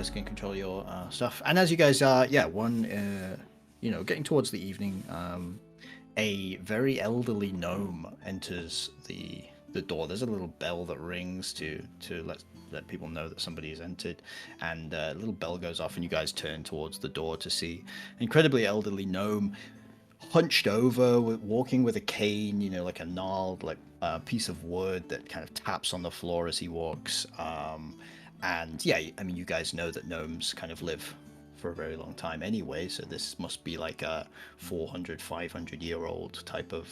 guys can control your stuff. And as you guys are, getting towards the evening, a very elderly gnome enters the door. There's a little bell that rings to let people know that somebody has entered, and a little bell goes off, and you guys turn towards the door to see an incredibly elderly gnome, hunched over, walking with a cane, like a gnarled, piece of wood that kind of taps on the floor as he walks. And yeah, I mean, you guys know that gnomes kind of live for a very long time anyway, so this must be like a 400, 500-year-old type of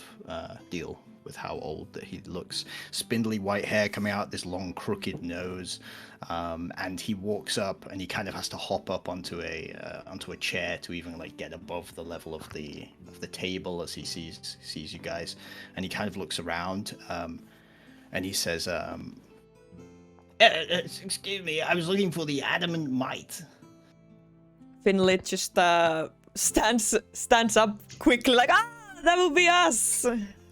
deal with how old that he looks. Spindly white hair coming out, this long crooked nose, and he walks up and he kind of has to hop up onto a chair to even like get above the level of the table as he sees you guys, and he kind of looks around, and he says, "Excuse me, I was looking for the Adamant Might." Finley just stands up quickly, like, that will be us.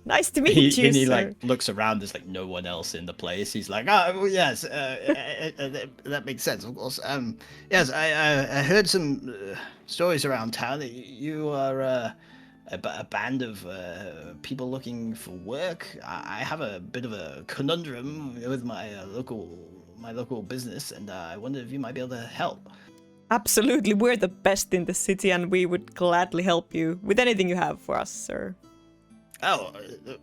Nice to meet you, and he sir. like looks around. There's like no one else in the place. He's like, "Oh yes, that makes sense, of course. Yes, I heard some stories around town that you are a band of people looking for work. I have a bit of a conundrum with my local business, and I wonder if you might be able to help." Absolutely, we're the best in the city, and we would gladly help you with anything you have for us, sir. Oh,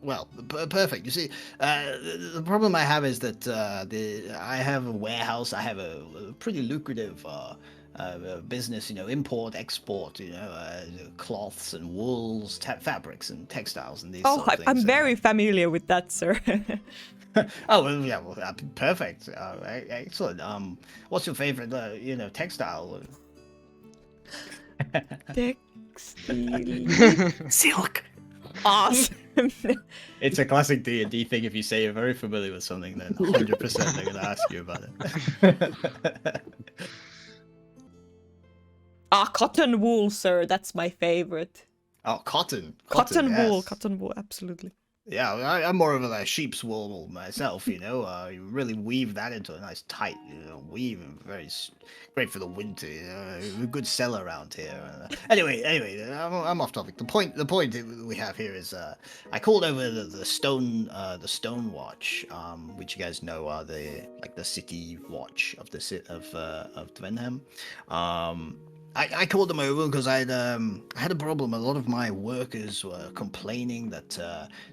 well, perfect. You see, the problem I have is that I have a warehouse. I have a pretty lucrative business, import, export, cloths and wools, fabrics and textiles and these sort of things. I'm very familiar with that, sir. Oh, well, yeah, perfect. Excellent. What's your favorite, textile? Textile. Silk. Awesome. It's a classic D&D thing. If you say you're very familiar with something, then 100% they're going to ask you about it. Cotton wool, sir. That's my favorite. Oh, cotton. Cotton wool, yes. Cotton wool, absolutely. Yeah, I'm more of a sheep's wool myself, You really weave that into a nice tight, weave, and very great for the winter, a good seller around here. Anyway, I'm off topic. The point we have here is, I called over the stone watch, which you guys know are the city watch of of Dvenhem. I called them over because I had a problem. A lot of my workers were complaining that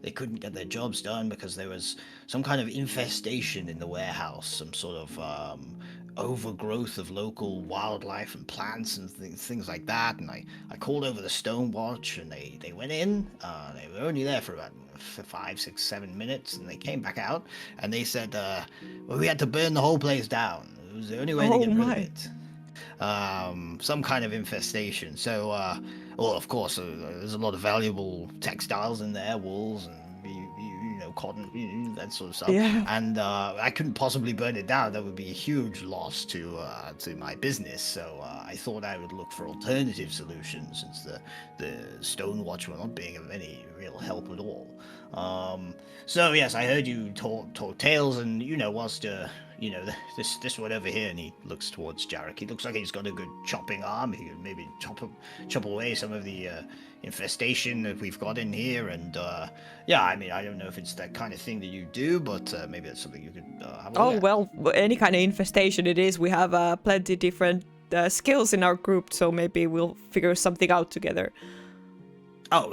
they couldn't get their jobs done because there was some kind of infestation in the warehouse, some sort of overgrowth of local wildlife and plants and things like that. And I called over the stone watch, and they went in. They were only there for about 5, 6, 7 minutes, and they came back out, and they said, well, we had to burn the whole place down. It was the only way to get rid of it. Some kind of infestation. So, well, of course, there's a lot of valuable textiles in there, wools and cotton, that sort of stuff. Yeah. And I couldn't possibly burn it down. That would be a huge loss to my business. So I thought I would look for alternative solutions, since the stone watch were not being of any real help at all. So yes, I heard you talk tales, and whilst this one over here, and he looks towards Jarek. He looks like he's got a good chopping arm. He could maybe chop away some of the infestation that we've got in here. And I mean, I don't know if it's that kind of thing that you do, but maybe that's something you could have a look at. Well, any kind of infestation it is. We have plenty different skills in our group, so maybe we'll figure something out together. Oh,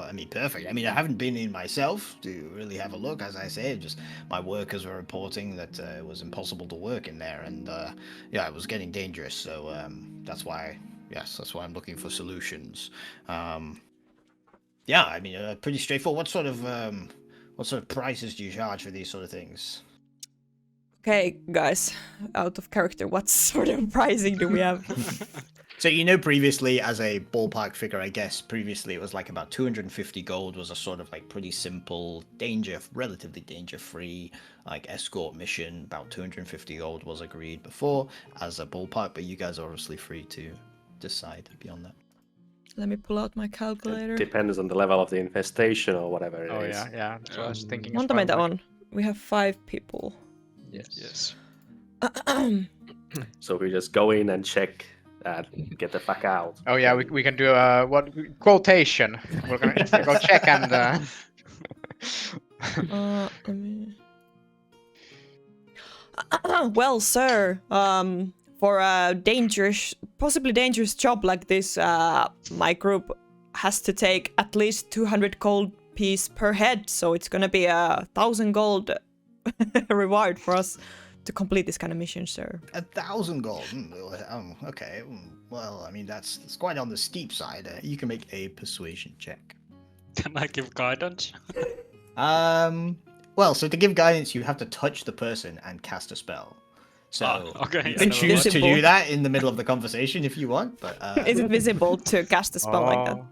I mean, perfect. I mean, I haven't been in myself to really have a look, as I say. Just my workers were reporting that it was impossible to work in there, and it was getting dangerous. So that's why I'm looking for solutions. I mean, pretty straightforward. What sort of prices do you charge for these sort of things? Okay, guys, out of character, what sort of pricing do we have? So previously, as a ballpark figure, I guess previously it was like about 250 gold was a sort of like pretty simple, relatively danger-free escort mission. About 250 gold was agreed before as a ballpark, but you guys are obviously free to decide beyond that. Let me pull out my calculator. It depends on the level of the infestation or whatever it is. Oh yeah. So I was thinking. Monta meitä on. We have 5 people. Yes. So we just go in and check and get the fuck out. Oh yeah, we can do a quotation. We're gonna go check and. Let me... Well, sir, for a dangerous, possibly dangerous job like this, my group has to take at least 200 gold piece per head, so it's gonna be 1,000 gold reward for us to complete this kind of mission, sir. 1,000 gold. Okay. Well, I mean that's quite on the steep side. You can make a persuasion check. Can I give guidance? Well, so to give guidance, you have to touch the person and cast a spell. So okay. you can Is it choose to visible? do that in the middle of the conversation if you want, but Is it visible to cast a spell like that?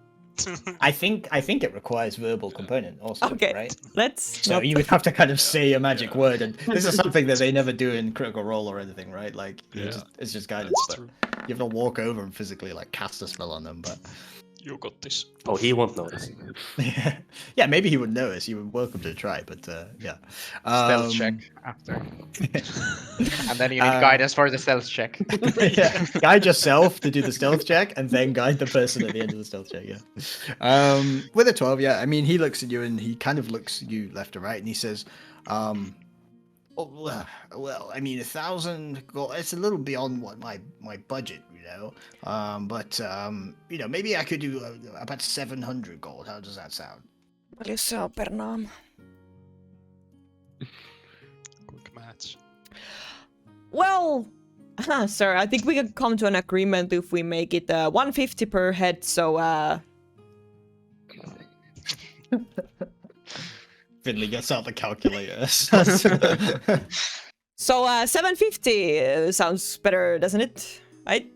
I think it requires verbal component also, Okay, right? let's. So you would have to kind of say a magic word, and this is something that they never do in Critical Role or anything, right? Like it's just guidance, That's but true. you have to walk over and physically like cast a spell on them. But You got this. Oh, he won't notice. yeah, maybe he would notice. You were welcome to try, but yeah. Stealth check after. And then you need guidance for the stealth check. Yeah, guide yourself to do the stealth check, and then guide the person at the end of the stealth check. Yeah. With a 12, yeah. I mean, he looks at you and he kind of looks at you left to right, and he says, well, I mean, 1,000 gold. It's a little beyond what my budget, you know. But you know, maybe I could do about 700 gold. How does that sound? Paljon se on per naam? Quick match. Well, sir, I think we can come to an agreement if we make it 150 per head, so Finley gets out the calculator. So 750 sounds better, doesn't it? Right?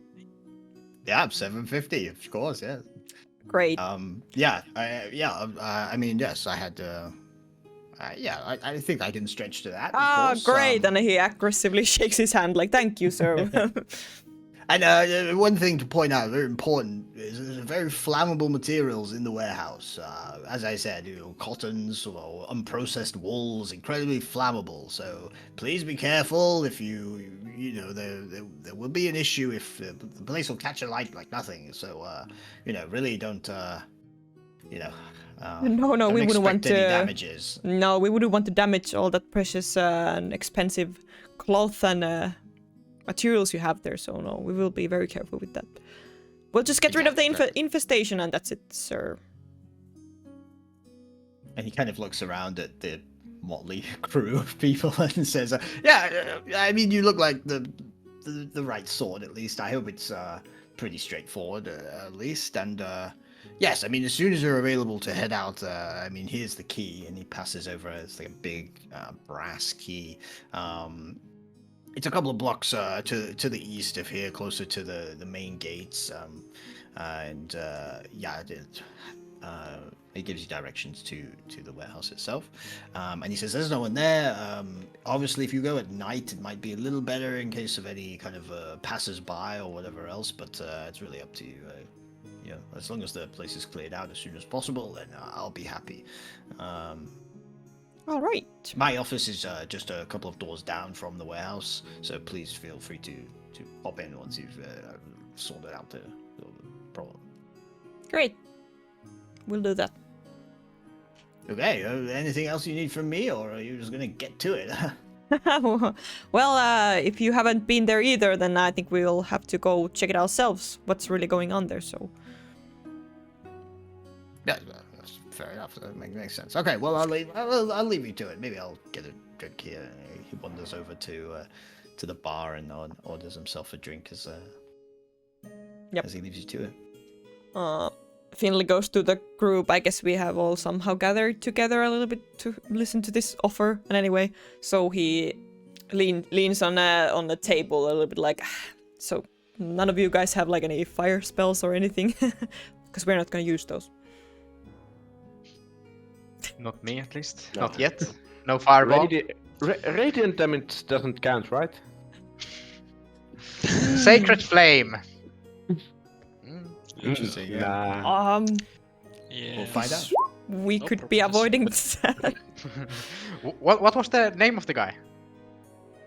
Yeah, 750, of course, yeah. Great. I mean, yes, I had. I think I can stretch to that. Ah, of course. great. And he aggressively shakes his hand like, thank you, sir. And one thing to point out, very important, is there's very flammable materials in the warehouse. As I said, you know, cottons or unprocessed wools, incredibly flammable. So please be careful. If you know, there will be an issue if the place will catch a light like nothing. So you know, really don't, you know. No, don't we wouldn't want expect any to. damages. No, we wouldn't want to damage all that precious and expensive cloth and materials you have there. So no, we will be very careful with that. We'll just get rid of the infestation and that's it, sir. And he kind of looks around at the motley crew of people and says, "Yeah, I mean, you look like the right sort. At least I hope it's pretty straightforward, at least. And yes, I mean, as soon as you're available to head out, I mean, here's the key." And he passes over. It's like a big brass key. It's a couple of blocks to the east of here, closer to the main gates. It gives you directions to the warehouse itself. And he says there's no one there. Obviously, if you go at night, it might be a little better in case of any kind of passers-by or whatever else. But it's really up to you. You know, as long as the place is cleared out as soon as possible, then I'll be happy. All right. My office is just a couple of doors down from the warehouse, so please feel free to pop in once you've sorted out the problem. Great. We'll do that. Okay, anything else you need from me, or are you just gonna get to it? Well, if you haven't been there either, then I think we'll have to go check it ourselves. What's really going on there? So. Yeah, that's fair enough. That makes sense. Okay, well I'll leave you to it. Maybe I'll get a drink here. He wanders over to the bar and orders himself a drink as he leaves you to it. Finley goes to the group. I guess we have all somehow gathered together a little bit to listen to this offer. And anyway, so he leans on the table a little bit like, so none of you guys have like any fire spells or anything, because we're not gonna use those. Not me, at least. No. Not yet. No fireball. Radiant damage doesn't count, right? Sacred flame. Interesting. Yeah. Nah. Yeah. We'll find out. We No could be purpose. avoiding that. What was the name of the guy?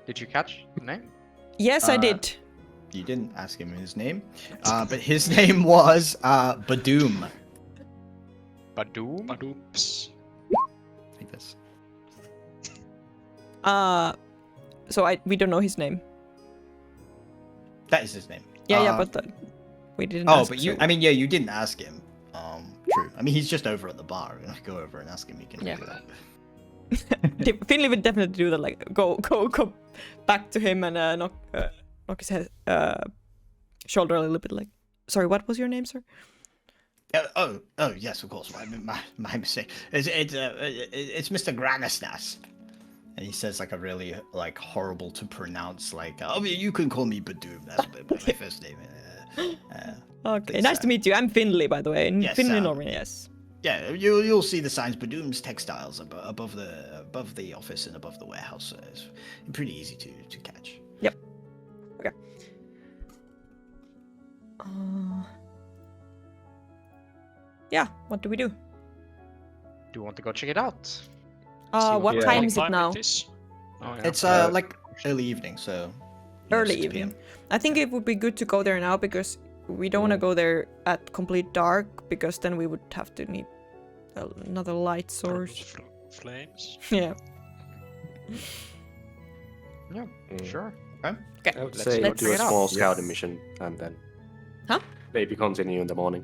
Did you catch the name? Yes, I did. You didn't ask him his name, but his name was Badoom. Badoom? Badoops. Like this. So we don't know his name. That is his name. Yeah, but we didn't. Oh, ask, but you. so- I mean, yeah, you didn't ask him. True. I mean, he's just over at the bar. Go over and ask him. He can Yeah. do that. Finley would definitely do that. Like, go back to him and knock his head, shoulder a little bit. Like, sorry, what was your name, sir? Oh, yes, of course. My mistake. It's Mr. Granisnas. And he says like a really like horrible to pronounce like. You can call me Badoom. That's my first name. Okay, It's, nice to meet you. I'm Finley, by the way. yes, Finley Norman, yes. Yeah, you'll see the signs Badoom's Textiles above the office and above the warehouse. It's pretty easy to catch. Yep. Okay. Yeah. What do we do? Do you want to go check it out? What yeah. time is it now? Oh, yeah. It's like early evening, so Early 6 evening. PM. I think it would be good to go there now because we don't want to go there at complete dark because then we would have to need another light source. Flames. Yeah. Yeah, sure. I would Let's say let's do check a it out. small scouting mission and then Huh? maybe continue in the morning.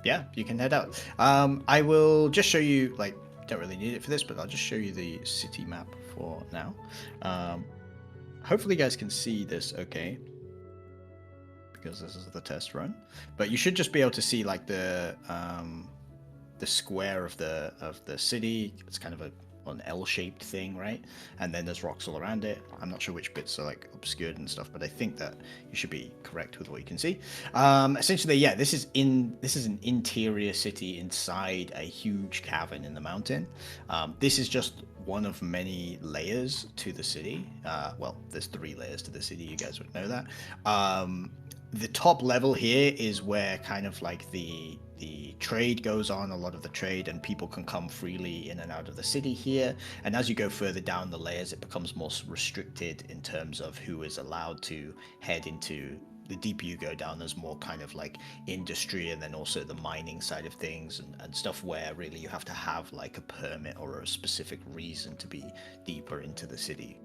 Yeah, you can head out. I will just show you, like, don't really need it for this, but I'll just show you the city map for now. Hopefully you guys can see this okay, because this is the test run. But you should just be able to see like the square of the city. It's kind of an L-shaped thing, right? And then there's rocks all around it. I'm not sure which bits are like obscured and stuff, but I think that you should be correct with what you can see. Essentially, yeah, this is an interior city inside a huge cavern in the mountain. This is just one of many layers to the city. Well, there's 3 layers to the city. You guys would know that. The top level here is where kind of like the trade goes on, a lot of the trade, and people can come freely in and out of the city here. And as you go further down the layers, it becomes more restricted in terms of who is allowed to head into. The deeper you go down, there's more kind of like industry, and then also the mining side of things and stuff where really you have to have like a permit or a specific reason to be deeper into the city.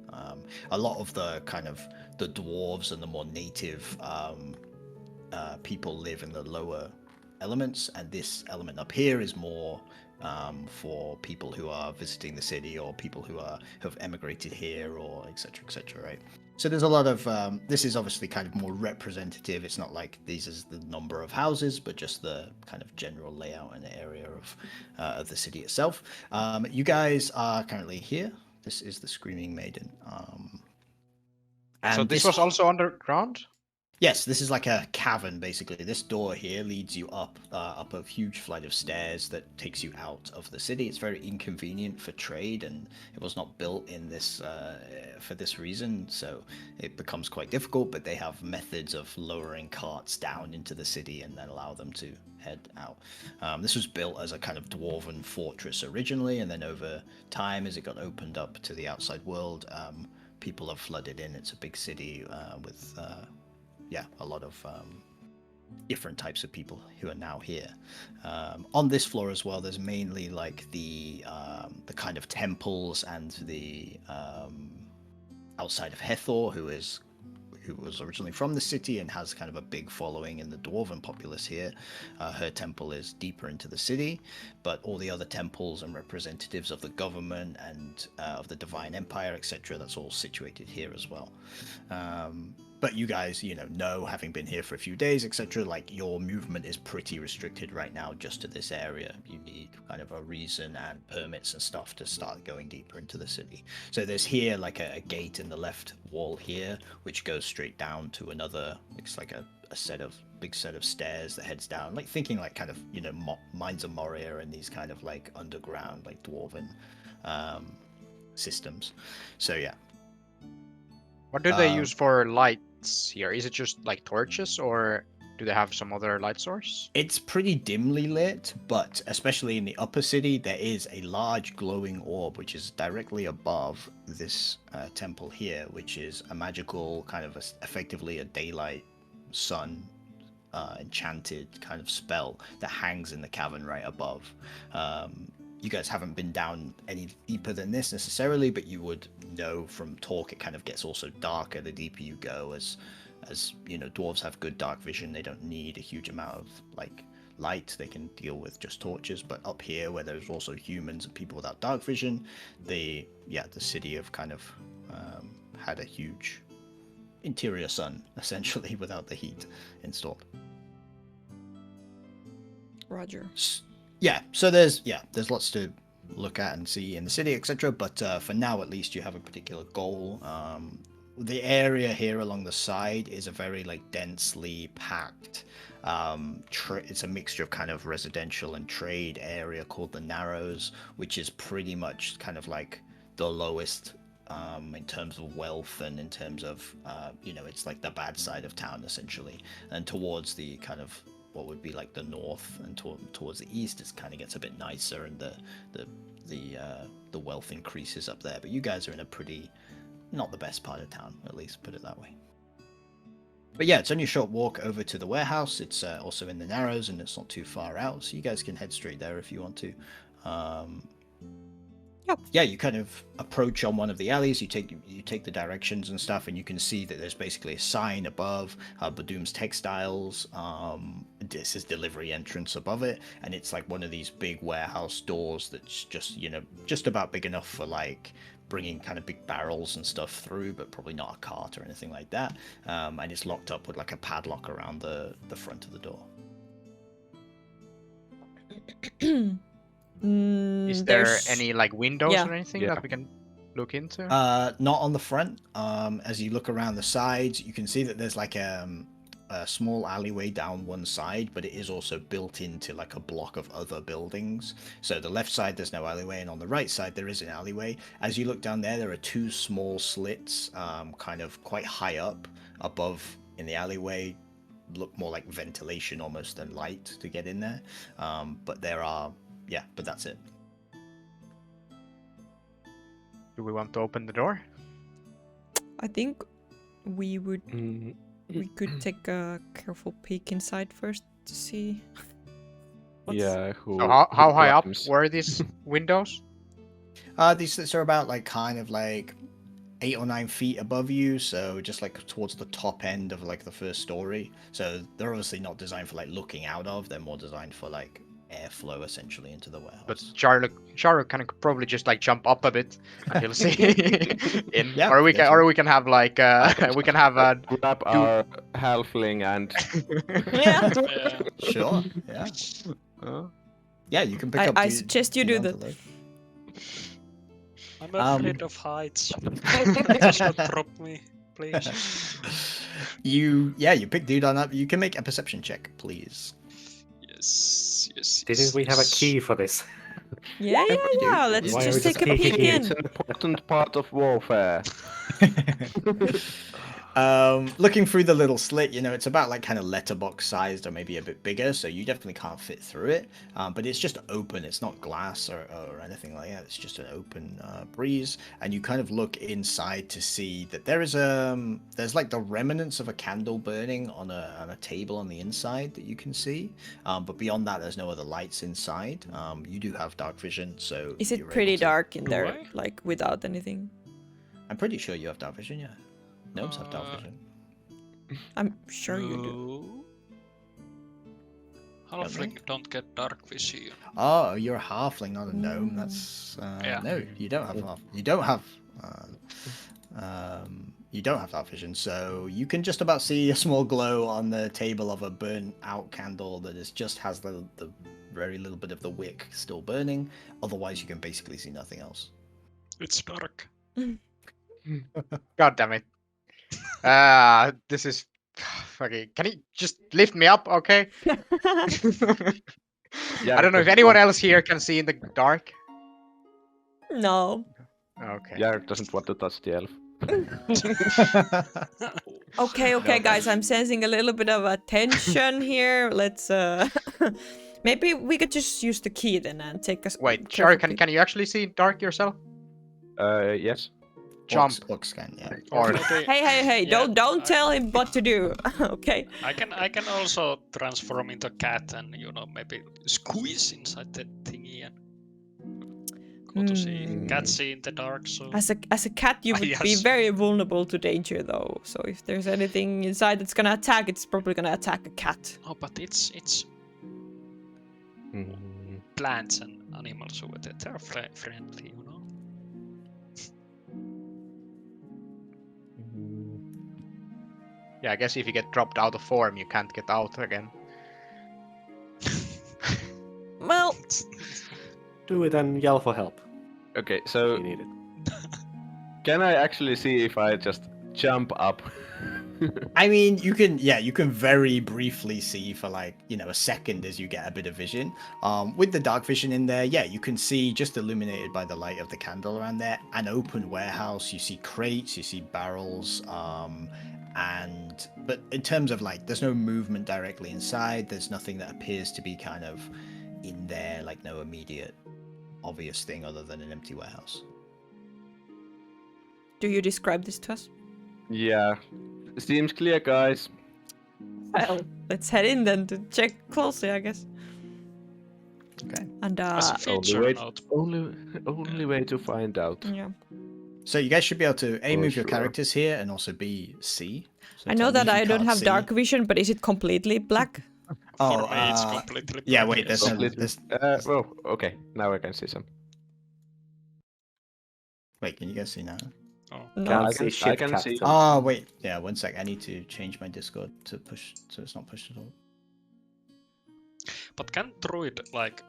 A lot of the kind of the dwarves and the more native people live in the lower elements, and this element up here is more for people who are visiting the city or people who have emigrated here or etc, right? So there's a lot of this is obviously kind of more representative. It's not like these is the number of houses, but just the kind of general layout and area of the city itself. You guys are currently here. This is the Screaming Maiden. So And this was also underground? Yes, this is like a cavern, basically. This door here leads you up a huge flight of stairs that takes you out of the city. It's very inconvenient for trade, and it was not built in this for this reason, so it becomes quite difficult. But they have methods of lowering carts down into the city and then allow them to head out. This was built as a kind of dwarven fortress originally, and then over time, as it got opened up to the outside world, people have flooded in. It's a big city with a lot of different types of people who are now here. On this floor as well, there's mainly like the kind of temples and the outside of Hethor, who was originally from the city and has kind of a big following in the dwarven populace here. Her temple is deeper into the city, but all the other temples and representatives of the government and of the Divine Empire, etc., that's all situated here as well. But you guys, know, having been here for a few days, etc., like your movement is pretty restricted right now just to this area. You need kind of a reason and permits and stuff to start going deeper into the city. So there's here like a gate in the left wall here, which goes straight down to another, it's like a big set of stairs that heads down, like thinking like kind of, Mines of Moria and these kind of like underground, like dwarven systems. So yeah. What do they use for lights here? Is it just like torches or Do they have some other light source? It's pretty dimly lit, but especially in the upper city, there is a large glowing orb which is directly above this temple here, which is a magical kind of effectively a daylight sun enchanted kind of spell that hangs in the cavern right above. You guys haven't been down any deeper than this necessarily, but you would know from talk it kind of gets also darker the deeper you go, as you know, dwarves have good dark vision. They don't need a huge amount of like light. They can deal with just torches. But up here, where there's also humans and people without dark vision, the city have kind of had a huge interior sun essentially without the heat installed. Roger. So there's lots to look at and see in the city, etc. But for now, at least, you have a particular goal. The area here along the side is a very like densely packed. It's a mixture of kind of residential and trade area called the Narrows, which is pretty much kind of like the lowest in terms of wealth and in terms of it's like the bad side of town essentially. And towards the kind of what would be like the north and towards the east, it kind of gets a bit nicer, and the wealth increases up there. But you guys are in a pretty not the best part of town, at least put it that way. But yeah, it's only a short walk over to the warehouse. It's also in the Narrows, and it's not too far out, so you guys can head straight there if you want to. Yep. Yeah, you kind of approach on one of the alleys. You take the directions and stuff, and you can see that there's basically a sign above Badoom's Textiles. This is delivery entrance above it, and it's like one of these big warehouse doors that's just about big enough for like bringing kind of big barrels and stuff through, but probably not a cart or anything like that. And it's locked up with like a padlock around the front of the door. Is there There's- any like windows Yeah. or anything Yeah. that we can look into? Not on the front. As you look around the sides, you can see that there's like a small alleyway down one side, but it is also built into like a block of other buildings. So the left side there's no alleyway, and on the right side there is an alleyway. As you look down there are two small slits kind of quite high up above in the alleyway. Look more like ventilation almost than light to get in there. But but that's it. Do we want to open the door? I think we Mm, could take a careful peek inside first to see. what's- yeah. So how high up climbs? were these windows? These slits are about like kind of like 8 or 9 feet above you, so just like towards the top end of like the first story. So they're obviously not designed for like looking out of. They're more designed for like airflow essentially into the warehouse. But Charo can probably just like jump up a bit and he'll see in. Yeah, or we can definitely. we can have like we can have a Grab our halfling and Yeah. Yeah. Sure. Yeah. Yeah, you can pick up. I suggest you do that. Dude. I'm afraid of heights. Just not drop me, please. You pick dude on up. You can make a perception check, please. Yes. Didn't we have a key for this? Yeah. Let's Why are just we take a just peek peeking in. it's an important part of warfare. Looking through the little slit, it's about like kind of letterbox sized or maybe a bit bigger, so you definitely can't fit through it. But it's just open. It's not glass or anything like that. It's just an open breeze, and you kind of look inside to see that there's like the remnants of a candle burning on a table on the inside that you can see. But beyond that, there's no other lights inside. You do have dark vision, so Is it you're pretty able to- dark in Do there, I? like without anything? I'm pretty sure you have dark vision. Yeah, gnomes have dark vision. I'm sure you do. No. Halfling don't get dark vision. Oh, you're a halfling, not a gnome. That's Yeah. no. You don't have you don't have dark vision, so you can just about see a small glow on the table of a burnt out candle that just has the very little bit of the wick still burning. Otherwise, you can basically see nothing else. It's dark. God damn it. This is okay. Can you just lift me up, okay? Yeah, I don't know if anyone else here can see in the dark. No. Okay. Jarek doesn't want to touch the elf. Okay, guys, I'm sensing a little bit of a tension here. Let's maybe we could just use the key then and take us. Wait, Shari, can you actually see dark yourself? Yes. Jump. Orcs can, yeah. Or maybe Hey! Yeah, Don't tell him what to do. Okay. I can also transform into cat and maybe squeeze inside the thingy and go to see cat see in the dark. So As a cat, you would be Yes. very vulnerable to danger, though. So if there's anything inside that's gonna attack, it's probably gonna attack a cat. oh, but it's plants and animals over there. They're friendly, yeah, I guess if you get dropped out of form, you can't get out again. Well, Do it and yell for help. Okay, If so you need it. can I actually see if I just jump up? I mean, you can very briefly see for like, a second as you get a bit of vision. With the dark vision in there, yeah, you can see just illuminated by the light of the candle around there, an open warehouse. You see crates, you see barrels, but in terms of like, there's no movement directly inside. There's nothing that appears to be kind of in there, like no immediate obvious thing other than an empty warehouse. do you describe this to us? Yeah. Seems clear, guys. Well, let's head in then to check closely, I guess. Okay. And as a Only feature way, note. only way to find out. yeah, So you guys should be able to A, Oh, move your sure. characters here, and also B, see. So I know tell me that if you I don't can't have see. dark vision, but is it completely black? For Oh, me, it's completely yeah, black, wait, yes. Well, okay. Now I can see some. Wait, can you guys see now? No. Can't I see can- shit, I can see- Captain. Oh, wait. Yeah, one sec. I need to change my Discord to push, so it's not pushed at all. But can druid like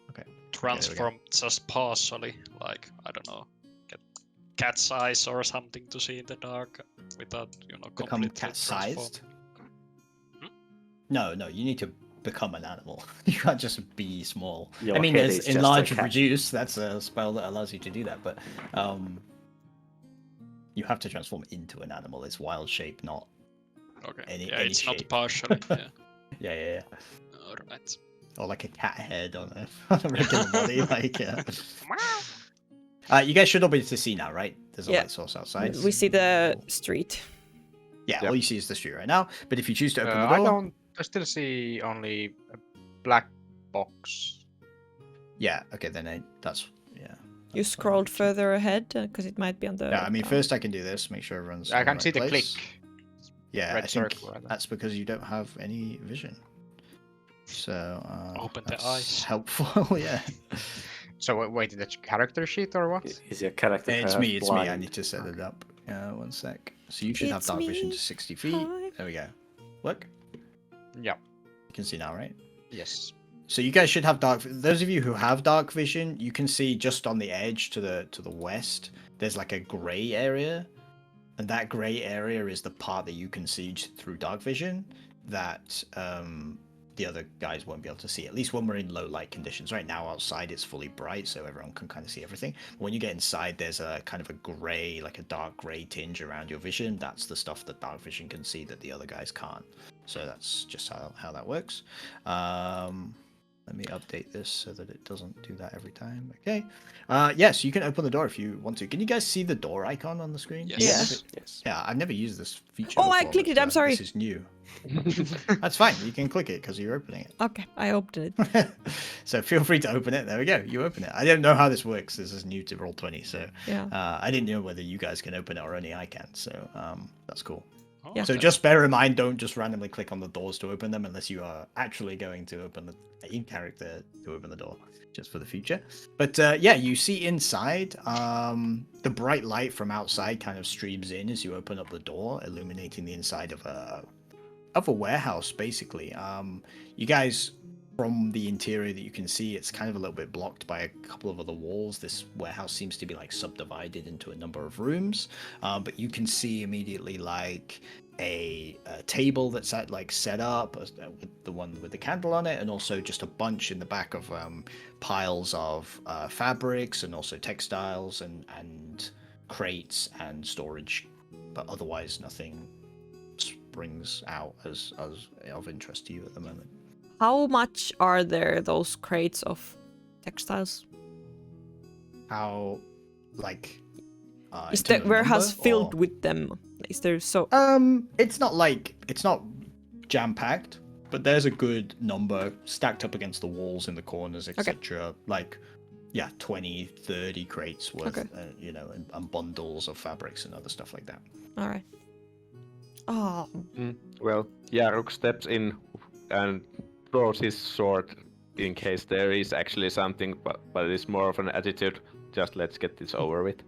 Okay. transform just partially, like I don't know, get cat's eyes or something to see in the dark without Become completely cat-sized? Hmm? No, you need to become an animal. You can't just be small. Your I mean, head there's is just a enlarge and cat. reduce. That's a spell that allows you to do that, but you have to transform into an animal. It's wild shape, not. Okay. Any- Yeah, any it's shape. not partially. Yeah. Yeah. All right. Or like a cat head on a regular body, like. You guys should all be able to see now, right? There's a Yeah. light source outside. We see the street. Yeah, Yep. all you see is the street right now. But if you choose to open the door, I still see only a black box. yeah, okay, then that's yeah. You that's fine. scrolled further ahead because it might be on the. Yeah, I mean, first I can do this, make sure everyone's. I in can right see the place. click. Yeah, red I think circle right there. that's because you don't have any vision. So Open the that's eyes. helpful, yeah. So wait, the character sheet or what? Is your character It's perhaps me. It's me. I blind? need to set it up. One sec. So you should have It's dark vision me. to 60 feet. Hi. There we go. Look, Yeah. you can see now, right? Yes. So you guys should have dark. Those of you who have dark vision, you can see just on the edge to the west. There's like a gray area, and that gray area is the part that you can see through dark vision that the other guys won't be able to see. At least when we're in low light conditions. Right now outside it's fully bright, so everyone can kind of see everything. But when you get inside, there's a kind of a gray, like a dark gray tinge around your vision. That's the stuff that dark vision can see that the other guys can't. So that's just how that works. Let me update this so that it doesn't do that every time. Okay. Yes, you can open the door if you want to. Can you guys see the door icon on the screen? Yes. Yes. Yes. Yeah, I've never used this feature. Oh, I before, clicked but, it, I'm sorry. This is new. That's fine. You can click it because you're opening it. Okay, I opened it. So feel free to open it. There we go. You open it. I don't know how this works. This is new to Roll20, so Yeah. I didn't know whether you guys can open it or only I can. So that's cool. Oh, Yeah. So just bear in mind, don't just randomly click on the doors to open them unless you are actually going to open the in character to open the door, just for the future. But yeah, you see inside, the bright light from outside kind of streams in as you open up the door, illuminating the inside of a warehouse, basically. You guys, from the interior that you can see, it's kind of a little bit blocked by a couple of other walls. This warehouse seems to be like subdivided into a number of rooms, but you can see immediately like a table that's set up with the one with the candle on it, and also just a bunch in the back of piles of fabrics and also textiles and crates and storage, but otherwise nothing brings out as of interest to you at the moment. How much are there those crates of textiles? How, like, Is in the terms of warehouse number, filled or- with them? Is there so? It's not jam packed, but there's a good number stacked up against the walls in the corners, etc. Like, yeah, 20, 30 crates worth, Okay. and bundles of fabrics and other stuff like that. All right. Oh, Well, Yaruk steps in and throws his sword in case there is actually something, but it's more of an attitude. Just let's get this over with.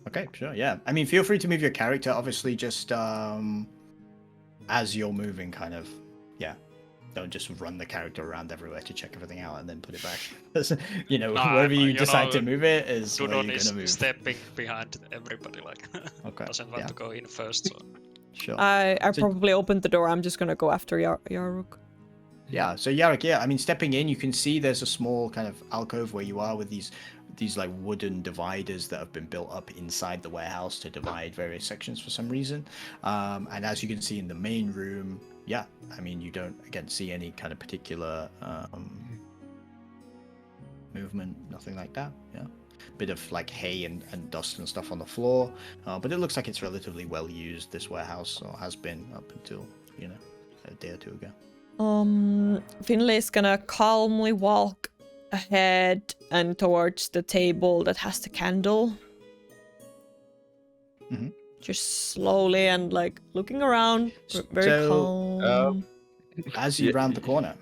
Okay, sure, yeah. I mean, feel free to move your character. Obviously, just as you're moving, kind of, yeah. Don't just run the character around everywhere to check everything out and then put it back. Wherever you decide to move it is where Dudon you're is gonna move. stepping behind everybody, like Okay, doesn't want yeah. to go in first. So. Sure. I So- probably opened the door. I'm just gonna go after Yaruk. Yeah, so Yarek, I mean, stepping in, you can see there's a small kind of alcove where you are with these like wooden dividers that have been built up inside the warehouse to divide various sections for some reason. And as you can see in the main room, yeah, I mean, you don't again see any kind of particular movement, nothing like that. Yeah, bit of like hay and dust and stuff on the floor, but it looks like it's relatively well used. This warehouse, or has been up until a day or two ago. Finley's gonna calmly walk ahead and towards the table that has the candle. Mhm. Just slowly and like looking around, very So, calm. As you round the corner.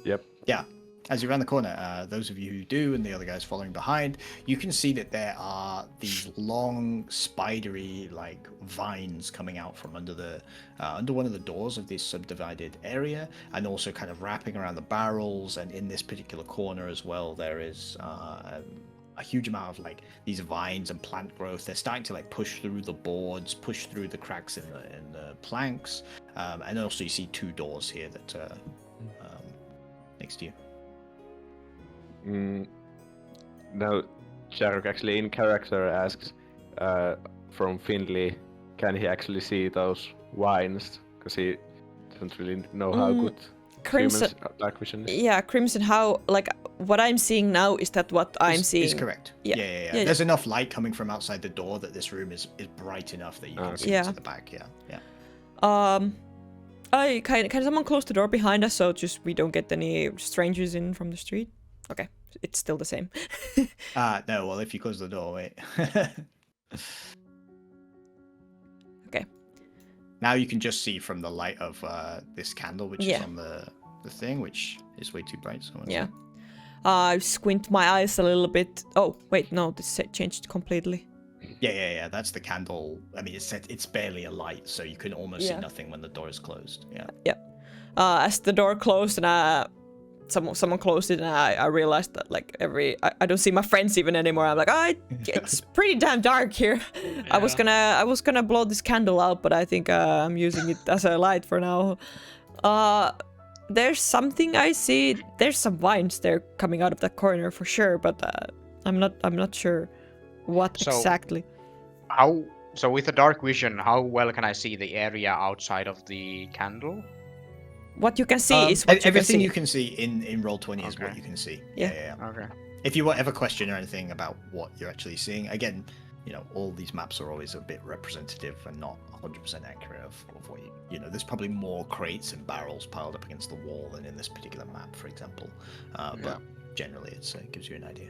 Yep. Yeah. As you round the corner, those of you who do and the other guys following behind, you can see that there are these long, spidery, like vines coming out from under one of the doors of this subdivided area, and also kind of wrapping around the barrels. And in this particular corner as well, there is a huge amount of like these vines and plant growth. They're starting to like push through the boards, push through the cracks in the planks, and also you see two doors here that next to you. Now, Jaruk actually in character asks from Finley, can he actually see those vines? Because he doesn't really know how good Crimson, humans' dark vision is. yeah, Crimson. How like what I'm seeing now is that what I'm seeing is correct. Yeah. Yeah. There's enough light coming from outside the door that this room is bright enough that you can see Yeah. to the back. Yeah. I can someone close the door behind us so just we don't get any strangers in from the street? Okay, it's still the same. No. Well, if you close the door, wait. Okay. Now you can just see from the light of this candle, which Yeah. is on the thing, which is way too bright. So Yeah. I squint my eyes a little bit. Oh, wait, no, this changed completely. Yeah. That's the candle. I mean, it's barely a light, so you can almost see Yeah. nothing when the door is closed. Yeah. As the door closed and someone closed it and I realized that like I don't see my friends even anymore. I'm like, it's pretty damn dark here. I was gonna blow this candle out, but I think I'm using it as a light for now. There's something I see. There's some vines there coming out of that corner for sure, but I'm not sure what So- exactly. So with the dark vision, how well can I see the area outside of the candle? What you can see is what you can everything see. you can see in Roll20 is what Okay. you can see. Yeah. Yeah. Okay. If you ever question or anything about what you're actually seeing, again, all these maps are always a bit representative and not 100% accurate of what there's probably more crates and barrels piled up against the wall than in this particular map, for example. But generally, it gives you an idea.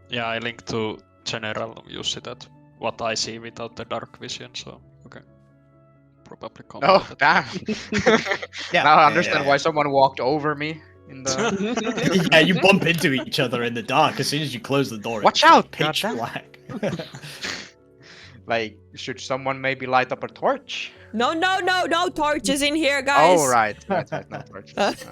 Yeah, I link to general Jussi that what I see without the dark vision. So okay, probably. Oh, commented. damn. Yeah. Now I yeah, understand yeah. why someone walked over me in the... Yeah, you bump into each other in the dark as soon as you close the door. Watch it's out, pitch goddamn. black. Like, should someone maybe light up a torch? No torches in here, guys. Oh, right. No torches.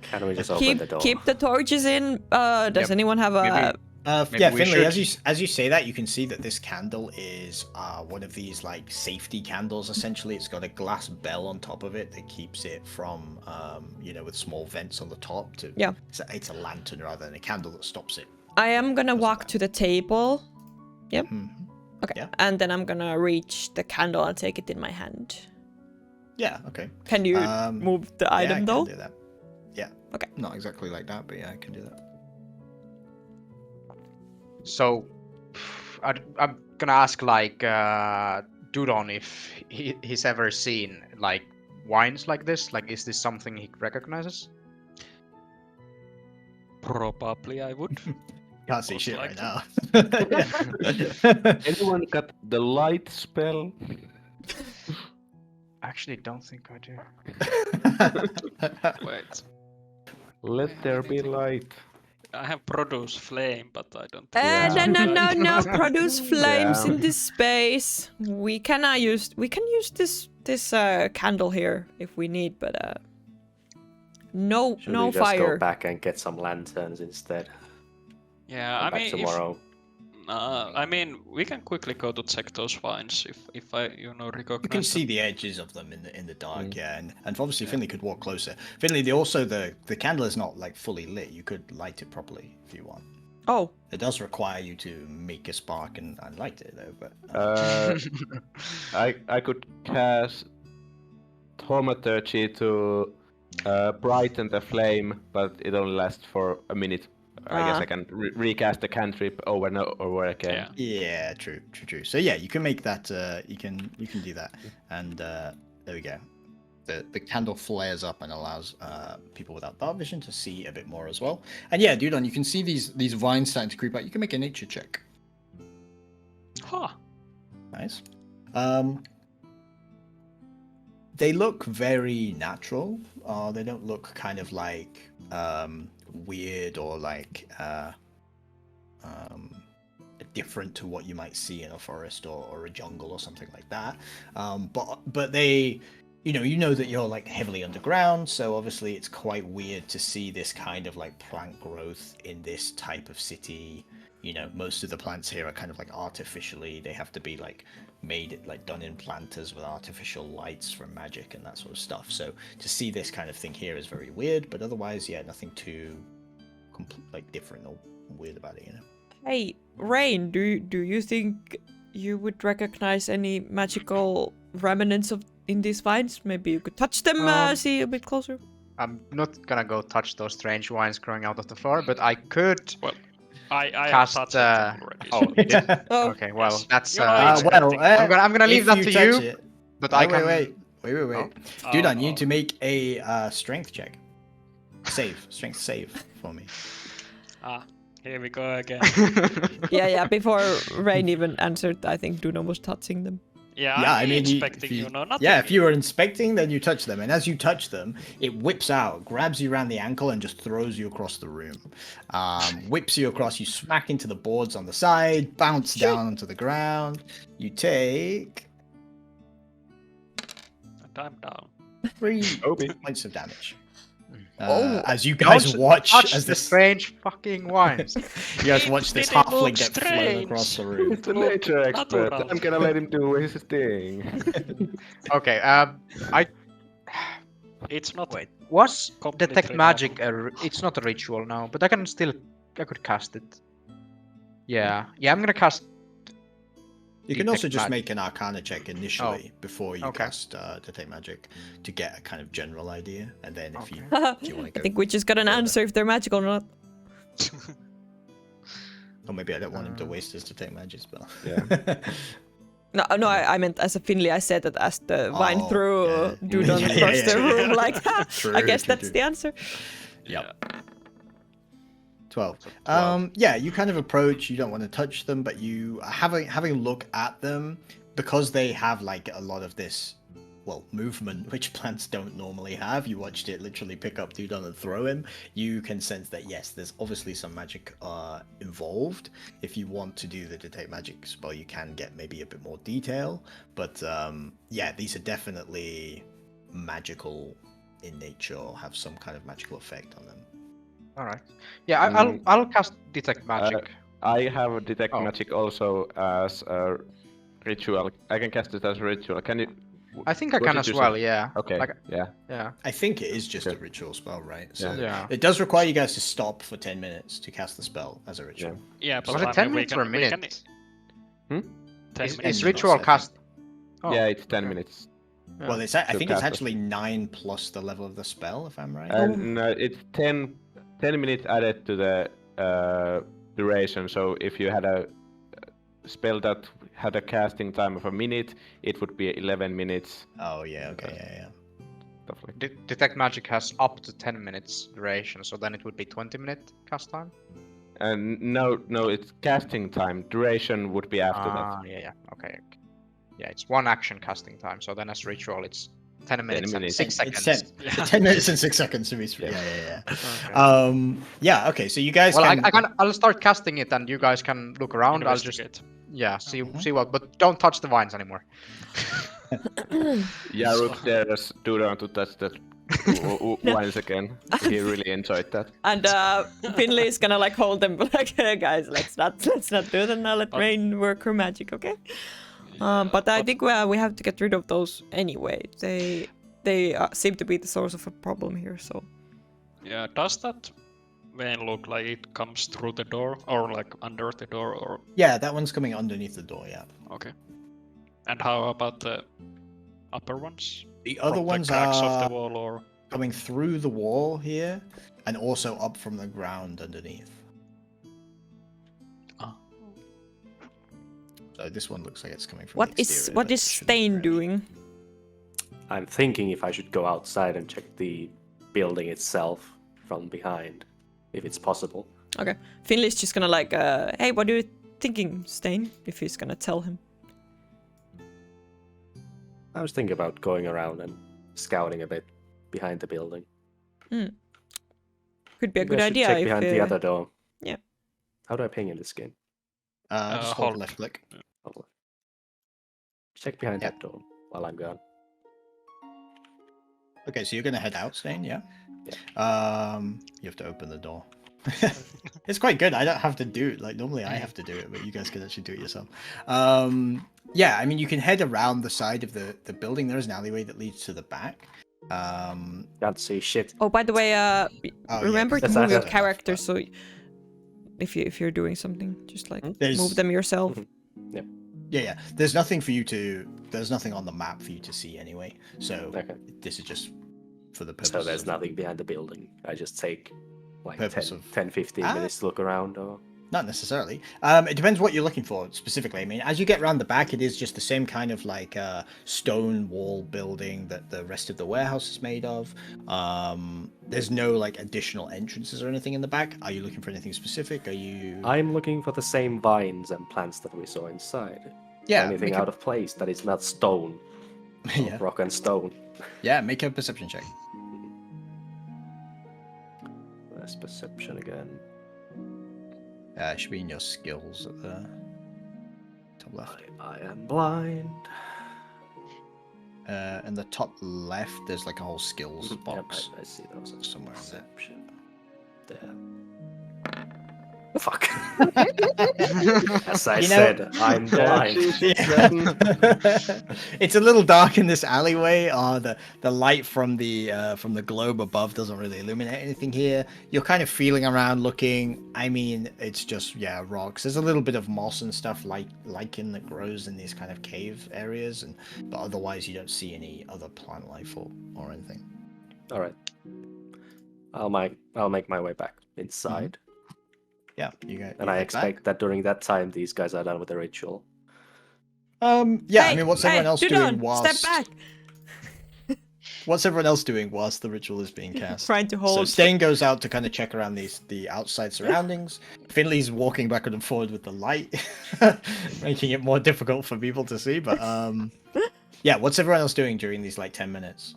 Can we just open the door? Keep the torches in. Does Yep. anyone have a? Maybe- Maybe Yeah, we Finley, should- as you say that, you can see that this candle is one of these like safety candles. Essentially, it's got a glass bell on top of it that keeps it from, with small vents on the top. Yeah. It's a lantern rather than a candle that stops it. I am gonna walk to the table. Yep. Mhm. Okay. Yeah. And then I'm gonna reach the candle and take it in my hand. Yeah. Okay. Can you move the Yeah, I item can though? do that. Yeah. Okay. Not exactly like that, but yeah, I can do that. So, I'm gonna ask like Dudon if he's ever seen like wines like this. Like, is this something he recognizes? Probably I would. Can't see Most shit right likely. now. Anyone got the light spell? Actually, don't think I do. Wait. Let there be light. I have produce flame, but I don't. Yeah. No. Produce flames Yeah. in this space. We can use this candle here if we need, but no Should no we just fire. go back and get some lanterns instead? Yeah, Come I back mean, tomorrow. I mean, we can quickly go to check those vines if I recognize. You can see them. the edges of them in the dark, Mm. yeah, and obviously Finley could walk closer. Finley, the candle is not like fully lit. You could light it properly if you want. Oh, It does require you to make a spark and light it though. But I could cast thaumaturgy to brighten the flame, but it only lasts for a minute. I guess I can recast the cantrip over and over again. Yeah. yeah, true. So yeah, you can make that. You can do that, and there we go. The candle flares up and allows people without dark vision to see a bit more as well. And yeah, Dudon, you can see these vines starting to creep out. You can make a nature check. Huh. Nice. They look very natural. They don't look kind of like weird or like different to what you might see in a forest or a jungle or something like that. But they, you know that you're like heavily underground, so obviously it's quite weird to see this kind of like plant growth in this type of city. Most of the plants here are kind of like artificially, they have to be like made, like done in planters with artificial lights from magic and that sort of stuff. So to see this kind of thing here is very weird, but otherwise, yeah, nothing too like different or weird about it, hey, Rain, do you think you would recognize any magical remnants in these vines? Maybe you could touch them, see a bit closer. I'm not gonna go touch those strange vines growing out of the floor, but I could Well, I cast. have touched them already. Oh, you did? Oh, Okay, well, Yes. that's. You know, it's I'm gonna leave that to touch you, it, but wait, I can. wait. Oh, Dudon, you need to oh. make a strength check. Strength save for me. Here we go again. yeah. Before Rain even answered, I think Duno was touching them. Yeah, Yeah, I'm I mean, inspecting, nothing. Yeah, if you were inspecting, then you touch them, and as you touch them, it whips out, grabs you around the ankle, and just throws you across the room. Whips you across, you smack into the boards on the side, bounce down onto the ground. You take I'm down. 3 Obi. points of damage. Oh. As you guys Don't watch, touch as the this, strange fucking wines. you guys watch this It didn't halfling look get flown strange. across the room. It's a nature expert. natural. I'm gonna let him do his thing. Okay, It's not. wait. Was Completely detect magic it's not a ritual now, but I could cast it. Yeah, I'm gonna cast. You can also Detect just magic. make an Arcana check initially before you Okay. cast Detect Magic to get a kind of general idea, and then if you I do you want to go, think we just got an further. answer if they're magical or not. or maybe I don't want him to waste his Detect Magic spell. Yeah. No, I meant as a Finley, I said that as the vine Oh, threw yeah. Dudon Yeah, across yeah, the yeah. room, like, True, I guess true, that's true. the answer. Yep. 12. Yeah, you kind of approach. You don't want to touch them, but you having a look at them because they have like a lot of this, movement which plants don't normally have. You watched it literally pick up Dudon and throw him. You can sense that yes, there's obviously some magic involved. If you want to do the Detect Magic spell, you can get maybe a bit more detail. But yeah, these are definitely magical in nature or have some kind of magical effect on them. All right. Yeah, I'll cast detect magic. I have a detect Oh. magic also as a ritual. I can cast it as a ritual. Can you? I think I what can did as you well. say? Yeah. Okay. Like, Yeah. yeah. I think it is just a Okay. ritual spell, right? So Yeah. it does require you guys to stop for 10 minutes to cast the spell as a ritual. Yeah, but Was it I 10 mean, we minutes or a can- we can- minute? 10 Is minutes. ritual I think. cast? Oh, Yeah, it's 10 okay. minutes. Well, I think it's cast it. actually 9 plus the level of the spell, if I'm right. And it's 10 minutes added to the duration. So if you had a spell that had a casting time of a minute, it would be 11 minutes. Oh yeah, okay, yeah. Stuff like Detect magic has up to 10 minutes duration, so then it would be 20-minute cast time. And no, it's casting time. Duration would be after that. Yeah, okay. Yeah, it's 1 action casting time, so then as ritual it's 10 minutes and minutes. 6 It's seconds. 10 minutes and 6 seconds to be yeah. Okay. Yeah, okay, so you guys Well, can... I'll start casting it and you guys can look around. I'll just see what, but don't touch the vines anymore. Yaruk dares Duran to touch that once again. He really enjoyed that. And Finley is gonna like hold them like, hey guys, let's not do that now. Let Rain work her magic, okay? But I think we have to get rid of those anyway. They seem to be the source of a problem here. So Yeah, does that vein look like it comes through the door or like under the door or? Yeah, that one's coming underneath the door, yeah. Okay. And how about the upper ones? The other From ones the cracks are of the wall or? coming through the wall here and also up from the ground underneath. Ah. So this one looks like it's coming from what the is exterior, what but is it shouldn't Stain really. doing? I'm thinking if I should go outside and check the building itself from behind, if it's possible. Okay, Finley's just gonna like, hey, what are you thinking, Stain? If he's gonna tell him. I was thinking about going around and scouting a bit behind the building. Could be a Maybe good I should idea check if behind the other door. Yeah. How do I ping in this game? Just hold hold. left click. Probably. Check behind Yeah. that door while I'm gone. Okay, so you're gonna head out, Stain, yeah? Yeah. You have to open the door. It's quite good. I don't have to do it. Like normally I have to do it, but you guys can actually do it yourself. Yeah, I mean you can head around the side of the building. There is an alleyway that leads to the back. Can't see shit. Oh, by the way, yeah, remember to that's move your not- character. So if you're doing something, just like There's- move them yourself. Yeah. There's nothing for you to. There's nothing on the map for you to see anyway. So Okay. this is just for the purpose. So there's nothing behind the building. I just take like Purpose 10, of- 15 Ah. minutes to look around or... Not necessarily. It depends what you're looking for specifically. I mean, as you get around the back, it is just the same kind of like stone wall building that the rest of the warehouse is made of. There's no like additional entrances or anything in the back. Are you looking for anything specific? Are you? I'm looking for the same vines and plants that we saw inside. Yeah. Anything make out of place that is not stone. a... yeah. Rock and stone. Yeah. Make a perception check. That's perception again. It should be in your skills at the top left. I am blind. In the top left, there's like a whole skills Yep, box I see those. somewhere in there. Perception. There. Fuck. As I You know- said, I'm blind. Yeah. It's a little dark in this alleyway. The light from the globe above doesn't really illuminate anything here. You're kind of feeling around, looking. I mean, it's just rocks. There's a little bit of moss and stuff like lichen that grows in these kind of cave areas, but otherwise you don't see any other plant life or anything. All right. I'll make my way back inside, Yeah, you go. and I expect that during that time these guys are done with the ritual. Yeah, I mean, what's everyone else Dudon, doing whilst? Step back. What's everyone else doing whilst the ritual is being cast? Trying to So hold. Stain goes out to kind of check around the outside surroundings. Finley's walking backward and forward with the light, making it more difficult for people to see. But yeah, what's everyone else doing during these like 10 minutes?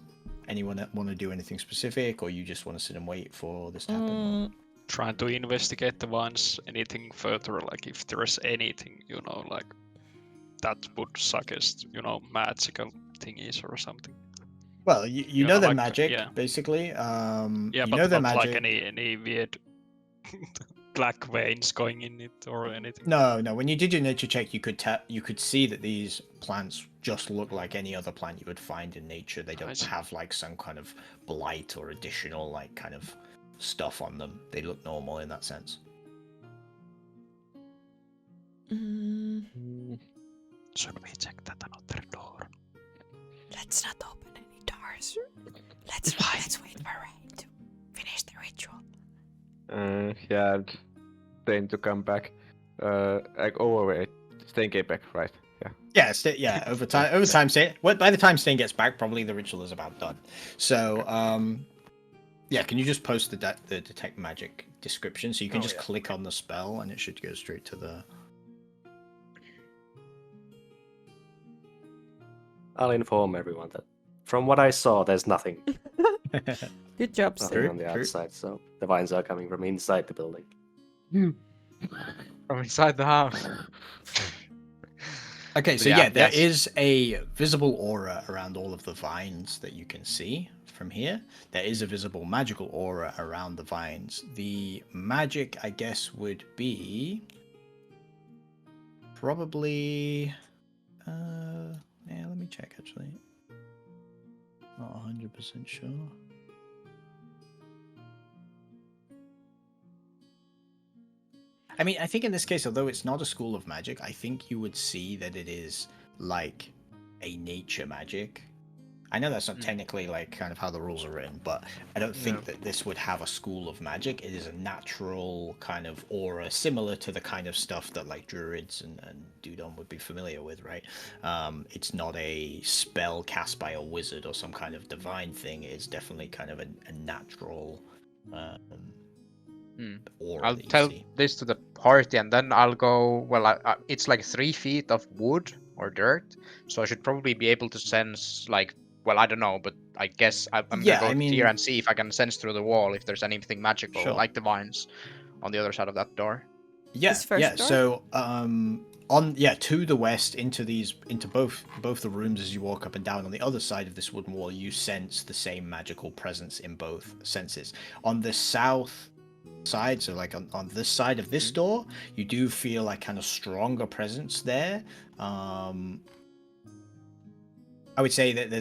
Anyone want to do anything specific, or you just want to sit and wait for this to happen? Trying to investigate the ones, anything further, like if there's anything, like that would suggest, magical thingies or something. Well, you Yeah, know their like, magic, yeah. basically. Yeah, you but know their not magic. like any weird black veins going in it or anything. No. When you did your nature check, you could see that these plants just look like any other plant you would find in nature. They don't see. have like some kind of blight or additional like kind of stuff on them. They look normal in that sense. Should we check that another door? Let's not open any doors. Let's wait for Rain to finish the ritual. Yeah, and Stain to come back. Wait, Stain came back, right? Yeah. Yeah, over time, Stain. By the time Stain gets back, probably the ritual is about done. So, yeah, can you just post the detect magic description so you can just click on the spell and it should go straight to the. I'll inform everyone that from what I saw, there's nothing, Good job, nothing Sir. on the True. outside. So the vines are coming from inside the building. From inside the house. Okay, so Yeah, yeah, there yes. is a visible aura around all of the vines that you can see from here. There is a visible magical aura around the vines. The magic, I guess, would be probably. Yeah, let me check actually. Not 100% sure. I mean, I think in this case, although it's not a school of magic, I think you would see that it is like a nature magic. I know that's not technically like kind of how the rules are written, but I don't think that this would have a school of magic. It is a natural kind of aura, similar to the kind of stuff that like druids and Dudon would be familiar with, right? It's not a spell cast by a wizard or some kind of divine thing. It's definitely kind of a natural aura. I'll that you tell see. this to the party, and then I'll go. Well, it's like 3 feet of wood or dirt, so I should probably be able to sense. Like, well, I don't know, but I guess I'm Yeah, gonna I go mean- here and see if I can sense through the wall if there's anything magical, Sure. like the vines, on the other side of that door. Yeah, This first yeah. door? So, to the west, into both the rooms as you walk up and down. On the other side of this wooden wall, you sense the same magical presence in both senses. On the south side, so like on this side of this door, you do feel like kind of stronger presence there. I would say that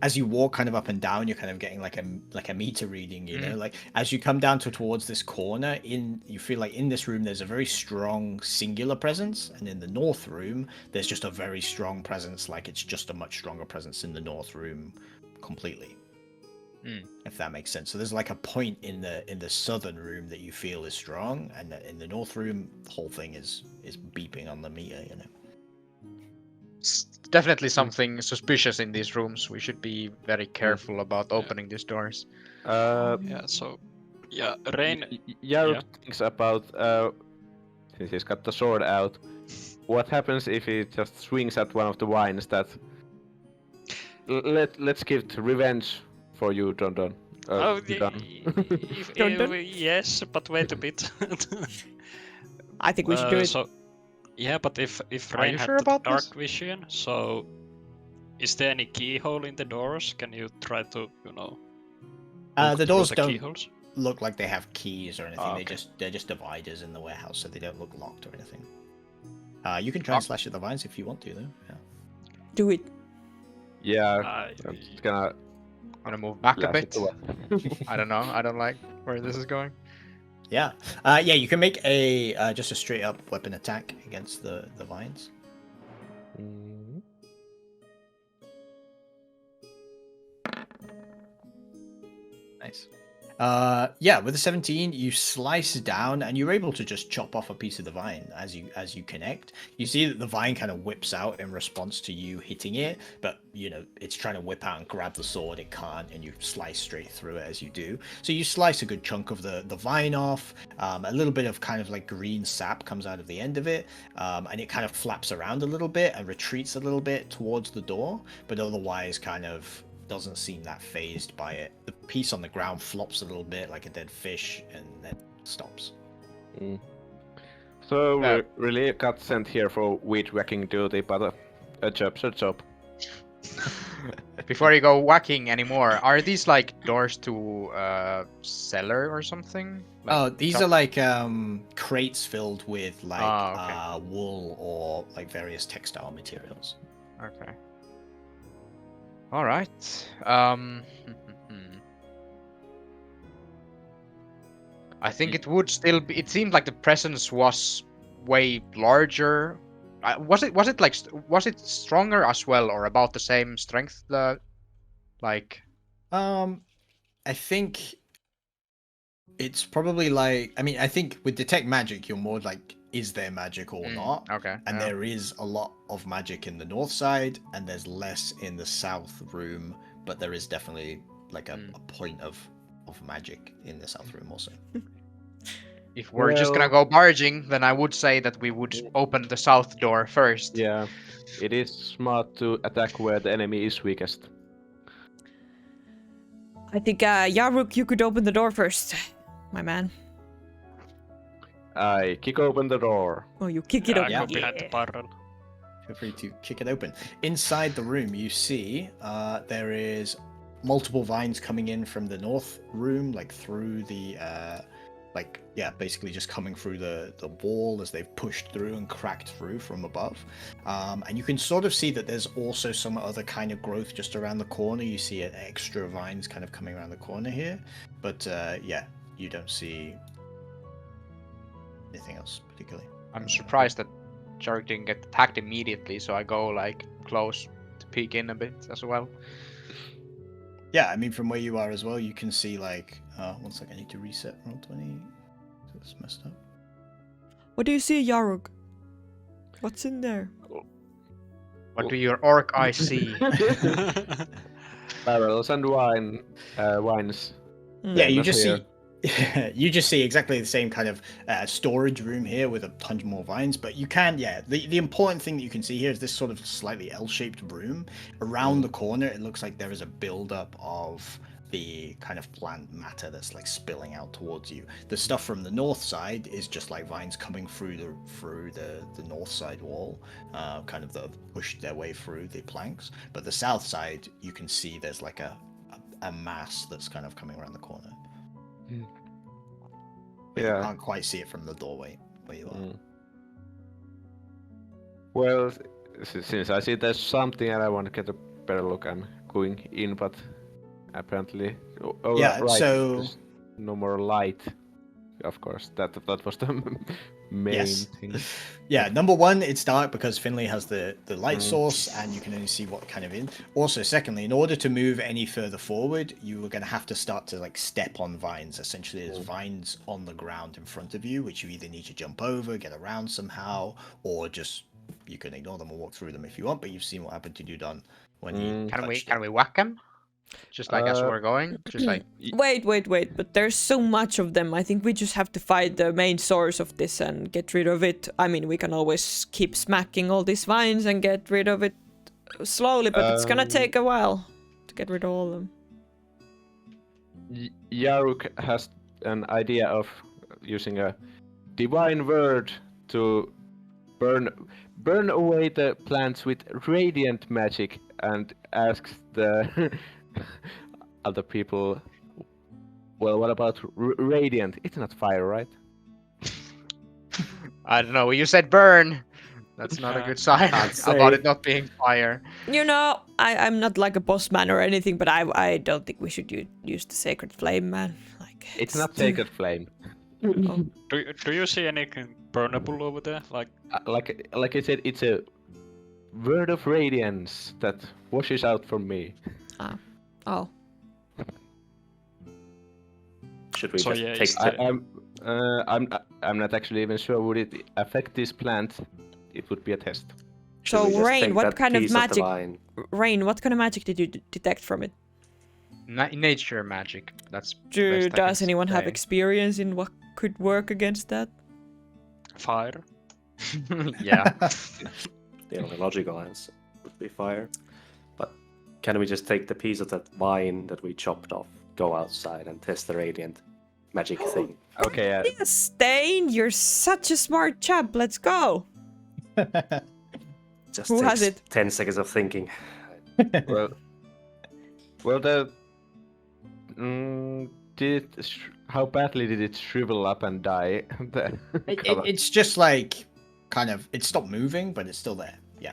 as you walk kind of up and down, you're kind of getting like a meter reading, you know, like as you come down towards this corner, you feel like in this room there's a very strong singular presence, and in the north room there's just a very strong presence, like it's just a much stronger presence in the north room completely. If that makes sense. So there's like a point in the southern room that you feel is strong, and in the north room the whole thing is beeping on the meter, you know. It's definitely something suspicious in these rooms. We should be very careful about opening these doors. Yeah, so yeah, Rain. Yaruk Yeah. thinks about since he's got the sword out. What happens if he just swings at one of the vines that? Let's give it revenge for you, Don. Oh, Dun. Dun, dun. yes, but wait a bit. I think we should do it. So, yeah, but if Are Rain you had sure the about dark this? vision, so is there any keyhole in the doors? Can you try to, look The through doors the don't keyholes? look like they have keys or anything. Ah, okay. They're just dividers in the warehouse, so they don't look locked or anything. You can try and slash at the vines if you want to, though. Yeah. Do it. Yeah, I'm just gonna I'm gonna move back a slash it bit. away. I don't know. I don't like where this is going. Yeah. Yeah, you can make just a straight up weapon attack against the vines. Mm. Nice. Yeah, with a 17, you slice down and you're able to just chop off a piece of the vine as you connect. You see that the vine kind of whips out in response to you hitting it, but it's trying to whip out and grab the sword. It can't, and you slice straight through it as you do. So you slice a good chunk of the vine off. A little bit of kind of like green sap comes out of the end of it, and it kind of flaps around a little bit and retreats a little bit towards the door, but otherwise kind of doesn't seem that phased by it. The piece on the ground flops a little bit like a dead fish and then stops. So we really got sent here for weed whacking duty, but a job's a job. Before you go whacking anymore, are these like doors to cellar or something? Like These are like crates filled with like okay. wool or like various textile materials. Okay. All right. I think it would still be. It seemed like the presence was way larger Was it like was it stronger as well, or about the same strength? Like I think it's probably like, I mean, I think with detect magic, you're more like, is there magic or not? okay, And yeah. there is a lot of magic in the north side, and there's less in the south room, but there is definitely like a point of magic in the south room also. If we're just gonna go barging, then I would say that we would open the south door first. Yeah, it is smart to attack where the enemy is weakest. I think, Yaruk, you could open the door first, my man. I kick open the door. Oh, you kick it Yeah, open. I go behind the barrel. Feel free to kick it open. Inside the room, you see there is multiple vines coming in from the north room, like through the, basically just coming through the wall as they've pushed through and cracked through from above. And you can sort of see that there's also some other kind of growth just around the corner. You see extra vines kind of coming around the corner here. But you don't see anything else particularly. I'm surprised that Jarek didn't get attacked immediately, so I go like close to peek in a bit as well. Yeah, I mean, from where you are as well, you can see like, one sec, I need to reset Roll20. It's messed up. What do you see, Yaruk? What's in there? What do your orc eyes see? Barrels and wines. Yeah, you not just here. see. You just see exactly the same kind of storage room here with a ton more vines, but you can, the important thing that you can see here is this sort of slightly L-shaped room. Around the corner, it looks like there is a buildup of the kind of plant matter that's like spilling out towards you. The stuff from the north side is just like vines coming through the north side wall, kind of the pushed their way through the planks. But the south side, you can see there's like a mass that's kind of coming around the corner. But you can't quite see it from the doorway where you are. Well, since I see there's something and I want to get a better look, I'm going in, but apparently... so... there's no more light. Of course, that was the main thing. Yeah, number one, it's dark because Finley has the light source and you can only see what kind of in. Also, secondly, in order to move any further forward, you are going to have to start to like step on vines. Essentially, there's vines on the ground in front of you, which you either need to jump over, get around somehow, or just you can ignore them or walk through them if you want. But you've seen what happened to Dudon when he Can we whack him? Just like as we're going? Just like... Wait, but there's so much of them. I think we just have to find the main source of this and get rid of it. I mean, we can always keep smacking all these vines and get rid of it slowly, but it's gonna take a while to get rid of all of them. Yaruk has an idea of using a divine word to burn away the plants with radiant magic and asks the other people, well, what about radiant? It's not fire, right? I don't know, you said burn! That's not a good sign about it not being fire. You know, I'm not like a boss man or anything, but I don't think we should use the sacred flame, man. Like it's not sacred flame. Oh. Do you see anything burnable over there? Like I said, it's a word of radiance that washes out from me. Oh. Should we So, just take I'm not actually even sure. Would it affect this plant? It would be a test. So we just Rain, take what that kind of piece the magic? vine? Rain, what kind of magic did you detect from it? Nature magic. That's the best I Does can anyone have say. experience in what could work against that? fire? Yeah. The only logical answer would be fire. But can we just take the piece of that vine that we chopped off, go outside and test the radiant magic thing? Okay. Yes, Stain, you're such a smart chap. Let's go. Just Who has takes it? 10 seconds of thinking. well, the how badly did it shrivel up and die? It's just like kind of it stopped moving, but it's still there. Yeah,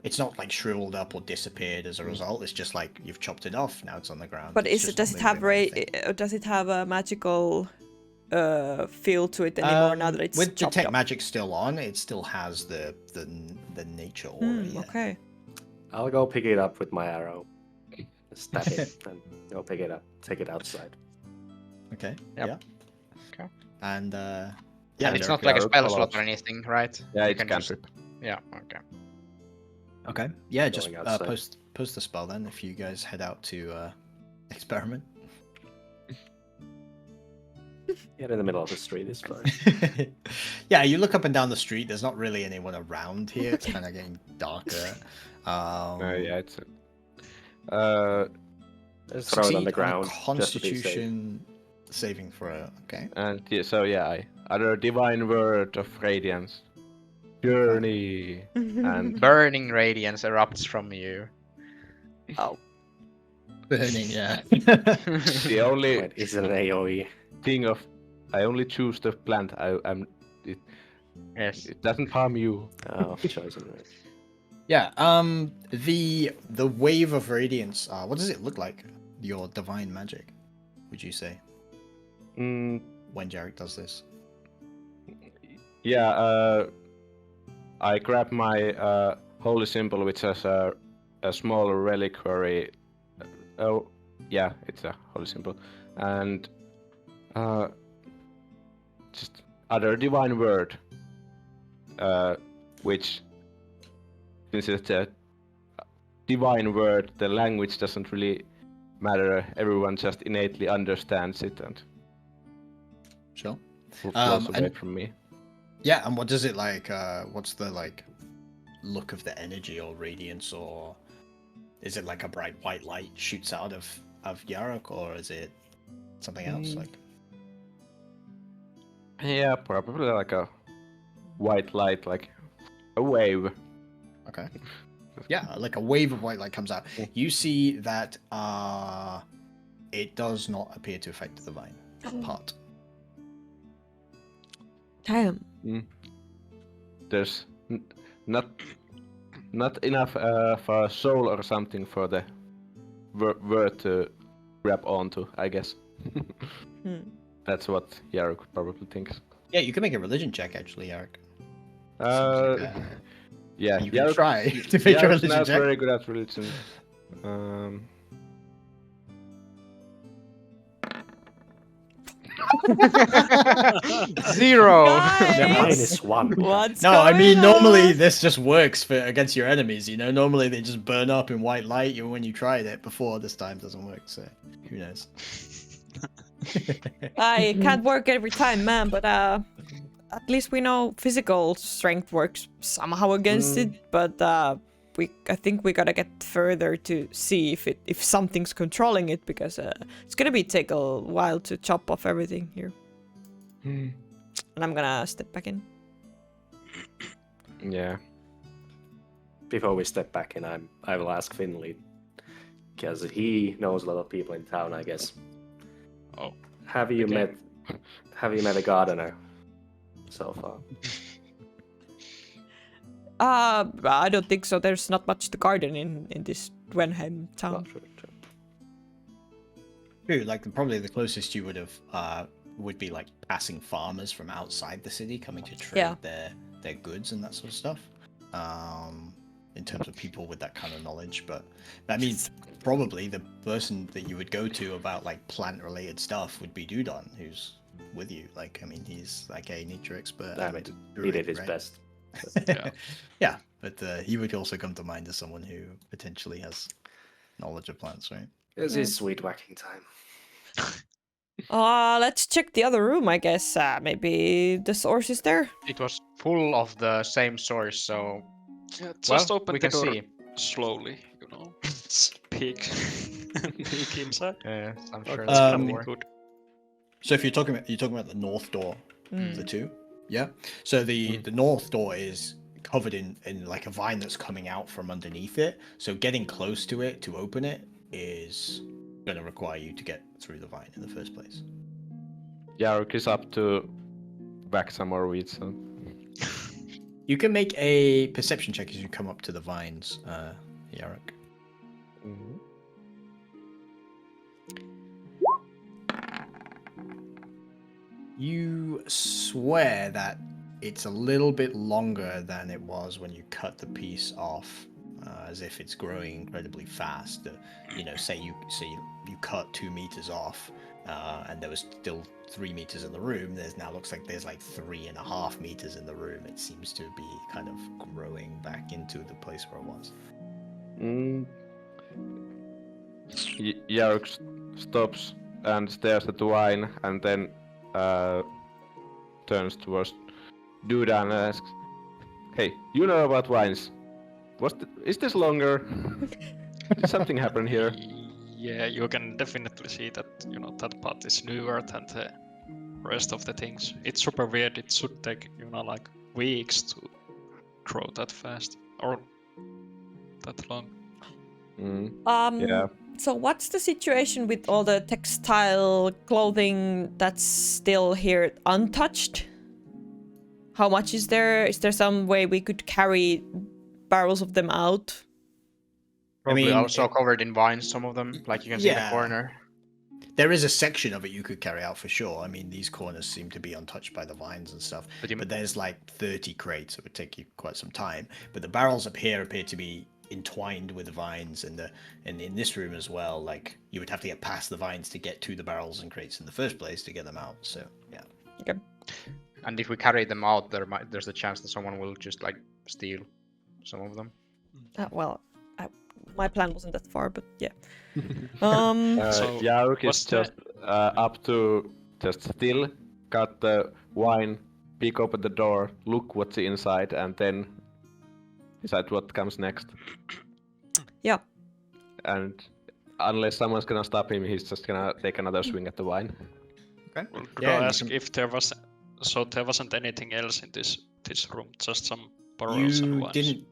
it's not like shriveled up or disappeared as a result. It's just like you've chopped it off. Now it's on the ground. But It's just not does it have moving or anything. does it have a magical feel to it anymore now that it's with chopped detect up. magic still on, it still has the nature aura. Yeah. Okay. I'll go pick it up with my arrow. Stab it and go pick it up. Take it outside. Okay. Yep. Yeah. Okay. And And it's not Jericho like a arrow spell follows. slot or anything, right? Yeah, You it's can just- cantrip. Yeah, okay. okay. Yeah, just Going outside. post the spell then if you guys head out to experiment. Get in the middle of the street is fine. Yeah, you look up and down the street. There's not really anyone around here. It's kind of getting darker. Yeah, it's. Just throw it on the succeed ground. a just to be safe. Constitution saving throw. Okay. And yeah, so yeah, I utter a divine word of radiance. Journey. And Burning radiance erupts from you. Oh. Burning. Yeah. the only Wait, is it an AoE? thing of I only choose the plant. Yes. It doesn't harm you. Oh, chosen right. Yeah. The wave of radiance. What does it look like? Your divine magic. Would you say Mm, when Jarek does this? yeah. I grab my holy symbol, which has a small reliquary. Oh, yeah, it's a holy symbol, and just utter a divine word, which, since it's a divine word, the language doesn't really matter. Everyone just innately understands it and Sure. flows away and- from me. Yeah, and what does it like? What's the like look of the energy or radiance, or is it like a bright white light shoots out of Yarok, or is it something else? Like Yeah, probably like a white light, like a wave. okay, yeah, like a wave of white light comes out. You see that it does not appear to affect the vine part. Damn. There's not enough of a soul or something for the word to grab onto, I guess. That's what Yarok probably thinks. Yeah, you can make a religion check actually, Yarok. Yeah, You can try to make a Yarok's religion not check. very good at religion. Zero! Guys! -1. What's No, I going mean normally on? this just works for against your enemies. You know, normally they just burn up in white light. You when you tried it before, this time doesn't work. So who knows? I can't work every time, man, but at least we know physical strength works somehow against it, but I think we gotta get further to see if something's controlling it, because it's gonna take a while to chop off everything here. And I'm gonna step back in. Yeah. Before we step back in, I will ask Finley, because he knows a lot of people in town, I guess. Oh, Have you okay. met a gardener so far? I don't think so. There's not much to garden in this Dvenhem town. Not sure. True, like probably the closest you would have would be like passing farmers from outside the city coming to trade their goods and that sort of stuff. In terms of people with that kind of knowledge, but I mean, probably the person that you would go to about like plant-related stuff would be Dudon, who's with you. Like, I mean, he's like a nature expert. I and mean, he druid, did his right? best. yeah. Yeah, but he would also come to mind as someone who potentially has knowledge of plants, right? This is sweet whacking time. Let's check the other room, I guess. Maybe the source is there. It was full of the same source, so Yeah, just well, open we the can door see. slowly, you know. Peek. Peek inside. Yeah, I'm sure That's that's probably more. good. So if you're talking about the north door, the two, yeah. So the north door is covered in like a vine that's coming out from underneath it. So getting close to it to open it is going to require you to get through the vine in the first place. Yarok is up to whack some more weeds. So. You can make a perception check as you come up to the vines, Yarok. You swear that it's a little bit longer than it was when you cut the piece off, as if it's growing incredibly fast. Say you cut 2 meters off, and there was still 3 meters in the room. Now looks like there's like 3.5 meters in the room. It seems to be kind of growing back into the place where it was. Yarok stops and stares at the wine, and then turns towards Duda and asks, "Hey, you know about wines? Is this longer? Did something happen here?" Yeah, you can definitely see that that part is newer than the rest of the things. It's super weird. It should take like weeks to grow that fast or that long. Yeah. So what's the situation with all the textile clothing that's still here untouched? How much is there? Is there some way we could carry barrels of them out? Probably also covered in vines, some of them, like you can see in the corner. There is a section of it you could carry out for sure. I mean, these corners seem to be untouched by the vines and stuff. But there's like 30 crates. It would take you quite some time. But the barrels up here appear to be entwined with the vines, and in this room as well. Like you would have to get past the vines to get to the barrels and crates in the first place to get them out. So yeah. Okay. And if we carry them out, there's a chance that someone will just like steal some of them. My plan wasn't that far, but yeah. So Yarok is just up to just still cut the wine, peek open the door, look what's inside, and then decide what comes next. Yeah. And unless someone's gonna stop him, he's just gonna take another swing at the wine. Okay. Well, could I ask if there was there wasn't anything else in this room, just some barrels and wines?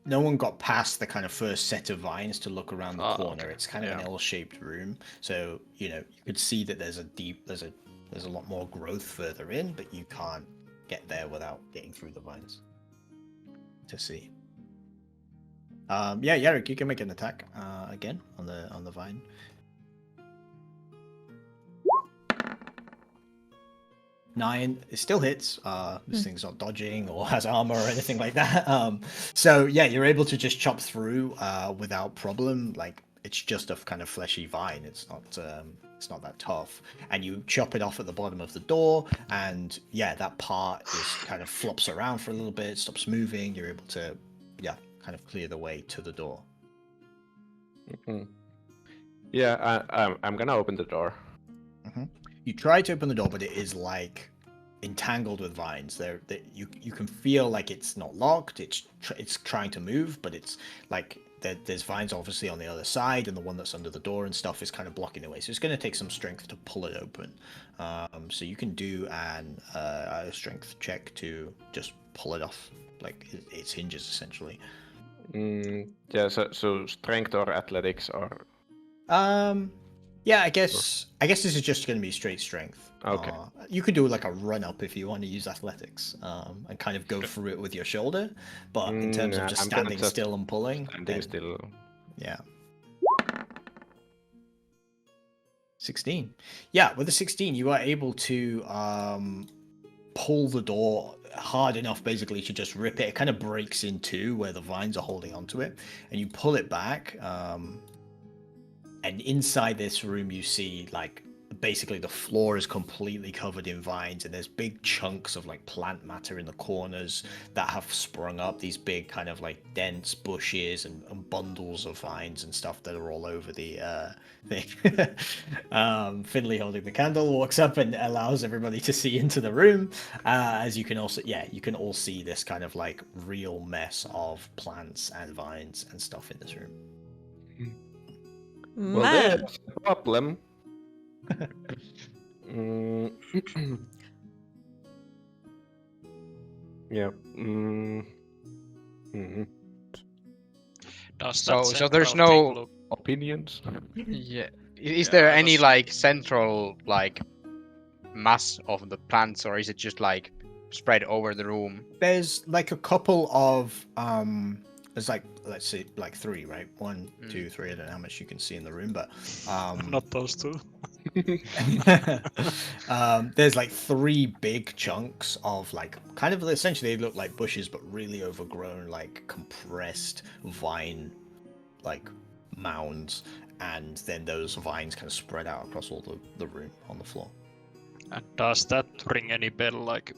No one got past the kind of first set of vines to look around the corner. Okay. It's kind of an L-shaped room, so you could see that there's a lot more growth further in, but you can't get there without getting through the vines to see. Yarok, you can make an attack again on the vine. Nine, it still hits. This thing's not dodging or has armor or anything like that. So yeah, you're able to just chop through without problem. Like it's just a kind of fleshy vine. It's not that tough. And you chop it off at the bottom of the door, and yeah, that part is kind of flops around for a little bit, stops moving. You're able to kind of clear the way to the door. Mm-hmm. Yeah, I'm gonna open the door. Mm-hmm. You try to open the door, but it is like entangled with vines. You can feel like it's not locked. It's trying to move, but it's like there's vines obviously on the other side, and the one that's under the door and stuff is kind of blocking the way. So it's going to take some strength to pull it open. So you can do a strength check to just pull it off, like its hinges essentially. Yeah. So strength or athletics or. Yeah, I guess this is just going to be straight strength. Okay. You could do like a run up if you want to use athletics, and kind of go through it with your shoulder. But in terms of just standing still and pulling, still. Yeah. 16. Yeah, with a 16, you are able to pull the door hard enough, basically, to just rip it. It kind of breaks in two where the vines are holding onto it, and you pull it back. And inside this room, you see like basically the floor is completely covered in vines, and there's big chunks of like plant matter in the corners that have sprung up, these big kind of like dense bushes and bundles of vines and stuff that are all over the thing. Finley, holding the candle, walks up and allows everybody to see into the room, as you can also you can all see this kind of like real mess of plants and vines and stuff in this room. Well, Man. there's a problem. Yeah. Does that So there's central thing no look- Opinions? Yeah. Is Yeah, there I any was- like central like mass of the plants, or is it just like spread over the room? There's like a couple of there's like, let's see, like 3, right? 1, 2, 3. I don't know how much you can see in the room, but Not those two. There's like 3 big chunks of like kind of essentially they look like bushes but really overgrown, like compressed vine like mounds, and then those vines kind of spread out across all the room on the floor. And does that ring any bell? Like,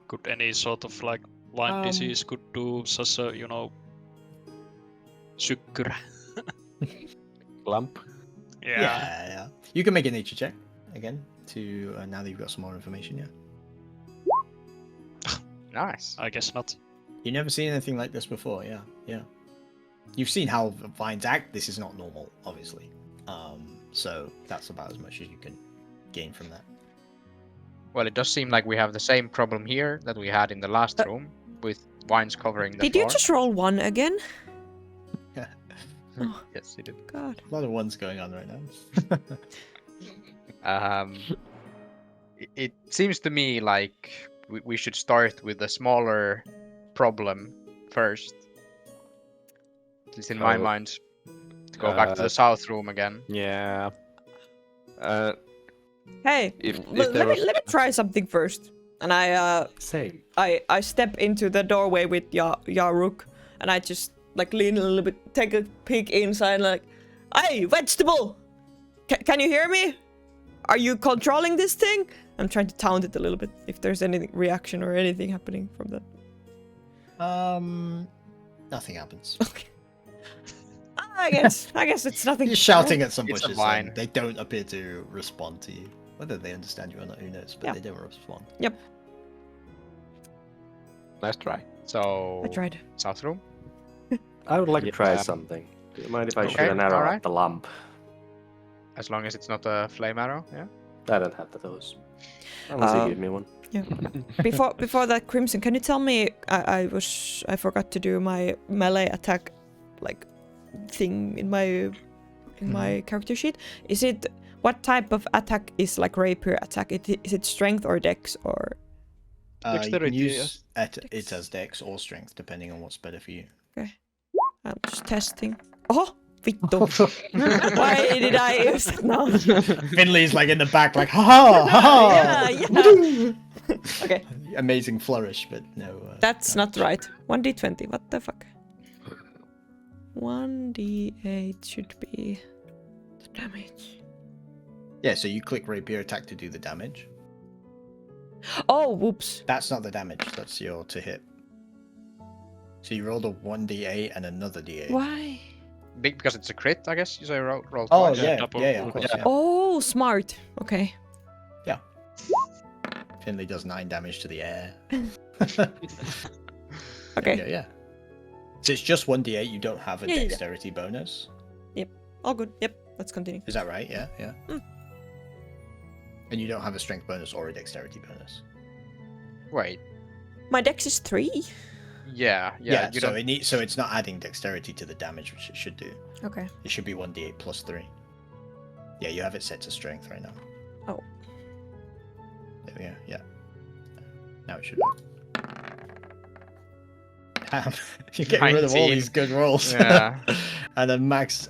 could any sort of like Lyme disease could do such a, sykkyrä? Lump. Yeah. You can make a nature check again to now that you've got some more information. Yeah. Nice. I guess not. You've never seen anything like this before. Yeah. You've seen how vines act. This is not normal, obviously. So that's about as much as you can gain from that. Well, it does seem like we have the same problem here that we had in the last room with vines covering the Did floor. you just roll 1 again? Yeah. Oh, Yes, you did. God. A lot of ones going on right now. It seems to me like we should start with a smaller problem first. At least in my mind. To go back to the south room again. Yeah. Hey, If let there me was- try something first. And Same. I step into the doorway with Yaruk, and I just like lean a little bit, take a peek inside, like, hey, vegetable! Can you hear me? Are you controlling this thing? I'm trying to taunt it a little bit, if there's any reaction or anything happening from that. Nothing happens. Okay. I guess it's nothing. You're shouting at some It's a bushes, vine. and they don't appear to respond to you. Whether they understand you or not, who knows? But Yeah. they don't respond. Nice try. So I tried. south room. I would like to try Yeah. something. Do you mind if I Okay, shoot an arrow alright. at the lump? As long as it's not a flame arrow, yeah. I don't have those. Unless you give me one. Before that, Crimson, can you tell me? I forgot to do my melee attack, like thing in my character sheet. Is it what type of attack is like rapier attack? Is it strength or dex or? You can Dexterity, use yes. it as dex or strength, depending on what's better for you. I'm just testing. Oh, vittu! Why did I use that now? Finley's like in the back, like ha ha ha. Yeah. Okay, Amazing flourish, but no. that's not right. 1d20. What the fuck? 1d8 should be the damage. Yeah, so you click rapier attack to do the damage. Oh, whoops. That's not the damage. That's your to hit. So you rolled a 1d8 and another d8. Why? Big because it's a crit, I guess. You say roll Oh twice. yeah, double. yeah, of course. Yeah. Oh, smart. Okay. Finley does 9 damage to the air. Okay. Yeah. So it's just 1d8. You don't have a Yeah. dexterity bonus. All good. Yep. Let's continue. Is that right? Yeah. Mm. And you don't have a strength bonus or a dexterity bonus. Wait. My dex is 3. Yeah. You so don't. so it's not adding dexterity to the damage, which it should do. Okay. It should be 1d8 plus 3. Yeah, you have it set to strength right now. Oh. There we go. Yeah. Now it should work. Damn, you're getting rid of all 19. these good rolls. Yeah. and the max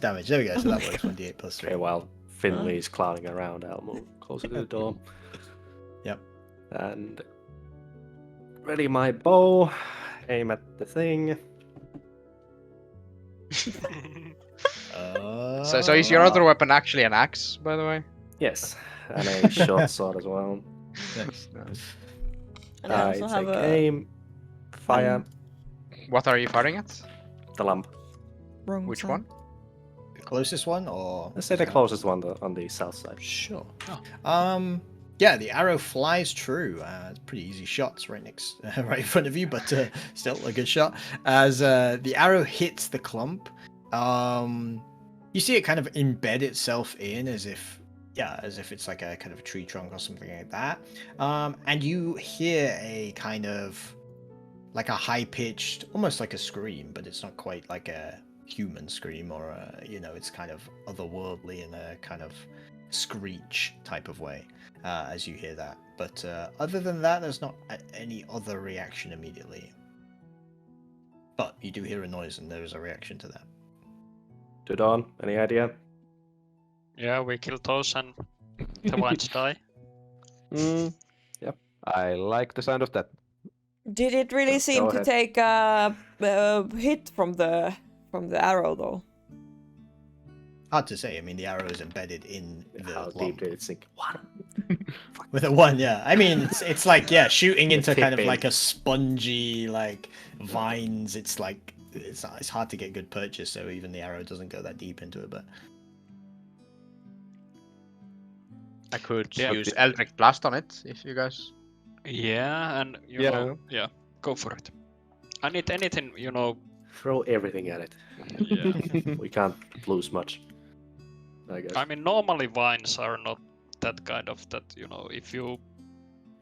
damage. There we go. So that works 1d8 plus 3. Okay, while Finley's clowning around, I'll move closer to the door. Yep. And ready my bow, aim at the thing. So is your other weapon actually an axe, by the way? Yes, and a short sword as well. Nice. And I also have take a aim, fire, What are you firing at? the lump. wrong Which side. one? The closest one, or Let's say the closest one on the south side. Sure. Yeah, the arrow flies true. It's pretty easy shots right right in front of you, but still a good shot. As the arrow hits the clump, you see it kind of embed itself in as if it's like a kind of tree trunk or something like that. And you hear a kind of like a high pitched, almost like a scream, but it's not quite like a human scream or it's kind of otherworldly in a kind of screech type of way as you hear that. But other than that, there's not any other reaction immediately. But you do hear a noise and there is a reaction to that. To Dawn, any idea? Yeah, we kill those and the vines die. Yep. I like the sound of that. Did it really Go seem to ahead. take a hit from the arrow though? Hard to say. I mean, the arrow is embedded in the How deep lump. did it sink? With a 1, yeah. I mean, it's like, yeah, shooting The into kind of tip in. like a spongy, like, vines. It's like, it's hard to get good purchase, so even the arrow doesn't go that deep into it, but... I could Yeah. use Eldritch Blast on it if you guys. Yeah, and you Yeah. know, yeah, go for it. I need anything, you know. Throw everything at it. Yeah. We can't lose much. I guess. I mean, normally vines are not that kind of that, you know, if you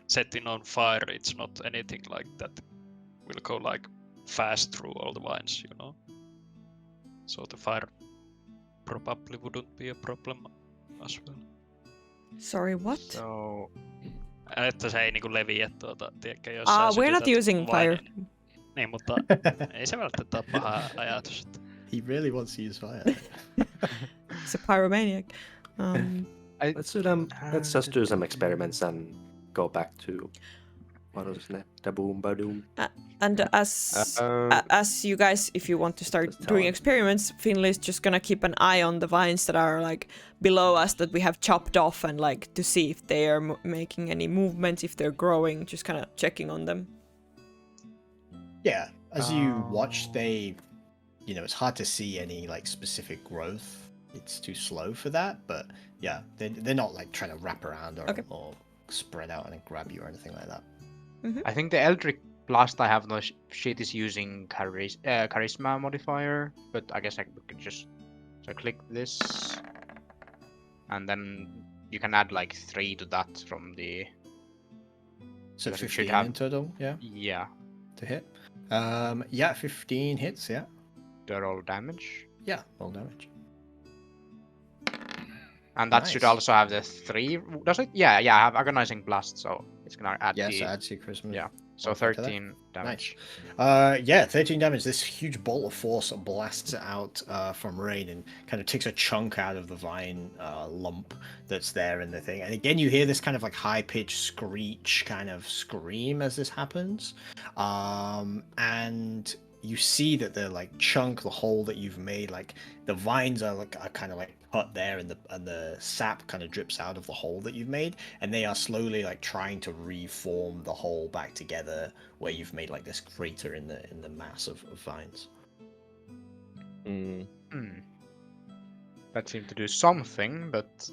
set it on fire, it's not anything like that will go like fast through all the vines, you know. So the fire probably wouldn't be a problem as well. Sorry, what? So Että se ei niinku leviä tiedätkö, jos Ah, sä we're not sytytät using fire. vainen. Niin, mutta ei se välttämättä ole paha ajatus. Että... He really wants to use fire. He's a pyromaniac. Let's just do some experiments and go back to what was his name? Da boom ba doom. And as you guys, if you want to start Just tell doing him. experiments, Finley's just gonna keep an eye on the vines that are like below us that we have chopped off, and like to see if they are making any movements, if they're growing, just kind of checking on them. Yeah, as you watch, they, you know, it's hard to see any like specific growth. It's too slow for that, but yeah, they're not like trying to wrap around or spread out and grab you or anything like that. I think the Eldritch Blast I have on the sheet is using Charisma modifier, but I guess I could just click this, and then you can add like 3 to that from the. So Because it 15 should have- in total, yeah, Yeah, to hit. Yeah, 15 hits, yeah. the roll damage, Yeah, roll damage. and that should Nice. also have the 3. Does it? Yeah, I have Agonizing Blast, so it's gonna add Yeah, the. so add to your charisma. Yeah. So modifier to that. 13 damage. Yeah, 13 damage. This huge bolt of force blasts out from Rain and kind of takes a chunk out of the vine lump that's there in the thing. And again, you hear this kind of like high-pitched screech kind of scream as this happens. And you see that the like chunk, the hole that you've made, like the vines are kind of like cut there, and the sap kind of drips out of the hole that you've made, and they are slowly like trying to reform the hole back together where you've made like this crater in the mass of vines. That seemed to do something, but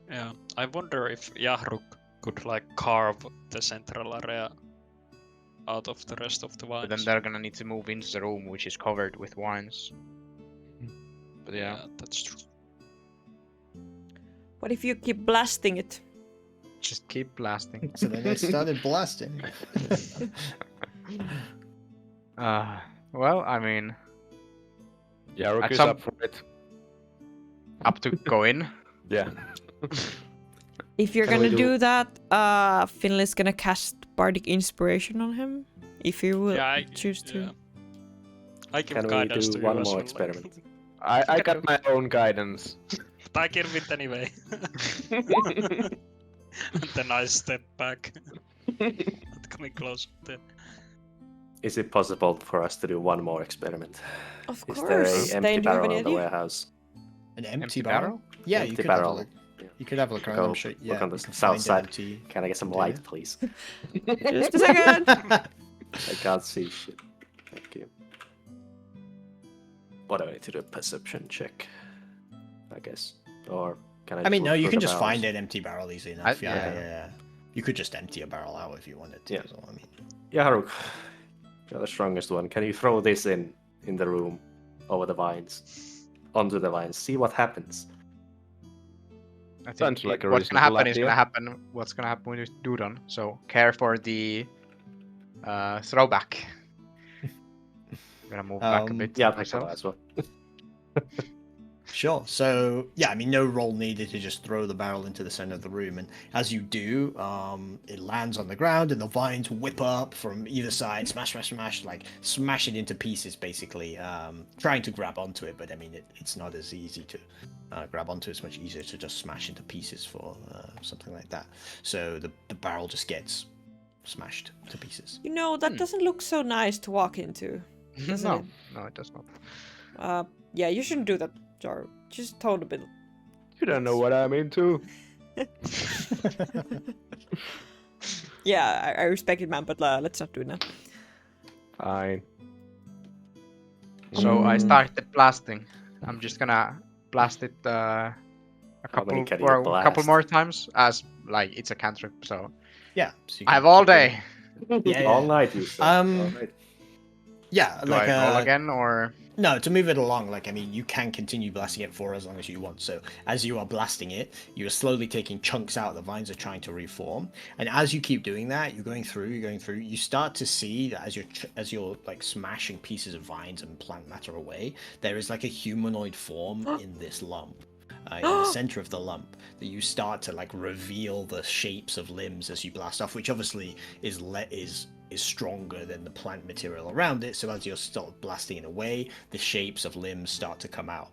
Yeah, I wonder if Yahruk could like carve the central area out of the rest of the vines. then they're gonna need to move into the room which is covered with vines. But yeah. That's true. What if you keep blasting it? Just keep blasting. So then they started blasting. Well, I mean, Yarok At is some- up for it. up to go in. Yeah. If you're Can we gonna do- do that, Finley's gonna cast Bardic Inspiration on him. If you will Yeah, I choose to. yeah. I give Can we guidance do to you one as more well. experiment? I got my own guidance. But I give it anyway. And then I step back. Not coming close. Then. Is it possible for us to do one more experiment? Of Is there course. a They empty do you have barrel any in the idea? warehouse? An Empty empty barrel? barrel? Yeah, you Empty could have a barrel. look. Yeah. You could have a look around. Go I'm sure. Yeah, look on you the can south find side. an empty Can I get some container. light, please? Just a second. I can't see shit. Thank you. What do I need to do? A perception check, I guess. Or can I? I mean, no, look you through can the just barrels? find an empty barrel easy enough. Yeah, yeah. yeah. You could just empty a barrel out if you wanted to. Yeah. Is all I mean. Yahruk, you're the strongest one. Can you throw this in the room over the vines, onto the vines? See what happens. I think Sounds like a what's gonna reasonable happen is idea. gonna happen. What's gonna happen when you do done? So care for the throwback. I'm gonna move back a bit. Yeah, myself. as well. Sure. So yeah, I mean, no roll needed to just throw the barrel into the center of the room, and as you do, it lands on the ground, and the vines whip up from either side, smash, smash, smash, like smash it into pieces, basically. Trying to grab onto it, but I mean, it's not as easy to grab onto. It's much easier to just smash into pieces for something like that. So the barrel just gets smashed to pieces. You know, that doesn't look so nice to walk into. Doesn't it? No, it does not. Yeah, you shouldn't do that, Jar. Just told a bit. You don't know what I'm into. Yeah, I respect it, man, but let's not do it now. Fine. So I started blasting. I'm just gonna blast it a How many couple can you or a couple blast? more times, as like it's a cantrip. So Yeah. So you I can have all keep going. day. Yeah, All yeah. night, you said. Um, All night. Yeah, Do like I roll again or? No, to move it along, like, I mean, you can continue blasting it for as long as you want. So as you are blasting it, you are slowly taking chunks out. The vines are trying to reform, and as you keep doing that, you're going through. You start to see that as you're like smashing pieces of vines and plant matter away, there is like a humanoid form in this lump. In the center of the lump, that you start to like reveal the shapes of limbs as you blast off, which obviously is stronger than the plant material around it. So as you're start blasting it away, the shapes of limbs start to come out.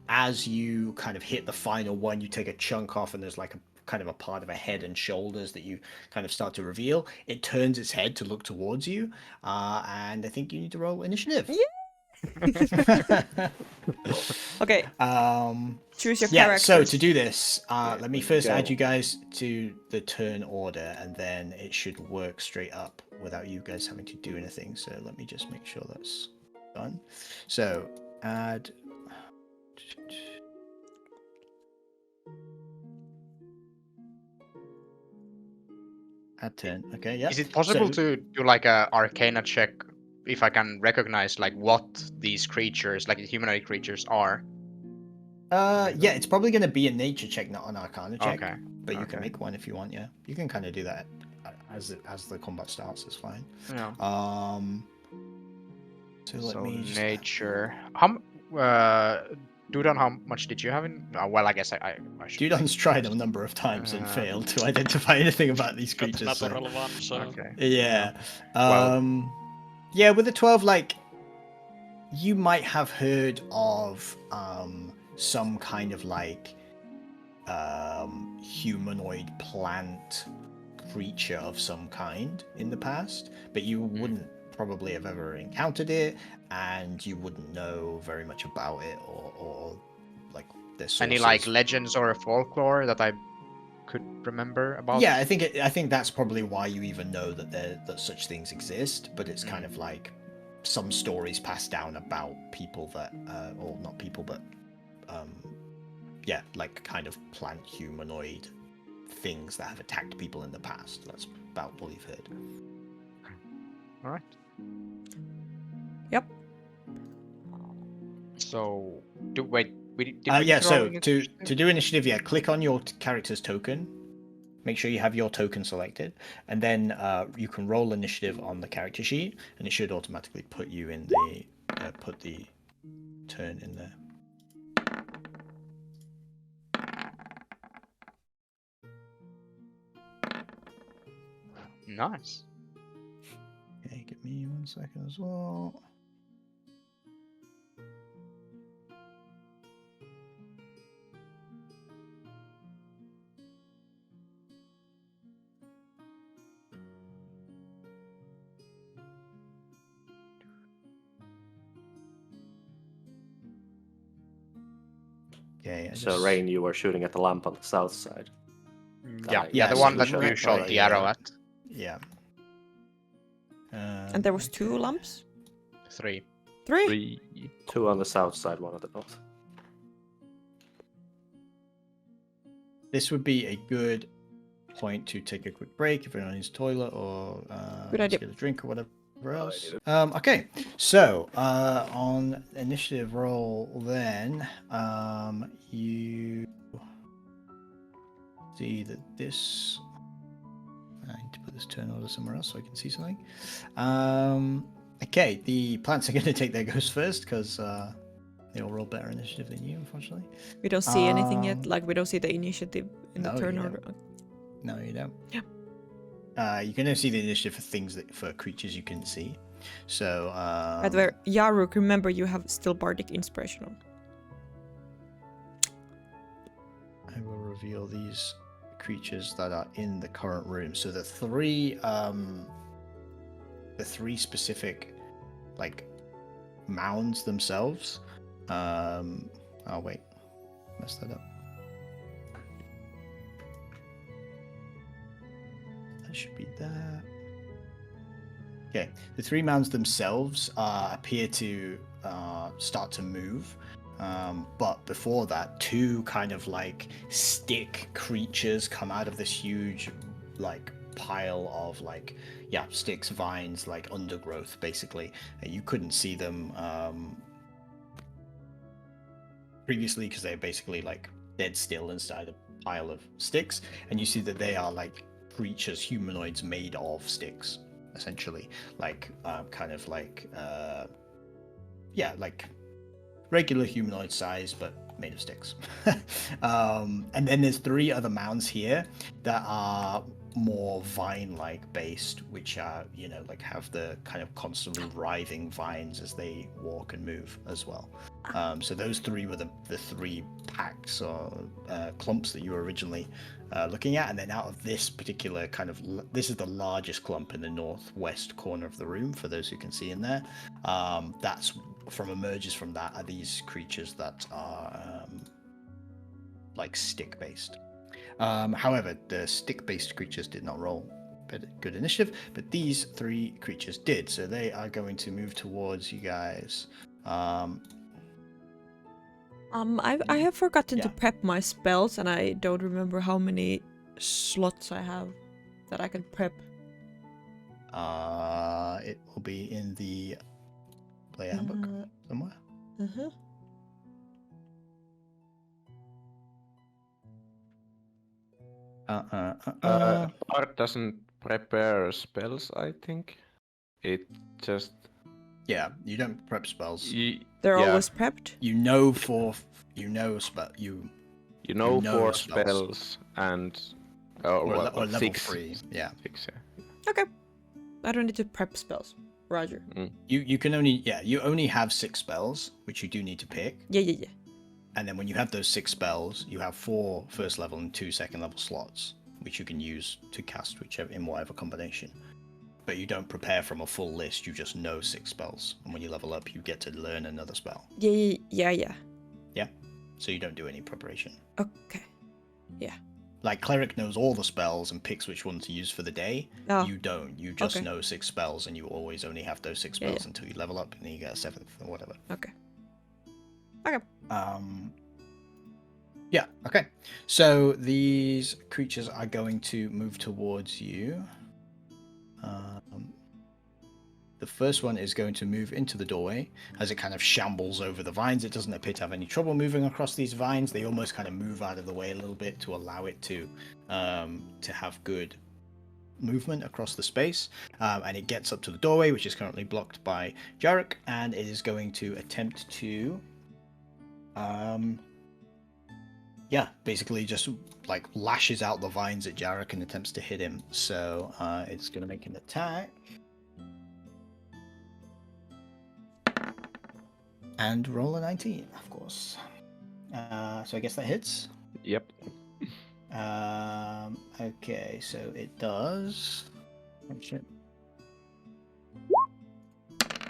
As you kind of hit the final one, you take a chunk off, and there's like a kind of a part of a head and shoulders that you kind of start to reveal. It turns its head to look towards you, and I think you need to roll initiative. Okay, Um, choose your yeah, character. so to do this, let me first go. add you guys to the turn order, and then it should work straight up without you guys having to do anything. So let me just make sure that's done. So add. Add 10. Okay, yeah. Is it possible So- to do like a Arcana check if I can recognize like what these creatures, like the humanoid creatures, are? Yeah, it's probably going to be a nature check, not an Arcana check. Okay. But you can okay. make one if you want. Yeah, you can kind of do that as the combat starts. It's fine. Yeah. So let So me just... nature. Dudon, how much did you have in? Well, I guess I should. Dudon's tried a number of times and failed to identify anything about these Got creatures. So... natural one, so Okay. Yeah. Well- Yeah, with the 12, like, you might have heard of some kind of like humanoid plant creature of some kind in the past, but you wouldn't probably have ever encountered it, and you wouldn't know very much about it or like their sources. Any like legends or folklore that I could remember about? Yeah, I think that's probably why you even know that such things exist, but it's kind of like some stories passed down about people that or not people, but yeah, like kind of plant humanoid things that have attacked people in the past. That's about all you've heard. All right. Yep. So did we Yeah, throw so initiative? to do initiative, yeah, click on your character's token. Make sure you have your token selected, and then you can roll initiative on the character sheet, and it should automatically put you in the put the turn in there. Nice. Okay, give me 1 second as well. Okay, So, Rain, you were shooting at the lamp on the south side. Yeah, yeah, the so one you that shot you it, shot right, the yeah. arrow at. Yeah. And there was 2 lumps? 3. 3? 2 on the south side, 1 on the north. This would be a good point to take a quick break if anyone needs a toilet or Good just idea. get a drink or whatever else. Okay, so on initiative roll, then you see that this. I need to put this turn order somewhere else so I can see something. Okay, the plants are going to take their goes first because They all roll better initiative than you, unfortunately. We don't see anything yet. Like we don't see the initiative in the no, turn you order. No, you don't. Yeah. You can only see the initiative for creatures you can see. So. By the way, Yaruk, remember you have still bardic inspiration on. I will reveal these creatures that are in the current room. So the three specific like mounds themselves. Oh wait, messed that up. That should be that. Okay, the three mounds themselves appear to start to move. But before that, two kind of like stick creatures come out of this huge like pile of like sticks, vines, like undergrowth basically. And you couldn't see them previously because they're basically like dead still inside a pile of sticks, and you see that they are like creatures, humanoids made of sticks essentially, like kind of like like regular humanoid size, but made of sticks. And then there's three other mounds here that are more vine-like based, which are, like have the kind of constantly writhing vines as they walk and move as well. So those three were the three packs or clumps that you were originally looking at. And then out of this particular this is the largest clump in the northwest corner of the room, for those who can see in there. Emerges from that are these creatures that are like stick based. However, the stick based creatures did not roll good initiative, but these three creatures did, so they are going to move towards you guys. I have forgotten to prep my spells, and I don't remember how many slots I have that I can prep. It will be in the play handbook somewhere. Art doesn't prepare spells, I think. It just... Yeah, you don't prep spells. They're always prepped? You know for spells and... or level six. 3, yeah. 6, yeah. Okay. I don't need to prep spells. Roger. You can only... Yeah, you only have 6 spells, which you do need to pick. Yeah. And then when you have those 6 spells, you have 4 first level and 2 second level slots, which you can use to cast in whatever combination. But you don't prepare from a full list, you just know 6 spells. And when you level up, you get to learn another spell. Yeah. Yeah? So you don't do any preparation. Okay. Yeah. Like, Cleric knows all the spells and picks which one to use for the day. Oh. You don't. You just know 6 spells, and you always only have those 6 spells until you level up, and then you get a 7th or whatever. Okay. Yeah, okay. So these creatures are going to move towards you. The first one is going to move into the doorway as it kind of shambles over the vines. It doesn't appear to have any trouble moving across these vines. They almost kind of move out of the way a little bit to allow it to have good movement across the space. And it gets up to the doorway, which is currently blocked by Jarek, and it is going to attempt to basically just like lashes out the vines at Jarek and attempts to hit him. So it's going to make an attack. And roll a 19, of course. So I guess that hits. Yep. Okay, so it does. Oh, shit.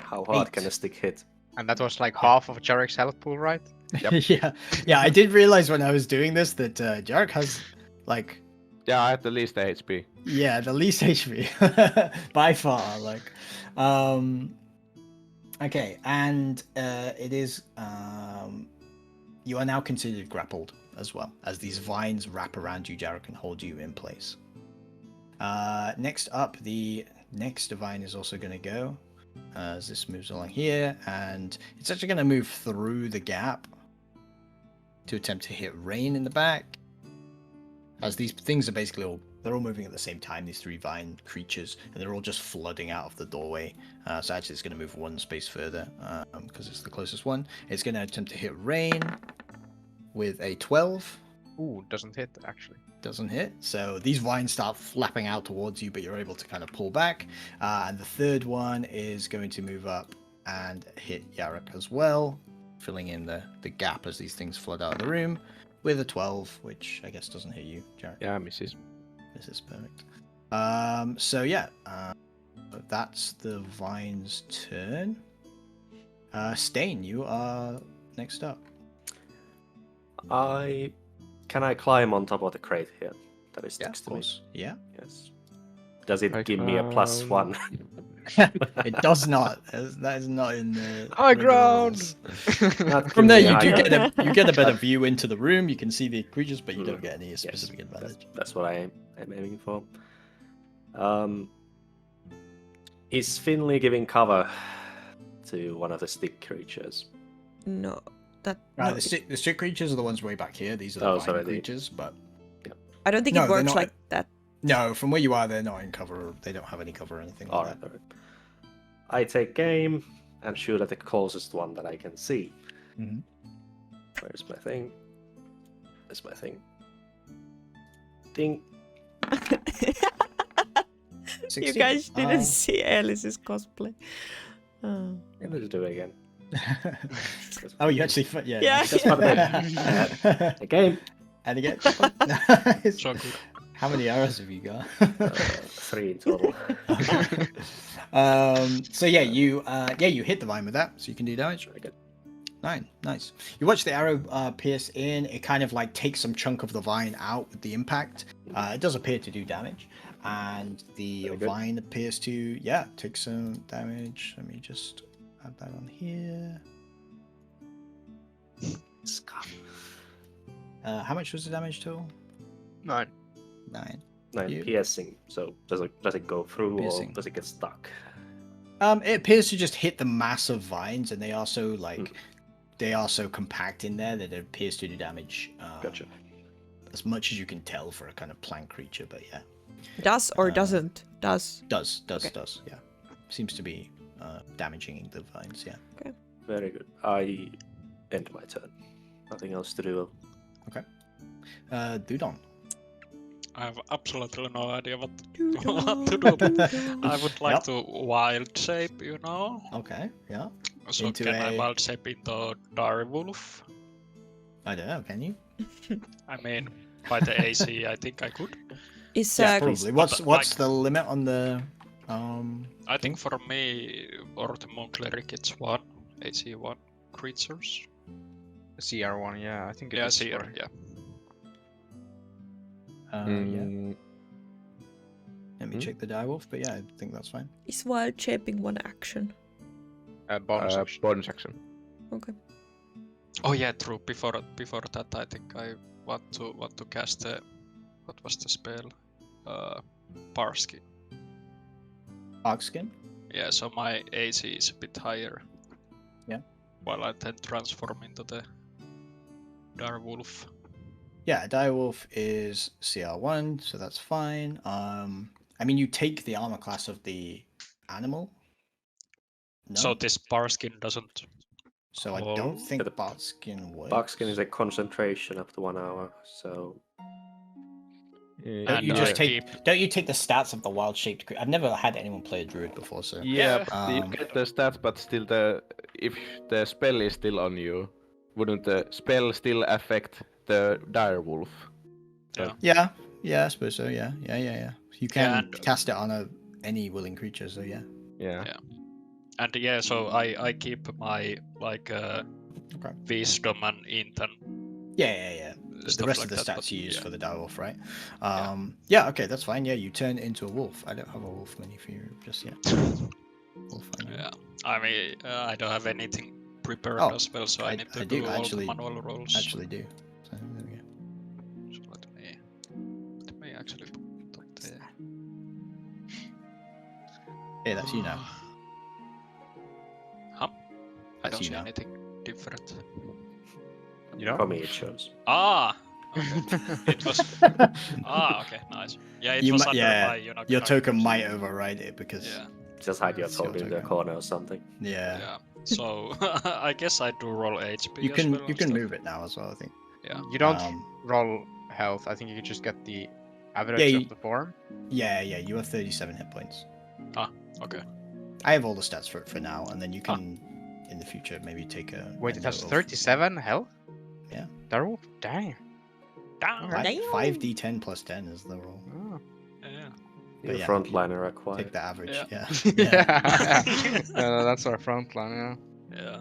How hard 8. can a stick hit? And that was like half of Jarek's health pool, right? Yep. Yeah. I did realize when I was doing this that Jarek has like. Yeah, I have the least HP. Yeah, the least HP by far. Like, okay, and it is. You are now considered grappled as well, as these vines wrap around you, Jarek, and hold you in place. Next up, the next vine is also going to go as this moves along here, and it's actually going to move through the gap to attempt to hit Rain in the back. As these things are basically all they're all moving at the same time. These 3 vine creatures, and they're all just flooding out of the doorway. So actually, it's going to move 1 space further because it's the closest one. It's going to attempt to hit Rain with a 12. Ooh, doesn't hit actually. Doesn't hit. So these vines start flapping out towards you, but you're able to kind of pull back. And the third one is going to move up and hit Yarok as well, filling in the gap as these things flood out of the room with a 12, which I guess doesn't hit you, Jarek. Yeah, misses. This is perfect. So yeah, that's the vine's turn. Stain, you are next up. Can I climb on top of the crate here? That is Yeah, next of to me. course. Yeah. Yes. Does it I give me a +1? It does not. That is not in the High regular ground! rules. Not From give there, me you high do ground. get a better view into the room. You can see the creatures, but you don't Mm, get any yes, specific advantage. That's what I'm aiming for. Is Finley giving cover to one of the stick creatures? No, that Right, no, the stick creatures are the ones way back here. These are the Oh, vine sorry, creatures, but I don't think No, it they're works not- like that. no, from where you are, they're not in cover. They don't have any cover or anything like Alright, alright. I take aim and shoot at the closest one that I can see. Mhm. Where's my thing? There's my thing. Ding. that. You 16. guys didn't see Alice's cosplay. Let's do it again. Oh, you actually, yeah. Yeah. That's not bad. Again. And again. Nice. So good. How many arrows have you got? 3 in total. So yeah, you hit the vine with that, so you can do damage. Very good. 9, nice. You watch the arrow pierce in. It kind of like takes some chunk of the vine out with the impact. It does appear to do damage, and the Very good. vine appears to take some damage. Let me just add that on here. How much was the damage total? 9. 9. 9 You- piercing. So does it go through Piercing. or does it get stuck? It appears to just hit the massive vines, and they also Hmm. they also compact in there that it appears to do damage. Gotcha. As much as you can tell for a kind of plant creature, but yeah, Does or doesn't? Does. does, Okay. yeah. Seems to be damaging the vines, yeah. Very good. I end my turn. Nothing else to do. Dudon. I have absolutely no idea what to do, but I would like Yep. to wild shape, you know? Okay, yeah. So Into can I a- wild shape into direwolf? I don't know, can you? I mean, by the AC, I think I could. Is Yeah, uh, probably. But, What's like- the limit on the I think for me, or the Monk Cleric, it's 1. AC 1 creatures. CR1, yeah, I think it Yeah, is CR, for- yeah. Yeah. Let me Hmm? check the direwolf, but yeah, I think that's fine. is wild shaping one action? bonus action. Bonus action. Okay. Oh yeah, true. Before that, I think I want to cast the what was the spell? Parskin. Arcskin? Yeah, so my AC is a bit higher. Yeah. While I then transform into the direwolf. Yeah, direwolf is CR1, so that's fine. I mean, you take the armor class of the animal. No? So this Parskin doesn't. So I Oh. don't think Yeah, the Barkskin works. Buckskin is a concentration up to 1 hour, so Don't And you I just keep- don't you take the stats of the wild shaped creature? I've never had anyone play a druid before, so Yeah, but you Um, get the stats, but still if the spell is still on you, wouldn't the spell still affect the direwolf? Yeah. yeah, I suppose so. Yeah. You can Yeah, and- cast it on any willing creature, so yeah. Yeah. Yeah. And yeah, so I keep my wisdom and int and Yeah. The stuff rest like of the that, stats but you use yeah. for the direwolf, right? Yeah. Okay, that's fine. Yeah, you turn into a wolf. I don't have a wolf menu for you just yet. We'll find you. Yeah, I mean, I don't have anything prepared Oh, as well, so I need to I do do all actually- the manual rolls. Actually do. So there we go. So let me actually put up there. Hey, that's you now. Huh? I That's don't you see now. anything different. You know? for me it shows. Ah, It was. Okay, nice. Yeah, it You was mi- under yeah, my, your token characters. might override it because Yeah, Just hide your It's your token in the token. corner or something. yeah. yeah. So I guess I do roll HP You as can well you and can stuff. move it now as well. I think. Yeah. You don't Um, roll health. I think you just get the average Yeah, of the form. Yeah, you have 37 hit points. Okay. I have all the stats for it for now, and then you can in the future maybe take a. Wait, a it has note of- 37 health? Yeah. Darwolf? Dang. Damn. Okay. Damn. 5d10 plus 10 is the roll. Oh. Yeah. Your yeah, frontliner acquired. Take the average. Yeah. Yeah. That's our front line, Yeah.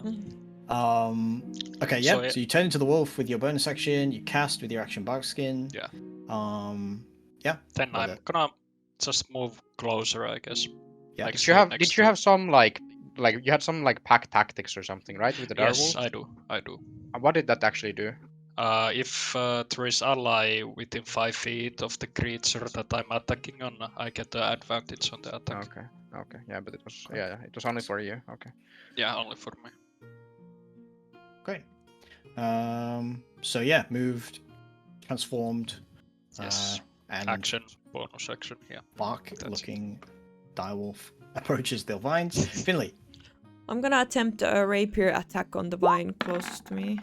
Okay. So Yeah. it- So you turn into the wolf with your bonus action. You cast with your action bark skin. Yeah. Yeah. Then Well, I'm gonna just move closer, I guess. Yeah. Like, Did you straight have next did you to- have some like you had some like pack tactics or something, right? With the Yes, Darwolf? I do. What did that actually do? If there is ally within 5 feet of the creature that I'm attacking on, I get the advantage on the attack. Okay. Okay. Yeah, but it was only for you. Okay. Yeah, only for me. Great. So yeah, moved, transformed. Yes. And Action, bonus action. Yeah. bark-looking direwolf approaches the vines. Finley. I'm gonna attempt a rapier attack on the vine closest to me.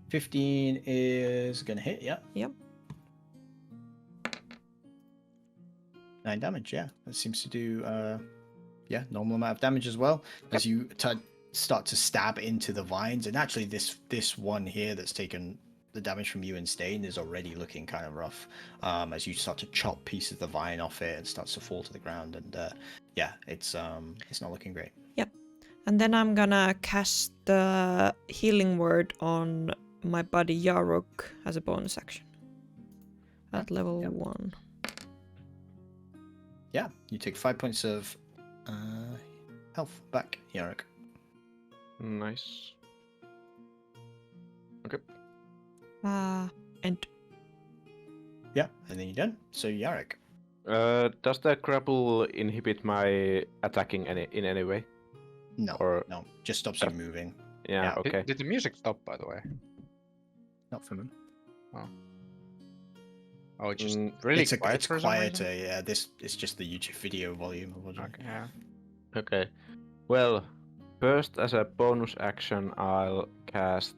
15 is gonna hit. Yeah. Yep. 9 damage. Yeah, that seems to do. Normal amount of damage as well as you start to stab into the vines. And actually, this one here that's taken the damage from you and Stain is already looking kind of rough. As you start to chop pieces of the vine off it, it starts to fall to the ground, and it's not looking great. Yep. And then I'm gonna cast the healing word on my buddy Yarok as a bonus action. At level Yep. 1. Yeah, you take 5 points of health back, Yarok. Nice. And Yeah, and then you're done. So Yarok. Does the grapple inhibit my attacking in any way? No, Or- no, just stops you moving. Yeah, Yeah. okay. Did the music stop, by the way? Not for me. Oh, it's just Mm, really it's quiet it's for some reason? quieter. Yeah, this it's just the YouTube video volume. Okay, yeah. Okay. Well, first as a bonus action, I'll cast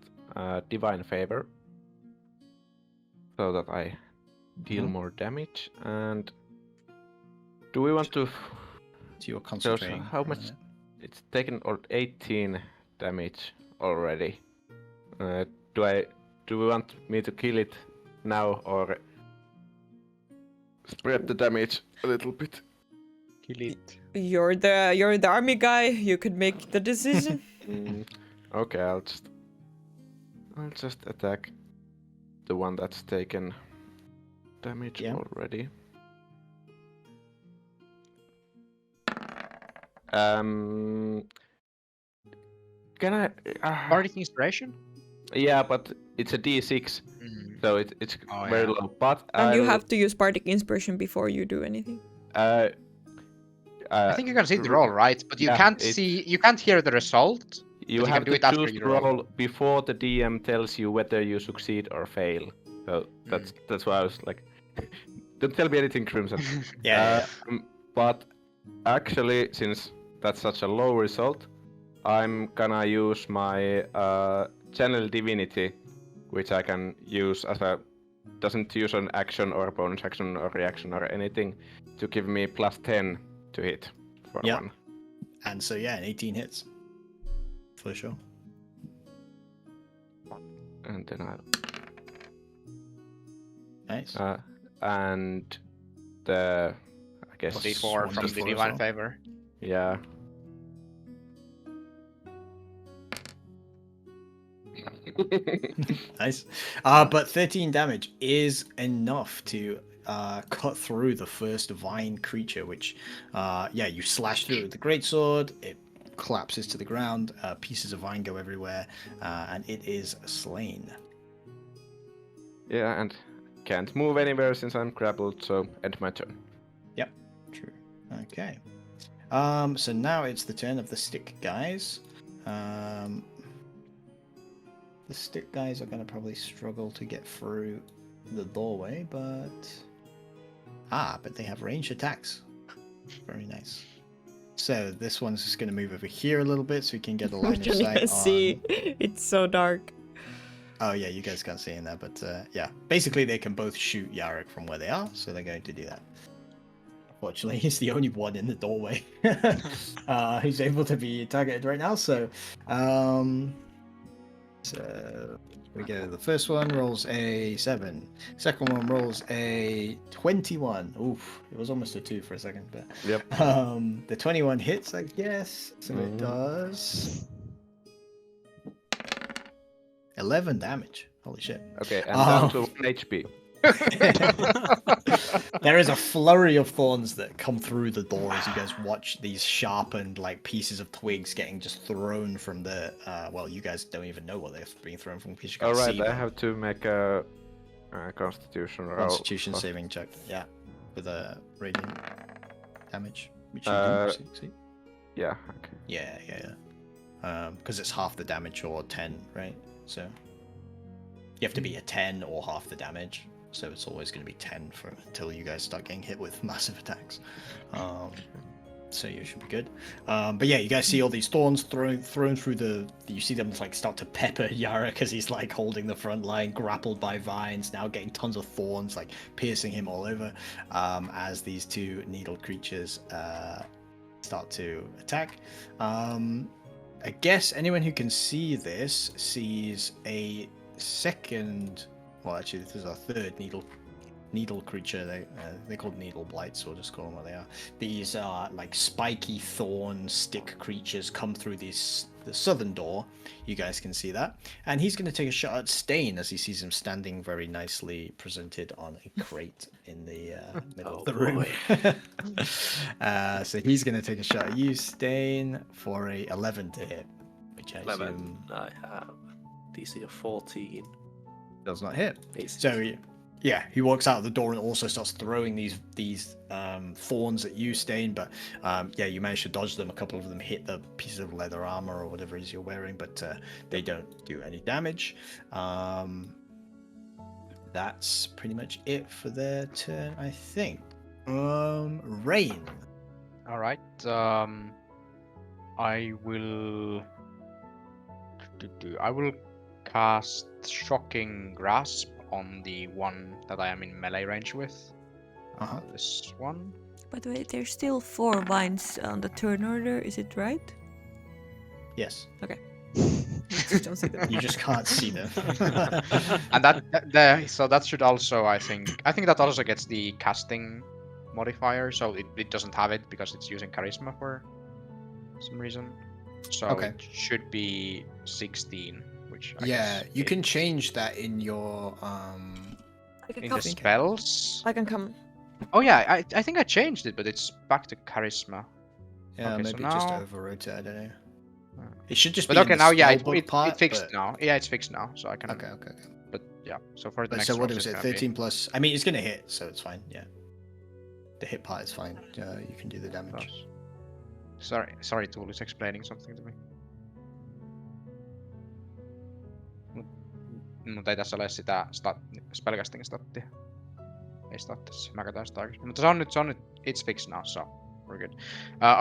Divine Favor so that I deal more damage. And do we want to? So you're concentrating. how much? on it. It's taken 18 damage already. Do we want me to kill it now or spread the damage a little bit? Kill it. you're the army guy. You could make the decision. Okay, I'll just attack the one that's taken damage Yeah. already. Can I? Bardic Inspiration? Yeah, but it's a D6, so it's Oh, very yeah. low. But And you I'll, have to use Bardic Inspiration before you do anything. I think you can see the roll, right? But you yeah, can't it- you can't hear the result. you but you have can do to it after choose you the roll. roll before the DM tells you whether you succeed or fail. So that's why I was like, don't tell me anything, Crimson. Yeah, But actually, since that's such a low result, I'm gonna use my Channel Divinity, which I can use as a doesn't use an action or a bonus action or reaction or anything to give me +10 to hit for Yeah. one. And so yeah, an 18 hits. For sure. And then I'll Nice. and the I guess D4 one from D4 the as Divine well. Favor. yeah. Nice. But 13 damage is enough to cut through the first vine creature, which, you slash through it with the greatsword. It collapses to the ground. Pieces of vine go everywhere, and it is slain. Yeah, and can't move anywhere since I'm grappled, so end my turn. True. Okay. So now it's the turn of the stick guys. The stick guys are going to probably struggle to get through the doorway, but... but they have ranged attacks. Very nice. So this one's just going to move over here a little bit so we can get a line of You sight can on... see. It's so dark. Oh yeah, you guys can't see in there, but yeah. Basically, they can both shoot Yarrick from where they are, so they're going to do that. Fortunately, he's the only one in the doorway who's able to be targeted right now, so... So we go. The first one rolls a 7. Second one rolls a 21. Oof, it was almost a 2 for a second, but Yep. the 21 hits, I guess. So it does 11 damage. Holy shit! Okay, and down to 1 HP. There is a flurry of thorns that come through the door as you guys watch these sharpened like pieces of twigs getting just thrown from the well, you guys don't even know what they're being thrown from because you can't Alright, see I them. have to make a constitution roll. Constitution saving check, yeah, with a radiant damage, which you Uh, do succeed. Yeah, okay. Yeah. Because it's half the damage or 10, right? So you have to be a 10 or half the damage. So it's always going to be 10 until you guys start getting hit with massive attacks. So you should be good. But yeah, you guys see all these thorns thrown through the. You see them like start to pepper Yara because he's like holding the front line, grappled by vines, now getting tons of thorns like piercing him all over. As these two needle creatures start to attack. I guess anyone who can see this sees a second. Well, actually, this is our third needle creature. They're called needle blights, so we'll just call them what they are. These are like spiky thorn stick creatures come through the southern door. You guys can see that, and he's going to take a shot at Stain as he sees him standing very nicely presented on a crate in the middle of the room. So he's going to take a shot at you, Stain, for a 11 to hit, which I 11. assume I have DC of 14. does not hit. AC. So yeah, he walks out of the door and also starts throwing these thorns at you, Stain. But yeah, you manage to dodge them. A couple of them hit the piece of leather armor or whatever it is you're wearing, but they don't do any damage. That's pretty much it for their turn, I think. Rain. All right. I will cast Shocking Grasp on the one that I am in melee range with. Uh-huh. This one. By the way, there's still 4 vines on the turn order, is it right? Yes. Just don't see them. You just can't see them. And so that should also, I think that also gets the casting modifier, so it doesn't have it because it's using charisma for some reason. So Okay. it should be 16, which I Yeah, guess you can change that in your I can in come. the spells. I can come. Oh yeah, I think I changed it, but it's back to charisma. Yeah, Okay, so maybe just now- overwrote it. I don't know. It should just But be. okay, in the now yeah, spellbook it's part, fixed but... now. Yeah, it's fixed now, so I can. Okay. But yeah, so for the But next so what rolls, was it's it? gonna be- 13 plus. I mean, it's gonna hit, so it's fine. Yeah. The hit part is fine. You can do the damage. Sorry, Tool is explaining something to me. Mutta ei tässä ole sitä spellcasting stattia. Ei statissa, mä katsoin sitä aikaisemmin. Mutta se on nyt, it's fixed now, so we're good.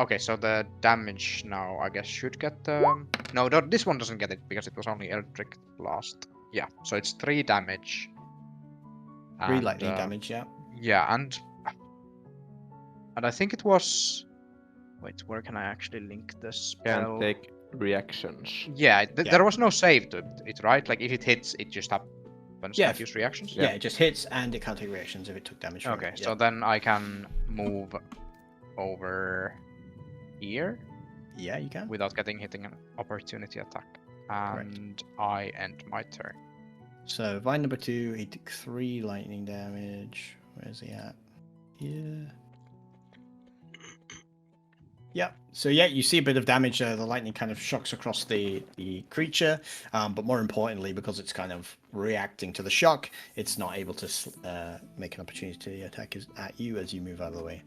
Okay, so the damage now, I guess, should get... No, this one doesn't get it, because it was only Eldritch Blast. Yeah, so it's 3 damage. 3 And, lightning damage, yeah. Yeah, and I think it was... Wait, where can I actually link the spell? Can't take reactions. Yeah, Yeah. there was no save to it, right? Like if it hits, it just happens. Yeah. Can't use reactions. Yeah, it just hits and it can't take reactions if it took damage from Okay, it. so then I can move over here Yeah, you can. without hitting an opportunity attack, and I end my turn. So, vine number 2, he took 3 lightning damage. Where's he at? Here. Yep. So yeah, you see a bit of damage. The lightning kind of shocks across the creature, but more importantly, because it's kind of reacting to the shock, it's not able to make an opportunity attack at you as you move out of the way.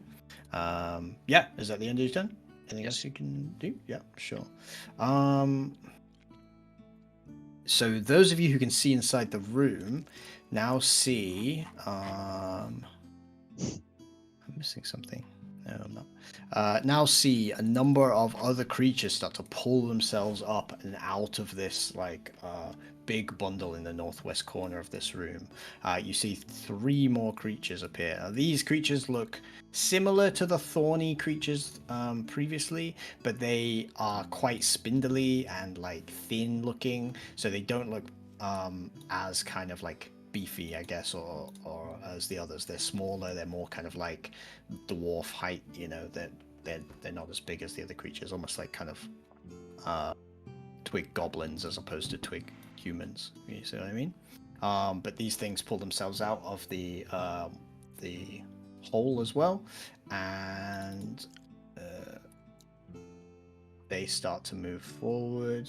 Yeah, is that the end of your turn? Anything else you can do? Yeah, sure. So those of you who can see inside the room now see. I'm missing something. No, I'm not. Now see a number of other creatures start to pull themselves up and out of this big bundle in the northwest corner of this room. You see 3 more creatures appear. Now, these creatures look similar to the thorny creatures previously, but they are quite spindly and like thin looking, so they don't look as kind of like beefy, I guess, or as the others. They're smaller. They're more kind of like dwarf height. You know, they're not as big as the other creatures. Almost like kind of twig goblins as opposed to twig humans. You see what I mean? But these things pull themselves out of the hole as well, and they start to move forward.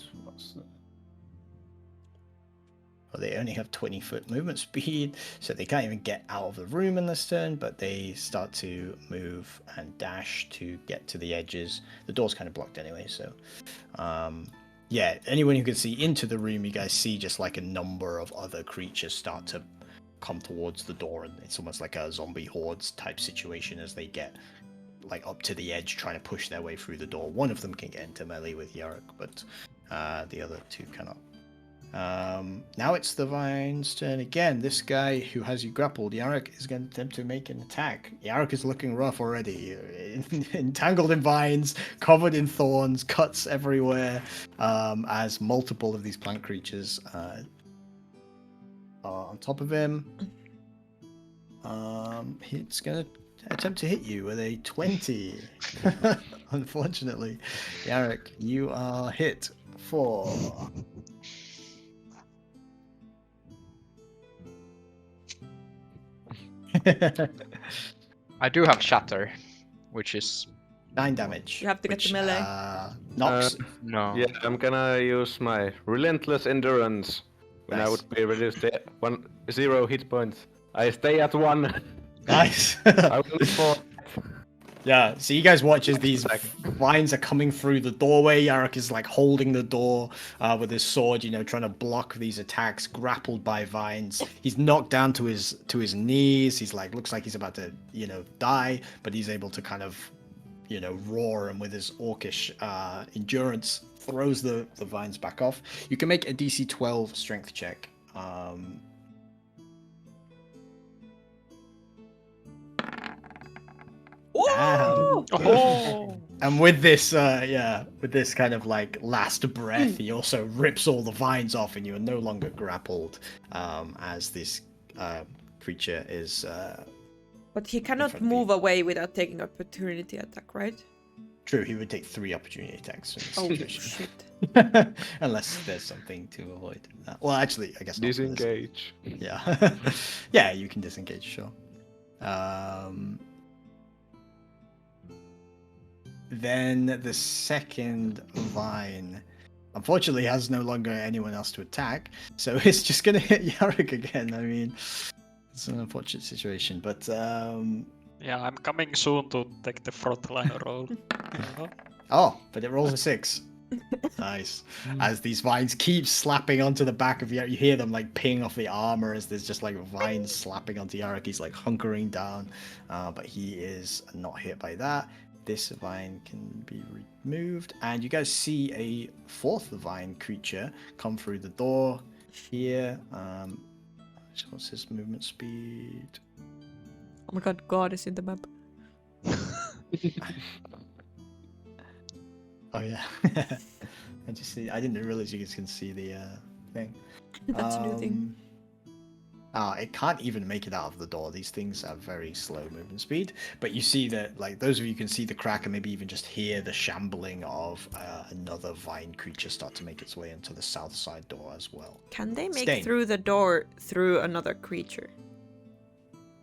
Well, they only have 20-foot movement speed, so they can't even get out of the room in this turn, but they start to move and dash to get to the edges. The door's kind of blocked anyway, so yeah, anyone who can see into the room, you guys see just like a number of other creatures start to come towards the door, and it's almost like a zombie hordes type situation as they get like up to the edge trying to push their way through the door. One of them can get into melee with Yarok, but the other 2 cannot. Now it's the Vine's turn again. This guy who has you grappled, Yarok, is going to attempt to make an attack. Yarok is looking rough already. Entangled in vines, covered in thorns, cuts everywhere, as multiple of these plant creatures are on top of him. It's going to attempt to hit you with a 20. Unfortunately, Yarok, you are hit for... I do have shatter, which is 9 damage. You have to get the melee. Knocks. no. Yeah, I'm gonna use my relentless endurance when I Nice. would be reduced to 0 hit points. I stay at 1. Nice. I will look for. Yeah, so you guys watch as these vines are coming through the doorway. Yarok is like holding the door with his sword, you know, trying to block these attacks, grappled by vines. He's knocked down to his knees. He's like, looks like he's about to, you know, die, but he's able to kind of, you know, roar, and with his orcish endurance, throws the vines back off. You can make a DC 12 strength check. Ooh! Oh! And with this, with this kind of like last breath, he also rips all the vines off, and you are no longer grappled, as this creature is. But he cannot front of move you. away without taking opportunity attack, right? True, he would take 3 opportunity attacks. In this Oh situation. shit. Unless there's something to avoid. Well, actually, I guess not. Disengage. Yeah, yeah, you can disengage, sure. Then the second vine, unfortunately, has no longer anyone else to attack, so it's just gonna hit Yarok again. I mean, it's an unfortunate situation, but Yeah, I'm coming soon to take the frontline role. oh, but it rolls a 6. Nice. As these vines keep slapping onto the back of Yarok, you hear them like ping off the armor as there's just like vines slapping onto Yarok. He's like hunkering down, but he is not hit by that. This vine can be removed, and you guys see a 4th vine creature come through the door here. What's his movement speed? Oh my god, God is in the map. Oh yeah. I didn't realize you guys can see the thing. That's a new thing. It can't even make it out of the door. These things have very slow movement speed, but you see that, like, those of you can see the crack and maybe even just hear the shambling of another vine creature start to make its way into the south side door as well. Can they make Stain. through the door through another creature?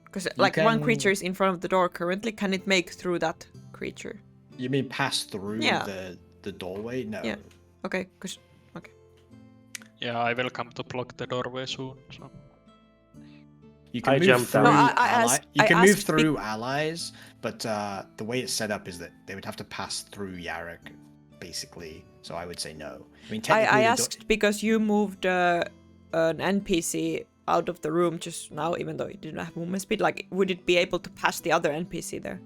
Because like one can- creature is in front of the door currently. Can it make through that creature? You mean pass through Yeah. the doorway? No. Yeah. Okay, because Yeah, I will come to block the doorway soon. So. You can I move jumped through. down. No, I asked- you I can move asked through allies, but the way it's set up is that they would have to pass through Yarok basically. So I would say no. I mean, I technically, asked because you moved an NPC out of the room just now, even though it didn't have movement speed. Like, would it be able to pass the other NPC there?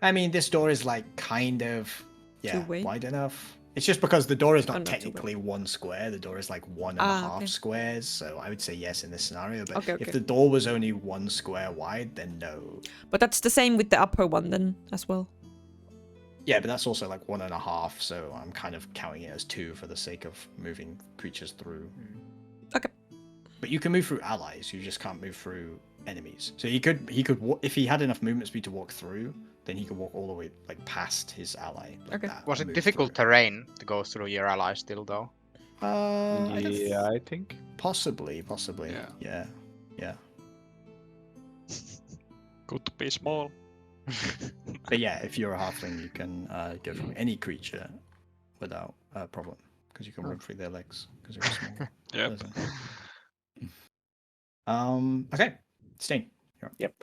I mean, this door is like kind of Two-way? wide enough. It's just because the door is Oh, not not technically one square. The door is like 1.5 okay. squares. So I would say yes in this scenario. But Okay, if okay. the door was only 1 square wide, then no. But that's the same with the upper one then as well. Yeah, but that's also like 1.5. So I'm kind of counting it as 2 for the sake of moving creatures through. Okay. But you can move through allies. You just can't move through enemies. So he could if he had enough movement speed to walk through, then he could walk all the way like past his ally. Like Okay. that, Was and it move difficult through. terrain to go through your ally still, though? I don't Yeah, I think. Possibly. Yeah. Yeah. Good to be small. But yeah, if you're a halfling, you can go through any creature without a problem because you can run through their legs because they're small. Yep. Okay, Stain. You're up. Yep.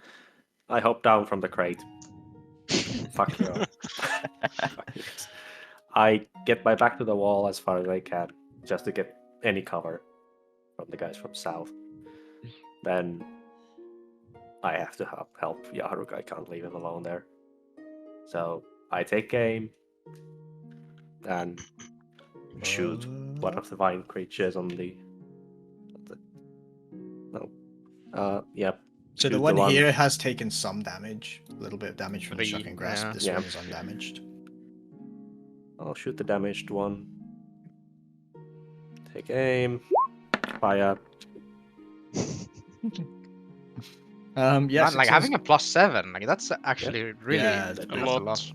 I hop down from the crate. Fuck you. Fuck yes. I get my back to the wall as far as I can, just to get any cover from the guys from south. Then I have to help Yahruk. I can't leave him alone there. So I take aim and shoot one of the vine creatures on the. No. Yep. So the shoot one here has taken some damage, a little bit of damage from the 3, shocking grasp. yeah. This Yeah. one is undamaged. I'll shoot the damaged one. Take aim. Fire. Yeah, Man, like having a +7, like that's actually really Yeah, that's A a lot. lot.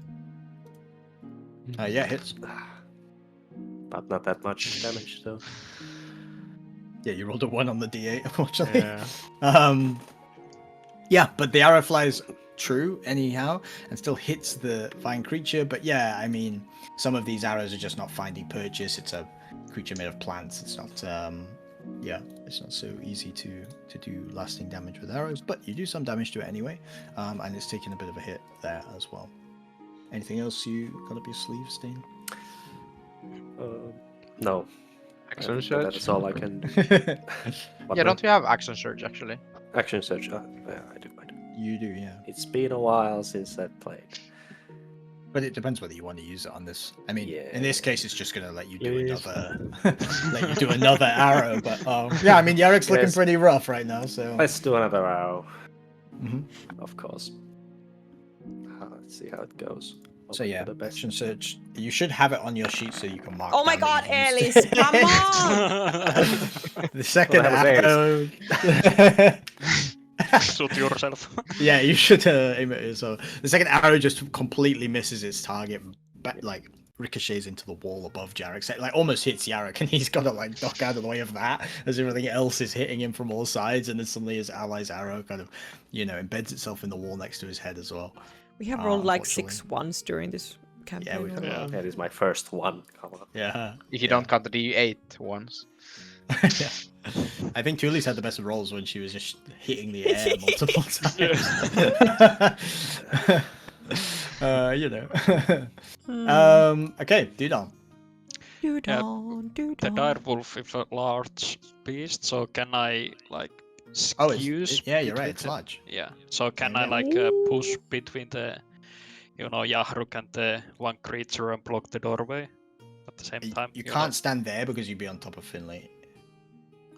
yeah, hits. But not that much damage though. Yeah, you rolled a 1 on the d8, unfortunately. Yeah. Yeah, but the arrow flies true anyhow and still hits the vine creature. But yeah, I mean, some of these arrows are just not finding purchase. It's a creature made of plants. It's not, it's not so easy to do lasting damage with arrows. But you do some damage to it anyway, and it's taking a bit of a hit there as well. Anything else you got up your sleeve, Steen? No. Action But search. That's all I can do. Yeah, don't you have action surge actually? Action search. Yeah, I do. You do, yeah. It's been a while since I played. But it depends whether you want to use it on this. I mean, Yeah. in this case, it's just going to let you do Yes. another arrow. But yeah, I mean, Yarrick's looking Yes. pretty rough right now. So Let's do another arrow, Mhm. of course. Let's see how it goes. So Hope yeah, for the best. action search. You should have it on your sheet so you can mark. Oh my down god, that you've used Ellis, it. come on! The second Well, that arrow. Shoot yourself. Yeah, you should aim at it. So the second arrow just completely misses its target, like ricochets into the wall above Jarek. So, like almost hits Yarrick, and he's got to like duck out of the way of that as everything else is hitting him from all sides. And then suddenly his ally's arrow kind of, embeds itself in the wall next to his head as well. We have rolled like Unfortunately. 6 ones during this campaign. Yeah, we've had Yeah. That is my first one. Come on. Yeah. If you don't count the D8 ones. Yeah. I think Tuli's had the best rolls when she was just hitting the air multiple times. Okay, Dudon. The direwolf is a large beast, so can I like Oh, skews? yeah, you're right. between It's them? large. Yeah. So can Yeah. I like push between the, Yahruk and the one creature and block the doorway at the same time? You can't stand there because you'd be on top of Finley.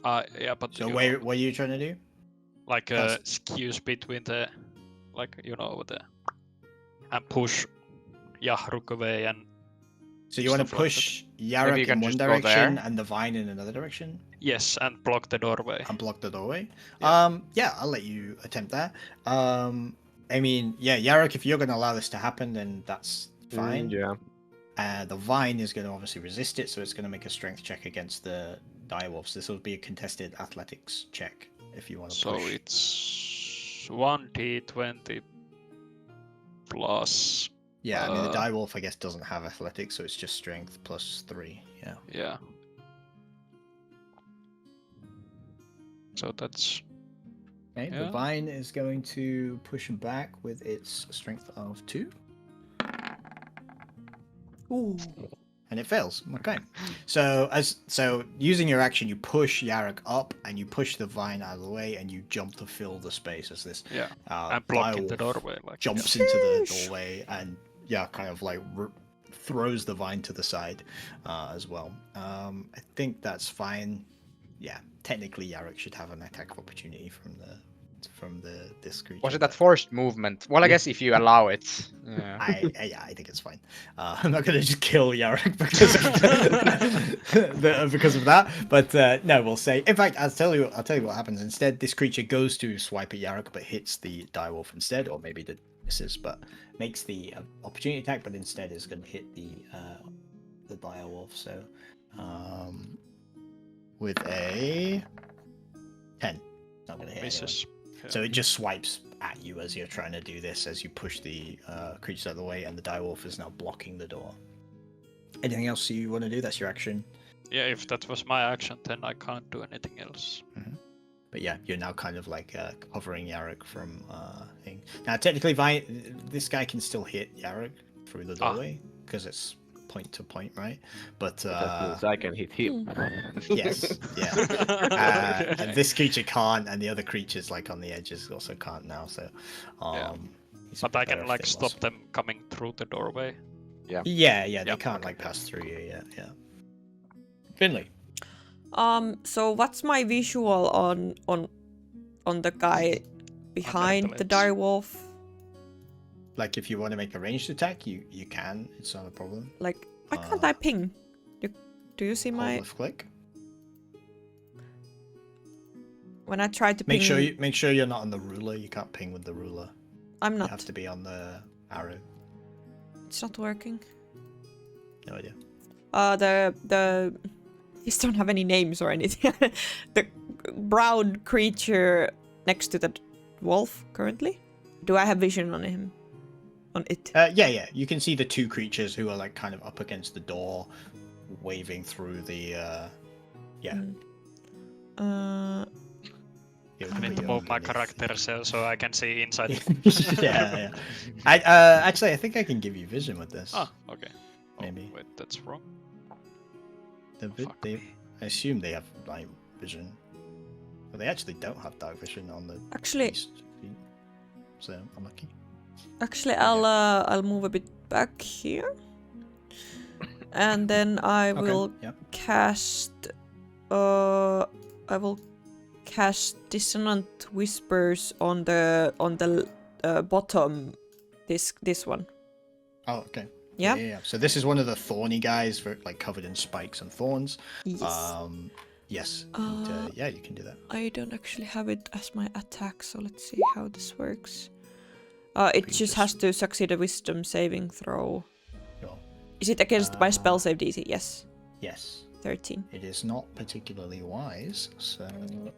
Yeah, but So what are you trying to do? like can't skews between the, and push Yahruk away and So you want to Stuff like push Maybe Yarrick you in can one just go direction there. and the vine in another direction yes, and block the doorway. and block the doorway? Yeah. Yeah, I'll let you attempt that. I mean, yeah, Yarrick, if you're going to allow this to happen, then that's fine. Yeah. The vine is going to obviously resist it, so it's going to make a strength check against the direwolves. This will be a contested athletics check if you want to So push. it's 1d20 plus. Yeah, I mean, the uh, direwolf, I guess, doesn't have athletics, so it's just strength plus 3. Yeah. Yeah. So that's Okay, the Yeah. vine is going to push him back with its strength of 2. Ooh. And it fails. Okay. So using your action, you push Yarok up, and you push the vine out of the way, and you jump to fill the space as this. Yeah. I'm blocking the direwolf doorway. Like, jumps into the doorway and kind of like throws the vine to the side as well. I think that's fine. Yeah, technically Yarok should have an attack opportunity from this creature. Was it that forced movement? Well, I guess if you allow it. Yeah. I think it's fine. I'm not gonna just kill Yarok because of that. But no, we'll say. In fact, I'll tell you what happens instead. This creature goes to swipe at Yarok, but hits the direwolf instead, or maybe the misses, but makes the opportunity attack, but instead is going to hit the direwolf. So with a 10, it's not going to hit misses. anyone. So it just swipes at you as you're trying to do this, as you push the creatures out of the way, and the direwolf is now blocking the door. Anything else you want to do? That's your action. Yeah, if that was my action, then I can't do anything else. Mm-hmm. But yeah, you're now kind of like covering Yarok from thing. Now, technically, this guy can still hit Yarok through the doorway because it's point to point, right? But That means I can hit him. yes, yeah. And this creature can't, and the other creatures like on the edges also can't now. So, he's a But I bit better can if like they stop lost. them coming through the doorway. Yeah, they Yeah, can't like pass through you. Yeah. Finley. So what's my visual on the guy behind the direwolf? Like, if you want to make a ranged attack, you can. It's not a problem. Like, why can't I ping? Do you see my? Hold left click. When I tried to ping, Make sure you're not on the ruler. You can't ping with the ruler. I'm You not. have to be on the arrow. It's not working. No idea. The these don't have any names or anything. The brown creature next to the wolf currently. Do I have vision on him? On it? Yeah. You can see the two creatures who are like kind of up against the door, waving through the. Yeah. I need to move my character so I can see inside. yeah. I actually, I think I can give you vision with this. Ah, okay. Maybe. Oh, wait, that's wrong. I assume they have night vision, but they actually don't have dark vision on the Actually, east feet, so unlucky. Actually, I'll move a bit back here, and then I will cast. I will cast Dissonant Whispers on the bottom. This one. Oh, okay. Yeah? Yeah. So this is one of the thorny guys, like covered in spikes and thorns. Yes. Yes. And, yeah, you can do that. I don't actually have it as my attack, so let's see how this works. It just has to succeed a Wisdom saving throw. Sure. Is it against my spell save DC? Yes. Yes. 13. It is not particularly wise, so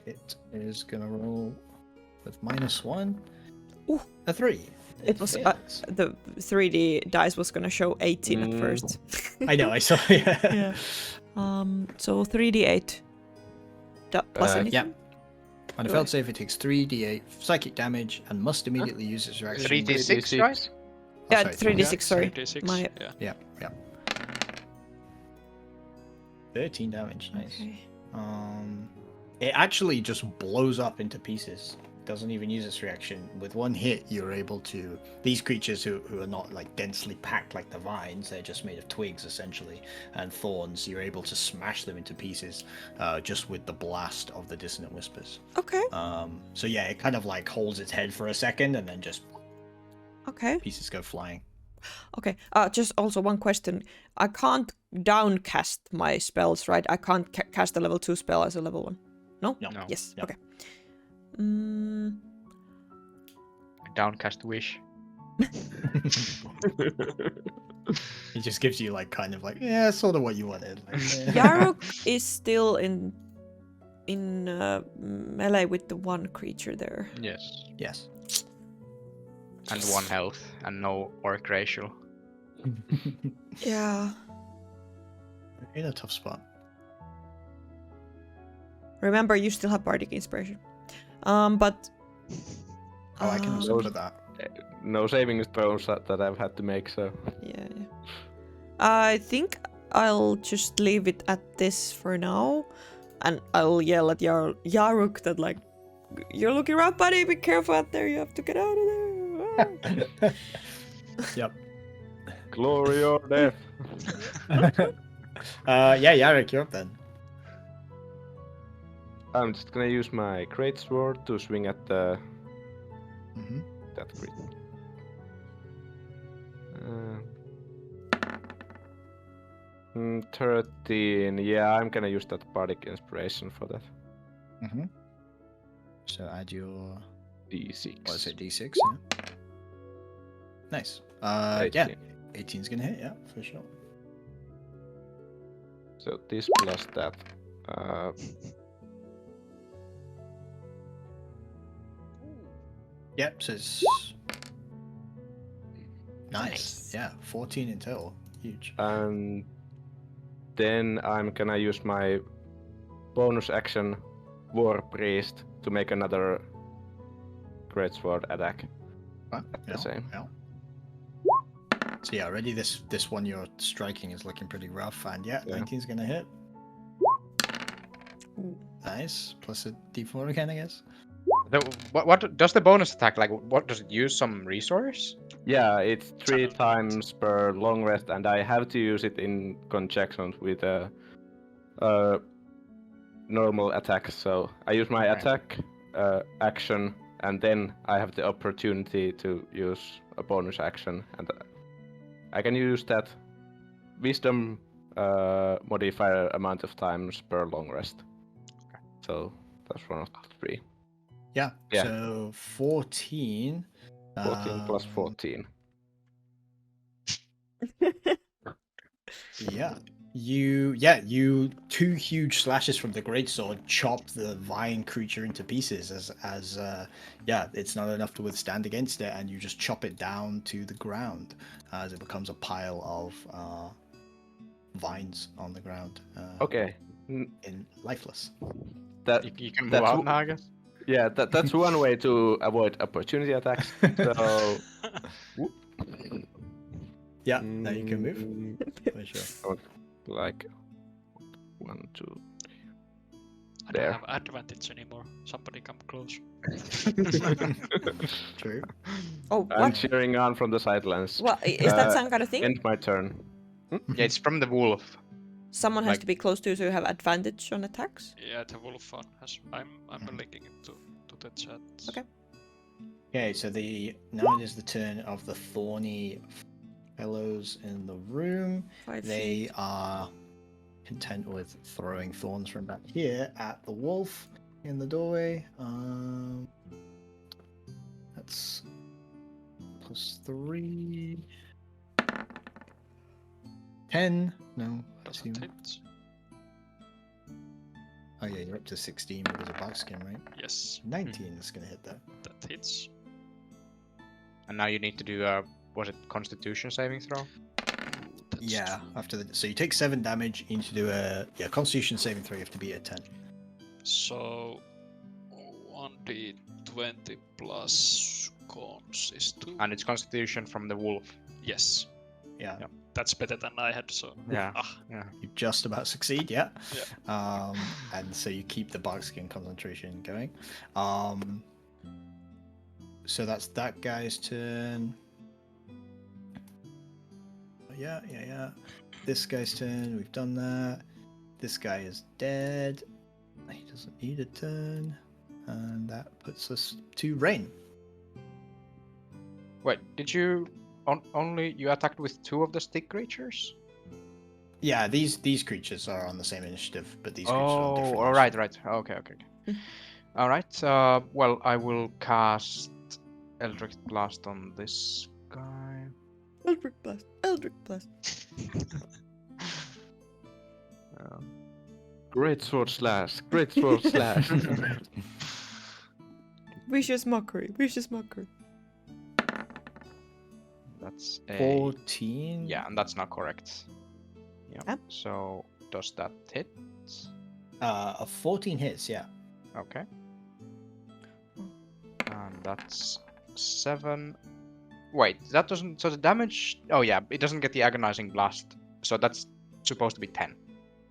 it is gonna roll with -1. Ooh. A 3. It was the 3D dice was gonna show 18 at first. I know, I saw. Yeah. Yeah. So 3d8. Plus anything? Yeah. On a failed save, it takes 3d8 psychic damage and must immediately use its reaction. 3d6, right? Yeah, 3d6. Sorry. 3d6. My- Yeah. 13 damage. Nice. Okay. It actually just blows up into pieces. Doesn't even use its reaction. With one hit, you're able to. These creatures who are not like densely packed like the vines, they're just made of twigs essentially and thorns. You're able to smash them into pieces just with the blast of the Dissonant Whispers. Okay. So yeah, it kind of like holds its head for a second and then just Okay. pieces go flying. Okay. Just also one question. I can't downcast my spells, right? I can't cast a level 2 spell as a level 1. No? No. Yes. No. Okay. Downcast wish. It just gives you like kind of like sort of what you wanted. Like, Yarok is still in melee with the one creature there. Yes. Yes. And 1 health and no orc racial. Yeah. In a tough spot. Remember, you still have bardic inspiration. But I can also put that. No saving throws that I've had to make, so. yeah. I think I'll just leave it at this for now, and I'll yell at Yaruk that like, you're looking around, buddy. Be careful out there. You have to get out of there. Yep. Glory or death. Yeah, Yarek, you're up then. I'm just gonna use my great sword to swing at the Mm-hmm. that crit. 13. Yeah, I'm gonna use that bardic inspiration for that. Mm-hmm. So add your D6. what is it, D6? Yeah. Nice. Yeah, 18's gonna hit. Yeah, for sure. So this plus that. Yep. So it's nice. Yeah, 14 in total. Huge. And then I'm gonna use my bonus action War Priest to make another greatsword attack. Right, the same. Yeah. So yeah, already this one you're striking is looking pretty rough, and yeah, 19's gonna hit. Nice. Plus a D4 again, I guess. What does the bonus attack like? What does it use? Some resource? Yeah, it's 3 times per long rest, and I have to use it in conjunction with a normal attack. So I use my attack action, and then I have the opportunity to use a bonus action, and I can use that wisdom modifier amount of times per long rest. So that's one of the 3. Yeah. Yeah. So 14. 14 plus 14. Yeah. You 2 huge slashes from the greatsword chop the vine creature into pieces as it's not enough to withstand against it, and you just chop it down to the ground as it becomes a pile of vines on the ground. Okay. In lifeless. That You can move That's out now, I guess. yeah, that's one way to avoid opportunity attacks. So Yeah, now you can move. For sure. like 1, 2. I There. don't have advantage anymore. Somebody come close. True. Oh, I'm what? cheering on from the sidelines. What is that Uh, some kind of thing? End my turn. Yeah, it's from the wolf. Someone has like- to be close to you to have advantage on attacks. Yeah, the wolf one has. I'm linking it to the chat. Okay. Okay, so now it is the turn of the thorny fellows in the room. 5 They are content with throwing thorns from back here at the wolf in the doorway. That's plus 3. 10. No, I assume. Doesn't hit. Oh yeah, you're up to 16 because of buckskin, right? Yes, 19 is gonna hit that. that hits. And now you need to do a was it Constitution saving throw? Ooh, that's Yeah, true. after so you take 7 damage. You need to do a Constitution saving throw. You have to be at 10. So 1d20 plus cons is 2. And it's Constitution from the wolf. Yes, Yeah. Yep. that's better than I had. So Yeah. Ah, You just about succeed, yeah. Yeah. And so you keep the buckskin concentration going. So that's that guy's turn. Yeah. This guy's turn. We've done that. This guy is dead. He doesn't need a turn, and that puts us to Rain. Wait, did you only you attacked with 2 of the stick creatures? Yeah, these creatures are on the same initiative, but these creatures are on different. all right. Okay. All right. Well, I will cast Eldritch Blast on this guy. Eldritch Blast. Eldritch Blast. Great sword slash. Great sword slash. Vicious mockery. Vicious mockery. That's a 14. yeah, and that's not correct. Yeah. Yep. So does that hit? A 14 hits. Yeah. Okay. And that's 7. Wait, that doesn't. So the damage. Oh yeah, it doesn't get the agonizing blast. So that's supposed to be 10.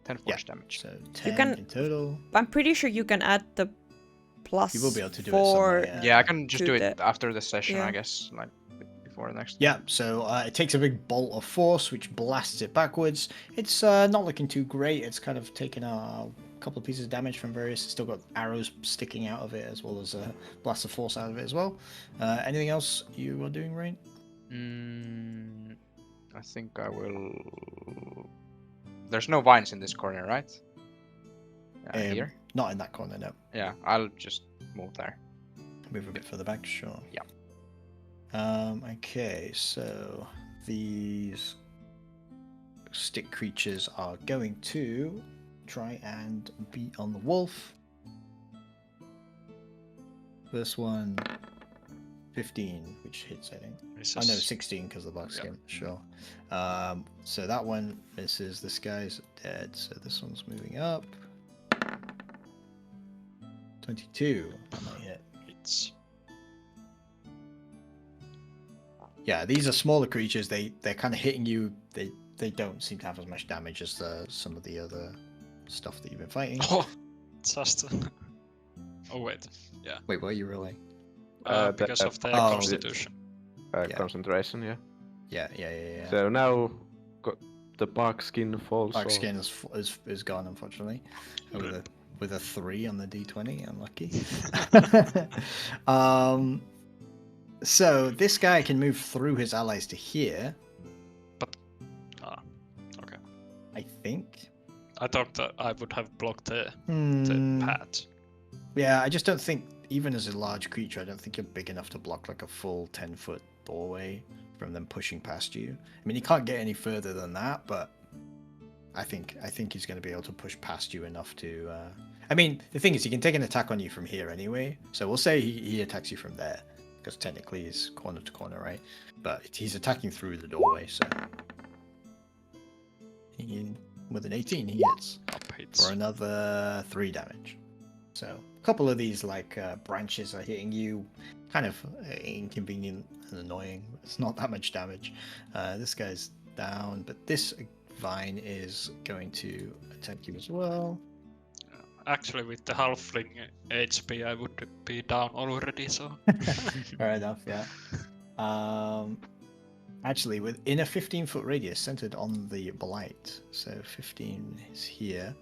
10 force damage. So 10 can- in total. I'm pretty sure you can add the plus. You will be able to do it 4. somewhere, Yeah, I can just to do it the- after the session, yeah. I guess, like before the next. Yeah, so it takes a big bolt of force, which blasts it backwards. It's not looking too great. It's kind of taken a couple of pieces of damage from various. It's still got arrows sticking out of it, as well as blasts of force out of it as well. Anything else you are doing, Rain? I think I will. There's no vines in this corner, right? Here? Not in that corner, no. Yeah, I'll just move there. Move a bit further back, sure. Yeah. Okay, so these stick creatures are going to try and beat on the wolf. First one, 15, which hits, I think. Oh no, 16 because of the buckskin, sure. So that one misses. This guy's dead, so this one's moving up. 22, that might hit. It's Yeah, these are smaller creatures. They're kind of hitting you. They don't seem to have as much damage as some of the other stuff that you've been fighting. oh, just. Oh wait, yeah. Wait, what are you rolling? Because of the oh, constitution. Yeah. Concentration, yeah. Yeah. So now the bark skin falls Dark off. skin is gone, unfortunately. With a 3 on the d20, unlucky. So this guy can move through his allies to here, Okay. I think. I thought that I would have blocked the Hmm. path. Yeah, I just don't think, even as a large creature, I don't think you're big enough to block like a full 10-foot doorway from them pushing past you. I mean, you can't get any further than that, but I think he's going to be able to push past you enough to. I mean, the thing is, he can take an attack on you from here anyway. So we'll say he attacks you from there, because technically he's corner to corner, right? But he's attacking through the doorway, so with an 18, he hits Up hits. for another 3 damage. So a couple of these branches are hitting you, kind of inconvenient and annoying. It's not that much damage. This guy's down, but this vine is going to attack you as well. Actually, with the halfling HP, I would be down already. So Fair enough, yeah. Actually, within a 15-foot radius centered on the blight, so 15 is here.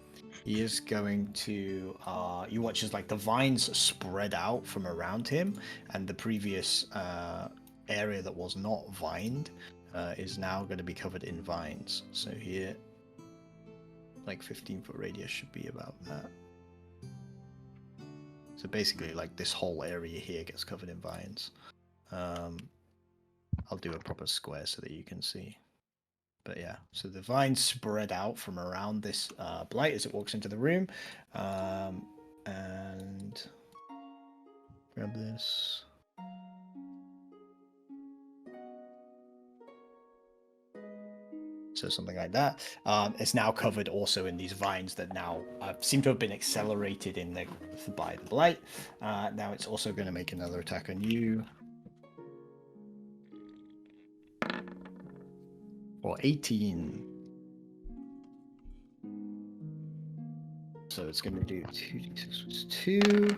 He is going to. You watch as the vines spread out from around him, and the previous area that was not vined is now going to be covered in vines. So here, 15-foot radius should be about that. So basically, this whole area here gets covered in vines. I'll do a proper square so that you can see. But yeah, so the vines spread out from around this blight as it walks into the room. And grab this. So something like that. It's now covered also in these vines that now seem to have been accelerated in the growth by the blight. Now it's also going to make another attack on you. Or 18. So it's going to do 2d6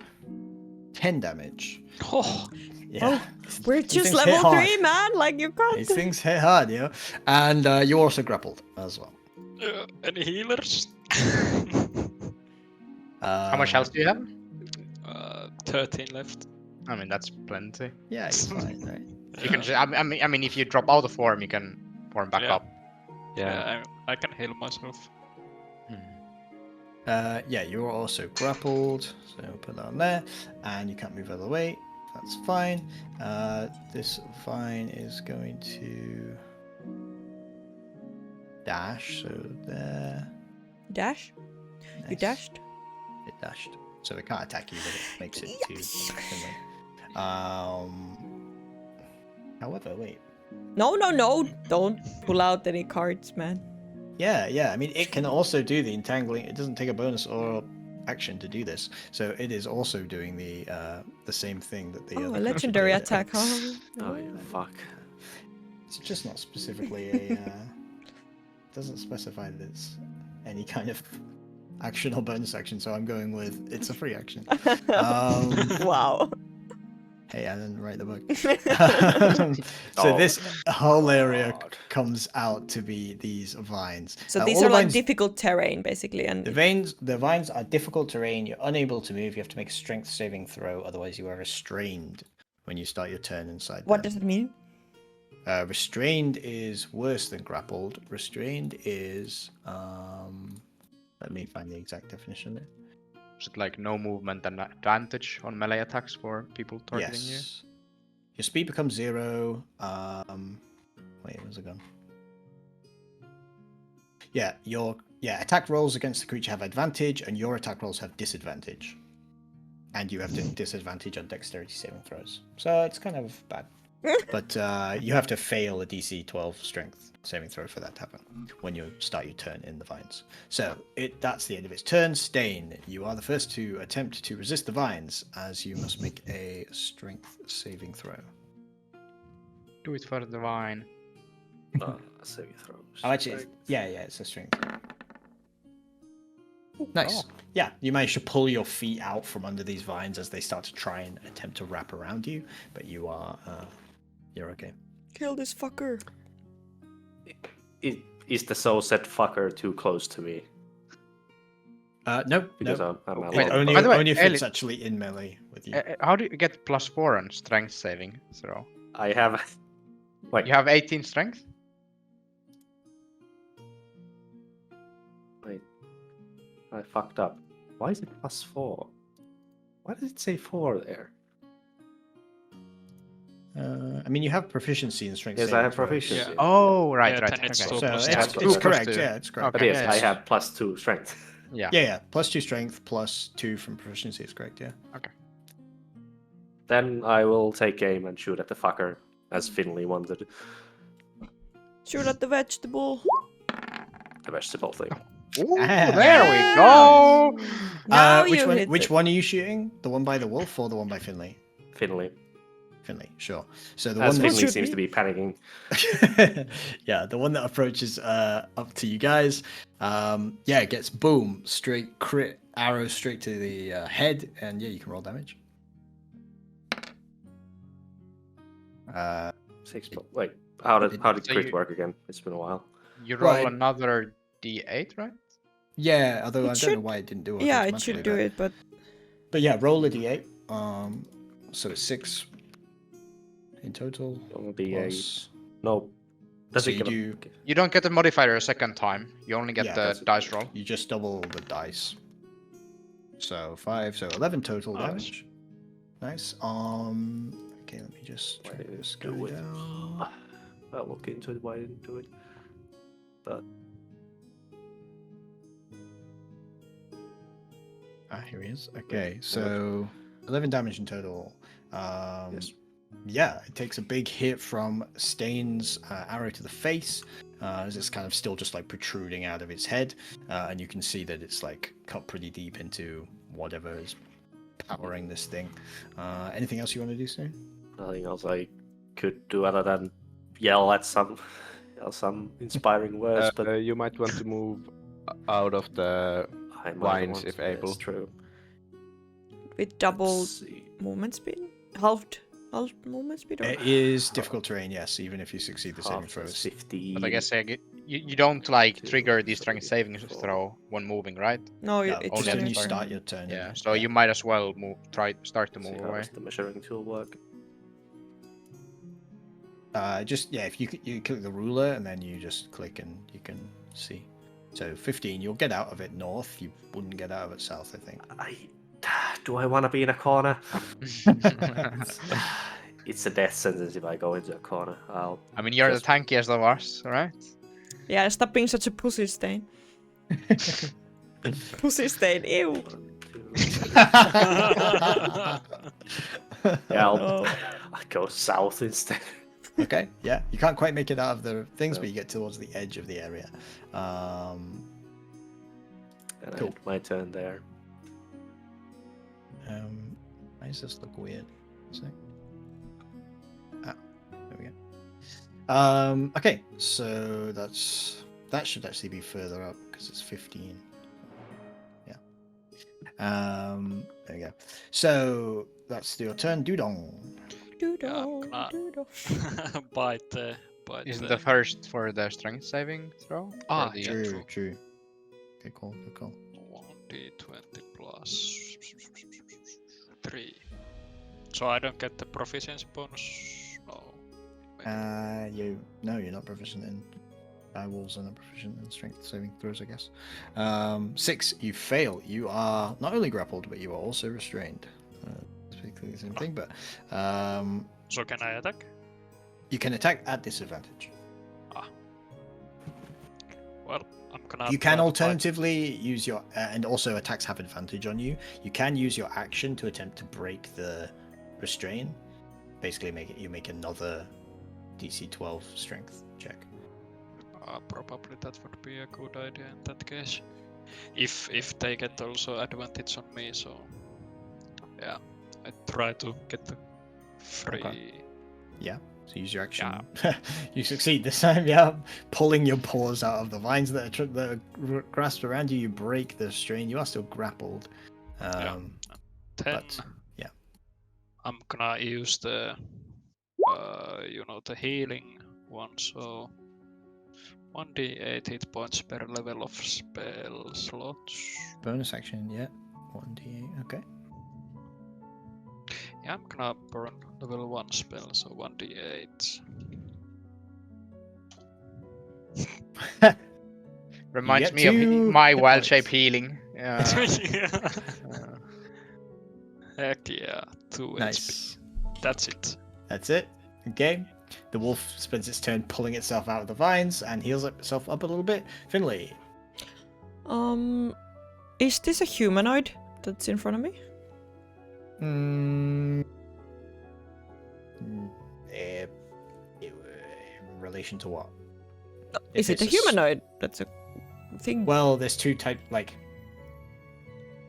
10 damage. oh, Yeah. We're These just things hit level hard. 3, man. You can't. These things hit hard, you know. And you're also grappled as well. any healers? How much health do you have? 13 left. I mean, that's plenty. Yeah, it's fine, right? You can. I mean, if you drop out of form, you can form back Yeah. up. Yeah, I can heal myself. Yeah, you're also grappled, so put that on there, and you can't move out of the way. That's fine. This vine is going to dash, so there. Dash? You Nice. dashed? It dashed, so it can't attack you, but it makes it Yes. too. However, wait. No. Don't pull out any cards, man. Yeah. I mean, it can also do the entangling. It doesn't take a bonus or action to do this, so it is also doing the same thing that the Oh, other a creature legendary did. attack, huh? Oh, yeah, fuck. It's just not specifically a doesn't specify that it's any kind of action or bonus action, so I'm going with it's a free action. Wow. Hey, I didn't write the book. So Oh, this whole area God. comes out to be these vines. So these all are the like vines- difficult terrain, basically, and The vines are difficult terrain. You're unable to move. You have to make a strength saving throw. Otherwise, you are restrained when you start your turn inside. what them. does it mean? Restrained is worse than grappled. Restrained is let me find the exact definition there. Is it like no movement and advantage on melee attacks for people targeting you? Yes. Your speed becomes 0. Wait, where's it gone? Yeah, your attack rolls against the creature have advantage, and your attack rolls have disadvantage. And you have disadvantage on dexterity saving throws. So it's kind of bad. But you have to fail a DC 12 strength saving throw for that to happen when you start your turn in the vines. So that's the end of its turn. Stain, you are the first to attempt to resist the vines, as you must make a strength saving throw. Do it for the vine. Saving throws. Oh, actually, it's a strength. Nice. Yeah, you manage to pull your feet out from under these vines as they start to try and attempt to wrap around you, but you are, you're okay. Kill this fucker. Is the so said fucker too close to me? Nope. Because Nope. I'm It alone. only, By the way, only if Ellie- it's actually in melee with you. How do you get +4 on strength saving throw? I have. Wait. You have 18 strength? Wait. I fucked up. Why is it +4? Why does it say 4 there? I mean, you have proficiency in strength. Yes, I saving have throws. proficiency. Yeah. Oh, right, Yeah, right. then it's Okay. two So plus it's, two. it's Plus correct. two. Yeah, it's correct. But Okay, yes, yeah, I yeah. have +2 strength. Yeah. Yeah. +2 strength, +2 from proficiency is correct. Yeah. Then I will take aim and shoot at the fucker, as Finley wanted. Shoot at the vegetable. The vegetable thing. Ooh, Ah. there we go. Now which you one? hit Which it. one are you shooting? The one by the wolf or the one by Finley? Finley. Finley, sure. So the As one that Finley should seems be- to be panicking. yeah, the one that approaches up to you guys, it gets boom, straight crit arrow straight to the head, and yeah, you can roll damage. 6. Wait, how did So crit you- work again? It's been a while. You roll Right. another D8, right? Yeah, although It I don't know should- why it didn't do it. Yeah, it automatically, should do it, but But yeah, roll a d8. So it's 6 in total. It'll be Plus, no. Does so it you give do, You don't get the modifier a second time. You only get Yeah, the that's- dice roll. you just double the dice. So 5, so 11 total Nice. damage. Nice. Okay, let me just try Why didn't this it do guy it? down. I'll look into it. Why I didn't do it? But Here he is. Okay, so 11 damage in total. yes. Yeah, it takes a big hit from Stain's arrow to the face, as it's kind of still just like protruding out of its head, and you can see that it's like cut pretty deep into whatever is powering this thing. Anything else you want to do, Stain? Nothing else I could do other than yell at some inspiring words. But You might want to move out of the. I might vines, want if to, able. It's true. with double Let's see. movement speed? Halved movement speed? Or? It is difficult terrain, yes, even if you succeed the saving Half is throws. 50. But I guess you don't like Two, trigger the three, strength saving four. throw when moving, right? No, No, it just just when you sorry. start your turn. Yeah. So you might as well start to See move how away. does the measuring tool work? If you click the ruler and then you just click and you can see. So 15, you'll get out of it north. You wouldn't get out of it south, I think. Do I want to be in a corner? It's a death sentence if I go into a corner. I mean, you're Just- the tankiest of us, right? Yeah, stop being such a pussy, Stain. Pussy Stain, ew. Yeah, I'll No. go south instead. Okay, yeah, you can't quite make it out of the things, No. but you get towards the edge of the area. And Cool. I end my turn there. Why does this look weird? There we go. Okay, so that's that should actually be further up because it's 15. Yeah. There we go. So that's your turn, Dudong. Doodle, gonna- doodle. bite the. Isn't the first for the strength saving throw? Ah, Or the- yeah. True, true. true. Good call, good call. 1d20 plus 3. So I don't get the proficiency bonus. No. maybe. No, you're not proficient in wolves are not proficient in strength saving throws, I guess. 6, you fail. You are not only grappled, but you are also restrained. It's basically the same thing, but So can I attack? you can attack at disadvantage. Well, I'm gonna. You try can to bite- alternatively use your and also attacks have advantage on you. You can use your action to attempt to break the restrain. Basically, you make another DC 12 strength check. Probably that would be a good idea in that case. If they get also advantage on me, so yeah, I try to get the free. Okay. So use your action. You succeed this time. Yeah, pulling your paws out of the vines that are grasped around you. You break the strain. You are still grappled. 10. But, yeah. I'm gonna use the the healing one, so 1d8 hit points per level of spell slots. Bonus action. Yeah, 1d8. Okay. Yeah, I'm gonna burn level 1 spell, so 1d8. Reminds get me of two my hit wild points. shape healing. Yeah. Heck yeah, 2 HP. Nice. That's it. That's it. Okay. The wolf spends its turn pulling itself out of the vines and heals itself up a little bit. Finley. Is this a humanoid that's in front of me? In relation to what? Is If it a it's s- humanoid? That's a thing. Well, there's two types. Like,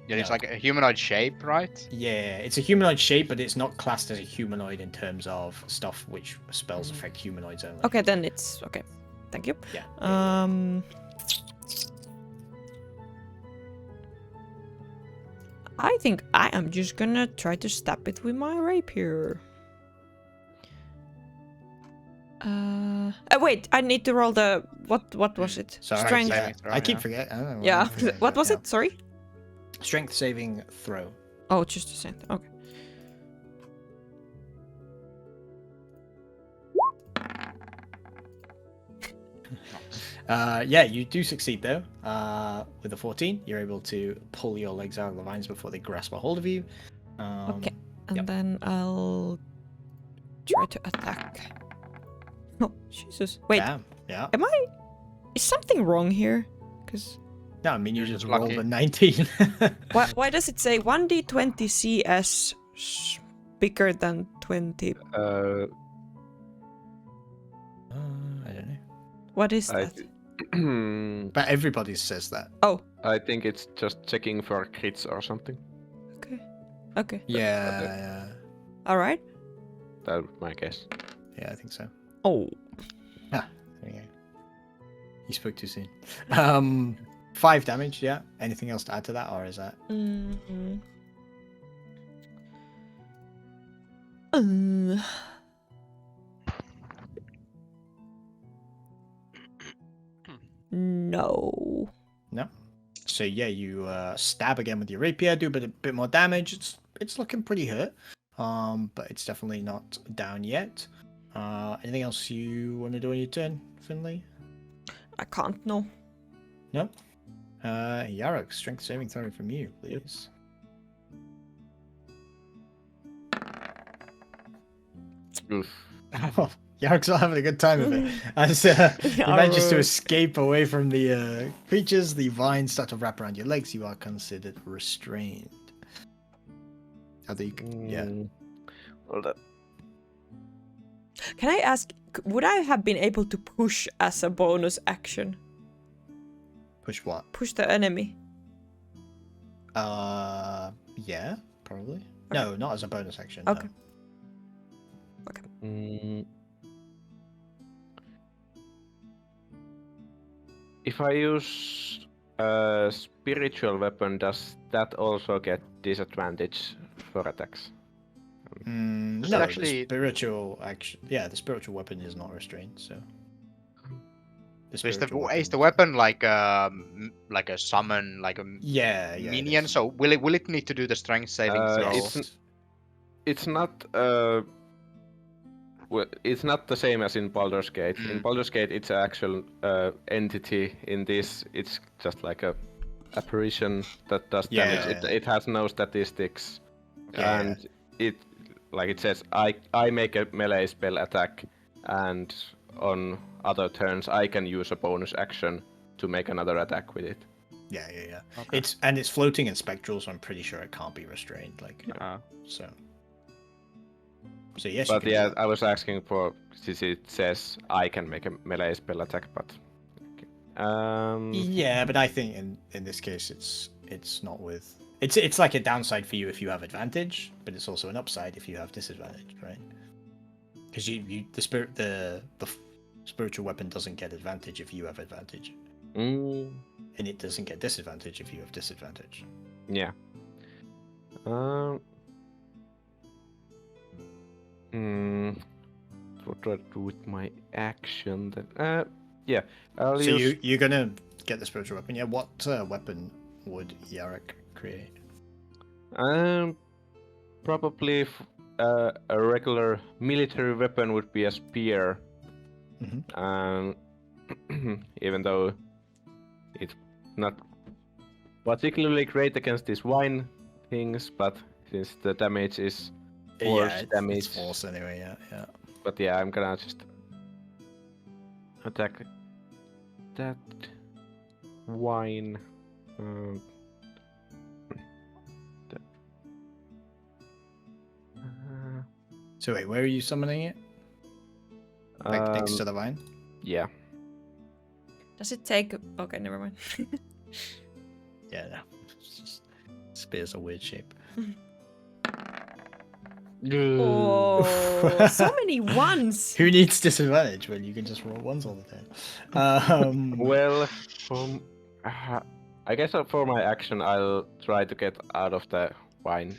Yeah, it's No. like a humanoid shape, right? yeah, it's a humanoid shape, but it's not classed as a humanoid in terms of stuff which spells affect humanoids only. Okay, then it's okay. Thank you. Yeah. I think I am just gonna try to stab it with my rapier. Wait, I need to roll the what was it? Sorry, Strength. yeah, Saving throw, I keep yeah. forgetting. I don't know Yeah. I'm forgetting What that, was yeah. it? Sorry. Strength saving throw. Oh, just a second. Okay. Yeah, you do succeed though. With a 14, you're able to pull your legs out of the vines before they grasp a hold of you. Okay. And yep. then I'll try to attack. Oh, Jesus. Wait, Damn. Yeah. is something wrong here? Because No, I mean you You're just just rolled lucky. a 19. why does it say 1d20 CS bigger than 20? Uh, I don't know. What is I, that? But everybody says that. Oh, I think it's just checking for crits or something. okay. Okay. Yeah. All right. That's my guess. Yeah, I think so. Oh. There you go. You spoke too soon. 5 damage, yeah. Anything else to add to that, or is that? Mm-hmm. No. No. So yeah, you stab again with your rapier, do a bit more damage. It's looking pretty hurt, but it's definitely not down yet. Anything else you want to do on your turn, Finley? I can't. No. No. Yarok, strength saving throw from you, please. Oof. Yarok's not having a good time of it. As he manages to escape away from the creatures, the vines start to wrap around your legs. You are considered restrained. Yeah. Well, that Can I ask? Would I have been able to push as a bonus action? Push what? Push the enemy. Yeah, probably. No, not as a bonus action. Okay. No. if I use a spiritual weapon, does that also get disadvantage for attacks? No, it actually- the spiritual action. Yeah, the spiritual weapon is not restrained, so. So is spiritual the weapon- weapon like a summon, like a Yeah, yeah. it minion? is. So will it need to do the strength saving throw? It's not well, it's not the same as in Baldur's Gate. In Mm. Baldur's Gate, it's an actual entity. In this, it's just like a apparition that does damage. Yeah. It has no statistics, Yeah. and it like it says, I make a melee spell attack, and on other turns I can use a bonus action to make another attack with it. Yeah, yeah, yeah. Okay. It's floating and spectral, so I'm pretty sure it can't be restrained. Like so. So yes. you But can do yeah, that. I was asking for since it says I can make a melee spell attack, but Yeah, but I think in this case it's not with. It's like a downside for you if you have advantage, but it's also an upside if you have disadvantage, right? Because the spiritual weapon doesn't get advantage if you have advantage, mm, and it doesn't get disadvantage if you have disadvantage. yeah. What do I do with my action then? Yeah. I'll So use... you're gonna get the spiritual weapon. Yeah. What weapon would Yarek create? Probably a regular military weapon would be a spear. Mhm. Even though it's not particularly great against these wine things, but since the damage is force damage. It's force anyway. Yeah, yeah. But yeah, I'm gonna just attack that wine. So wait, where are you summoning it? Like next to the vine? Yeah. Does it take? Okay, never mind. Yeah, no. It's just spear's a weird shape. Oh, so many ones. Who needs disadvantage when you can just roll ones all the time? Well, I guess for my action, I'll try to get out of the wine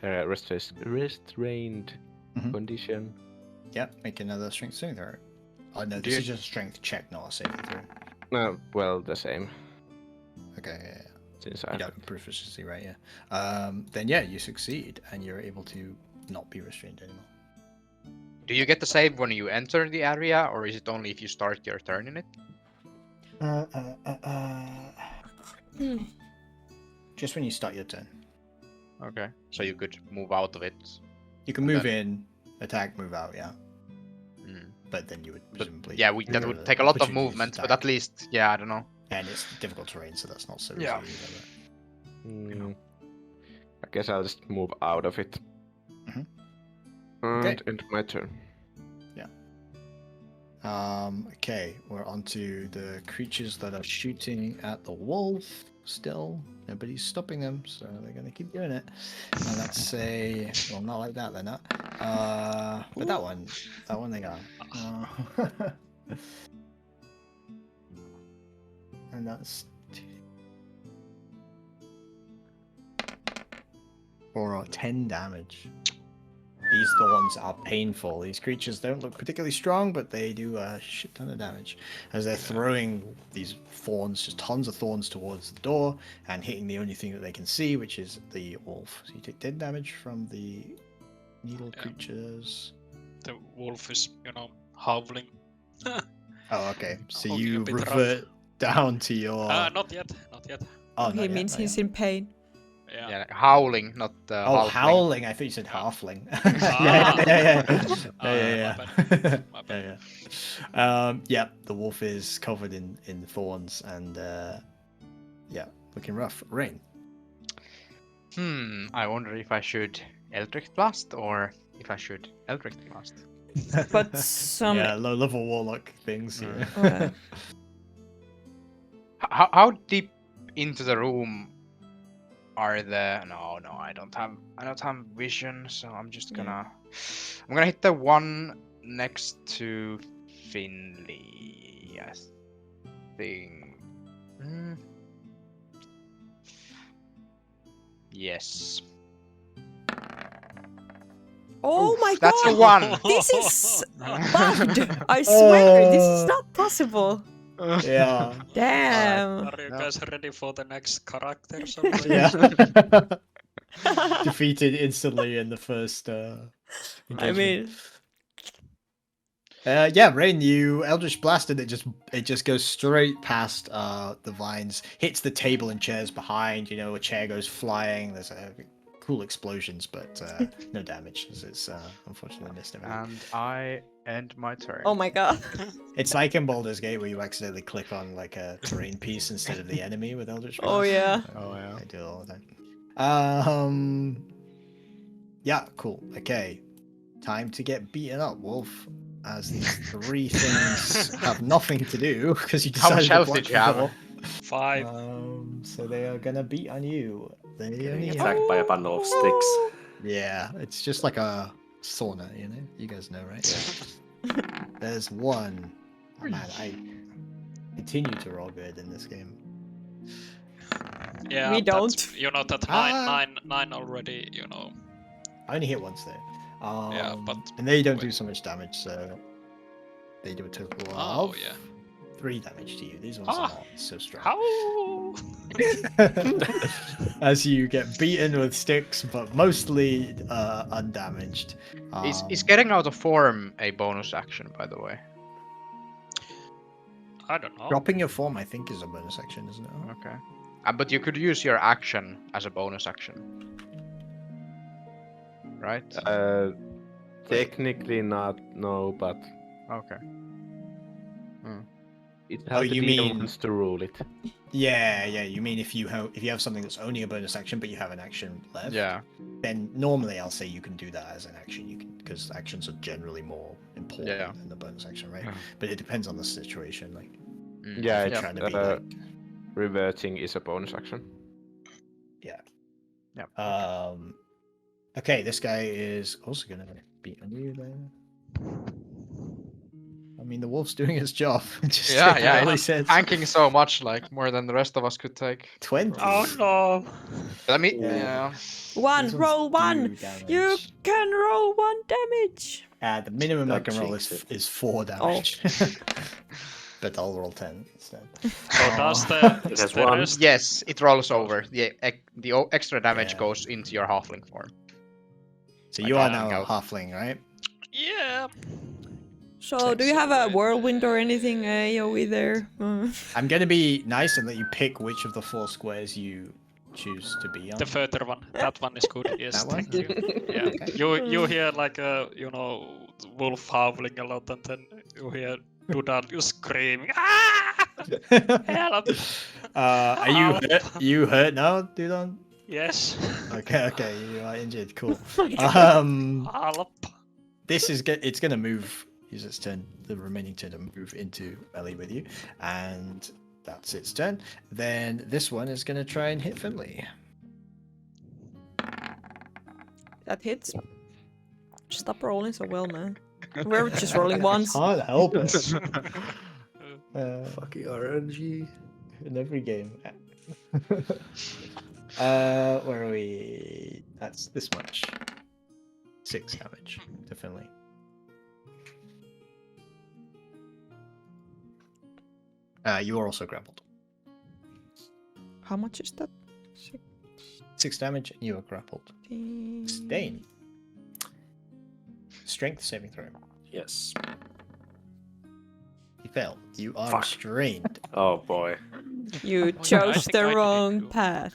restrained Mhm. condition. Yeah, make another strength saving throw. Oh no, Do this you- is just a strength check, not a saving throw. No, well, the same. Okay, yeah, yeah. Since You I don't have proficiency, right? Yeah. Then yeah, you succeed and you're able to not be restrained anymore. Do you get the save when you enter the area, or is it only if you start your turn in it? Hmm. Just when you start your turn. Okay. So you could move out of it. You can move in, attack, move out, yeah. Mm. But then you would presumably. Yeah, that would take a lot of movement, but at least, yeah, I don't know. And it's difficult terrain, so that's not so Yeah. easy either. I guess I'll just move out of it. Mhm. And Okay. end my turn. Okay, we're on to the creatures that are shooting at the wolf still. Nobody's stopping them, so they're gonna keep doing it. And let's say, well, not like that, they're not. But that one they got. And that's 4 or 10 damage. These thorns are painful. These creatures don't look particularly strong, but they do a shit ton of damage as they're throwing these thorns, just tons of thorns towards the door and hitting the only thing that they can see, which is the wolf. So you take 10 damage from the needle Yeah. creatures. The wolf is, howling. Oh, okay. So Holding a you bit rough. revert down to your. Not yet. Oh, He not yet, means not he's yet. in pain. Yeah. Yeah, howling, not Oh, halfling. howling! I thought you said halfling. Ah. yeah. My bad. Yeah. The wolf is covered in thorns and looking rough. Rain. I wonder if I should Eldritch Blast or if I should Eldritch Blast. But some. Yeah, low level warlock things. Mm. Yeah. How deep into the room are the? No, I don't have vision, so I'm just gonna. I'm gonna hit the one next to Finley. Yes. think. Yes. Oh Oof, my that's a god! 1. This is bugged! I swear, this is not possible. Yeah. Damn. Are you No. guys ready for the next characters already? Yeah. Defeated instantly in the first I engagement. mean, Yeah, Rain, you Eldritch Blasted, it just goes straight past the vines, hits the table and chairs behind, a chair goes flying, there's cool explosions, but no damage, as it's unfortunately missed everything. And I end my turn. oh my god. It's like in Baldur's Gate where you accidentally click on like a terrain piece instead of the enemy with Eldritch Blast. Oh yeah. Oh, yeah. I do it all the time. Yeah, cool. Okay. Time to get beaten up, Wolf. As these 3 things have nothing to do because you How decided much to health block did you the have? door. 5. So they are gonna beat on you. They Getting only hit- attacked by a bundle of sticks. Yeah, it's just like a sauna, You guys know, right? There's 1. Oh, man, I continue to roll good in this game. Yeah, We that's- don't. that Ah. nine already, I only hit once though. Yeah, but and they don't do wait. so much damage, so they do a total Oh, of yeah. 3 damage to you. These ones Ah. are not so strong. How? As you get beaten with sticks, but mostly undamaged. Is getting out of form a bonus action, by the way? I don't know. Dropping your form, I think, is a bonus action, isn't it? Okay. But you could use your action as a bonus action. Right? Technically not, no, but Okay. it's Oh, how the you DM mean- wants to rule it. Yeah. You mean if you have something that's only a bonus action, but you have an action left? Yeah. Then normally I'll say you can do that as an action. You can, because actions are generally more important Yeah. than the bonus action, right? Yeah. But it depends on the situation. Like, Yeah, if you're it's trying to be like, reverting is a bonus action. Okay, this guy is also gonna beat on you then. I mean, the wolf's doing his job. Just Yeah, taking yeah, all he it's says. tanking so much, like more than the rest of us could take. 20. Oh no! But I mean, Yeah. yeah. One, These ones roll 1. do damage. You can roll 1 damage. The minimum I Don't can roll jinx is, it. is 4 damage. But I'll roll 10 instead. So does the, It has the one. rest? Yes, it rolls over. The extra damage Yeah. goes into your halfling form. So Like you are I now don't a know. halfling, right? Yeah. So, do you have a Right. whirlwind or anything, AoE there? I'm gonna be nice and let you pick which of the 4 squares you choose to be on. The further one. That one is good. Yes, That one? thank you. Yeah. You hear like a wolf howling a lot, and then you hear Dudal screaming. Ah! Help! Are you Help! hurt? You hurt now, Dudon? Yes. Okay, you are injured. Cool. Oh Help! This is it's gonna move. Use its turn, the remaining turn to move into melee with you, and that's its turn. Then this one is gonna try and hit Finley. That hits. Stop rolling so well, man. We're just rolling once. Can't help it. Fucking RNG. In every game. Where are we? That's this much. 6 damage to Finley. You are also grappled. How much is that? 6 damage, and you are grappled. Stain. Strength saving throw. Yes. You failed. You are Fuck. restrained. Oh boy. You I chose think I the did it wrong too. path.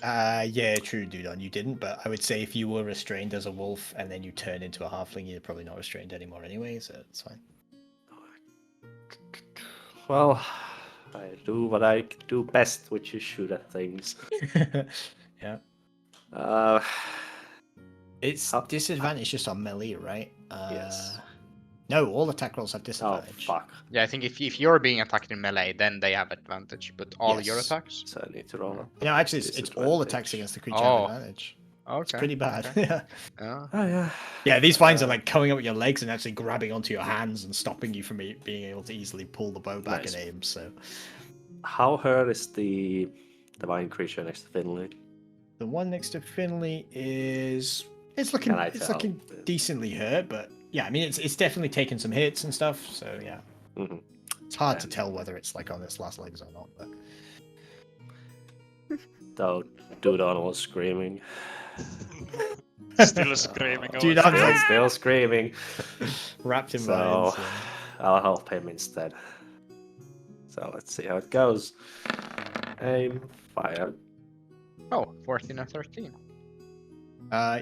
Yeah, true, Dudon. You didn't, but I would say if you were restrained as a wolf and then you turn into a halfling, you're probably not restrained anymore anyway, so it's fine. Well, I do what I do best, which is shoot at things. Yeah. It's Up. disadvantage just on melee, right? Yes. No, all attack rolls have Oh disadvantage. fuck. Yeah, I think if you're being attacked in melee, then they have advantage. But all your Yes. attacks. So I need to roll. No, actually, it's all attacks Disadvantage. against the creature Oh. have advantage. Okay. It's pretty bad. okay. Yeah. Yeah. Oh yeah. Yeah, these vines are like coming up your legs and actually grabbing onto your hands and stopping you from being able to easily pull the bow back Nice. and aim. So How hurt is the divine creature next to Finley? the one next to Finley is it's looking Can I it's tell? looking decently hurt, but yeah, I mean it's definitely taken some hits and stuff. So yeah, Mm-hmm. it's hard to tell whether it's like on its last legs or not. But Though Dudon was screaming. Still screaming. Dude, over I'm there. like- Still screaming. wrapped in So vines. I'll help him instead. So let's see how it goes. Aim, fire. Oh, 14 and 13.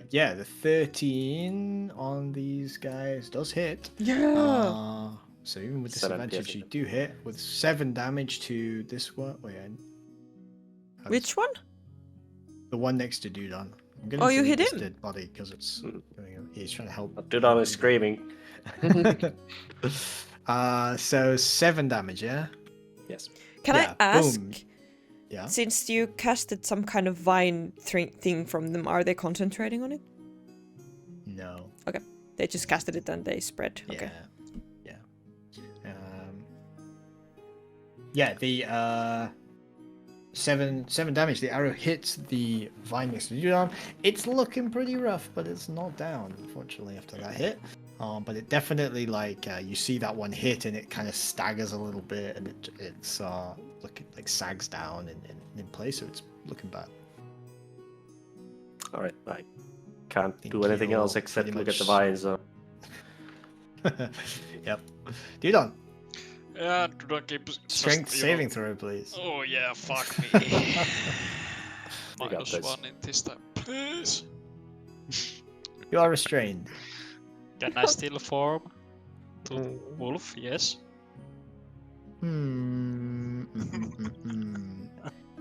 Yeah, the 13 on these guys does hit. Yeah. So even with 7 disadvantage, piercing. you do hit with 7 damage to this one. Wait, Which one? the one next to Dudon. I'm gonna Oh, you delete hit this him? dead body because it's he's trying to help. Dudon is screaming. So 7 damage, yeah. Yes. Can Yeah, I ask? boom. Yeah. Since you casted some kind of vine thing from them, are they concentrating on it? No. They just casted it and they spread. Yeah. Okay. Yeah. Yeah. The 7 damage. The arrow hits the vine next to Dudon. It's looking pretty rough, but it's not down, unfortunately, after that hit. But it definitely you see that one hit and it kind of staggers a little bit and it's looking like sags down in place, so it's looking bad. All right. I can't Think do anything you're else except pretty look at the much- vines. Yep. Dudon, Yeah, do not keep just, strength you saving know- throw, please. Oh yeah, fuck me. got Minus this. 1 in this time, please. You are restrained. Can I still form to wolf? Yes.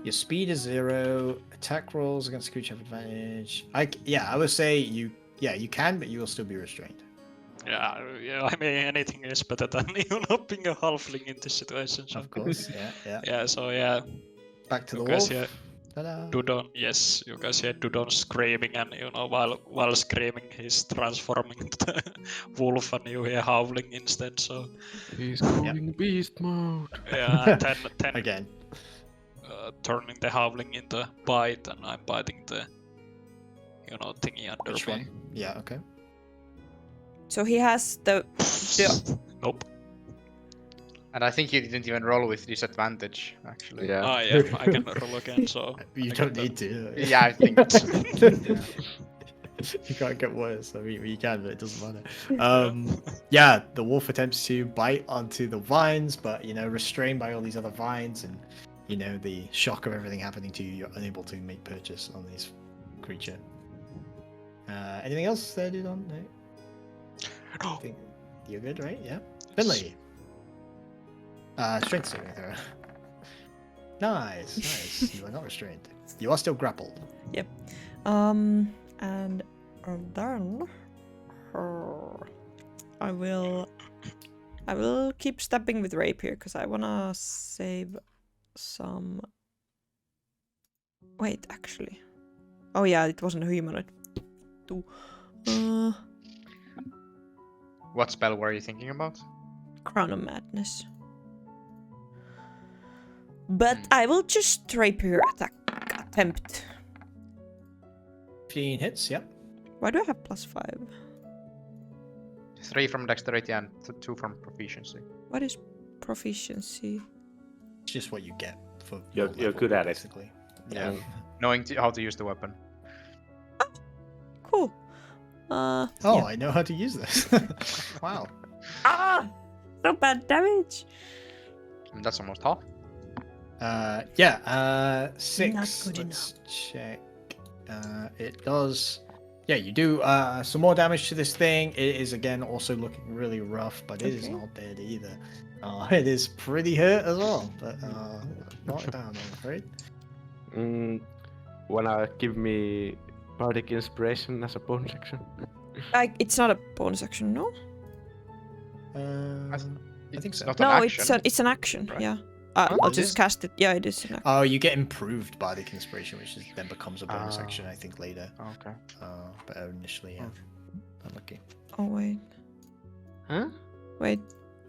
Your speed is 0. Attack rolls against creature have advantage. I would say you can, but you will still be restrained. Yeah, I mean anything is better than being a halfling in this situation. So. Of course, yeah. Yeah, so yeah, Back to the you guys wolf. hear Ta-da. Dudon. Yes, you guys hear Dudon screaming, and while screaming, he's transforming to the wolf, and you hear howling instead. So He's going beast mode. yeah, and then Again. turning the howling into bite, and I'm biting the thingy under Which me. one? Yeah, okay. So he has the Nope. And I think you didn't even roll with disadvantage, actually. Yeah. Ah, yeah, I can roll again, so... You I don't get need to. Yeah, I think. You can't get worse. I mean, you can, but it doesn't matter. Yeah, the wolf attempts to bite onto the vines, but restrained by all these other vines, and the shock of everything happening to you, you're unable to make purchase on this creature. Anything else there, dude? On? No? I think you're good, right? Yeah. Finley. Strength saving throw. Nice. You are not restrained. You are still grappled. and then I will keep stabbing with rapier because I wanna save some. Wait, actually. Oh yeah, it wasn't a humanoid. What spell were you thinking about? Crown of Madness. But I will just rapier attempt. 15 hits, yep. Why do I have +5? 3 from dexterity and 2 from proficiency. What is proficiency? It's just what you get for You're your good at it. basically. Yeah. Knowing how to use the weapon. Cool. Oh, yeah. I know how to use this. Wow. So bad damage. And that's almost half. 6. Not good Let's check. It does. Yeah, you do some more damage to this thing. It is again also looking really rough, but it is Okay. not dead either. It is pretty hurt as well, but not down, I'm afraid. Wanna give me bardic inspiration as a bonus action? It's not a bonus action, no? I think so. Not No, an action. it's an action. right? Yeah. I'll Is just it? cast it. Yeah, it is. Oh, you get improved Bardic Inspiration, which then becomes a bonus Ah. action, I think, later. Okay. But initially, yeah. Unlucky. Oh wait. Huh? Wait.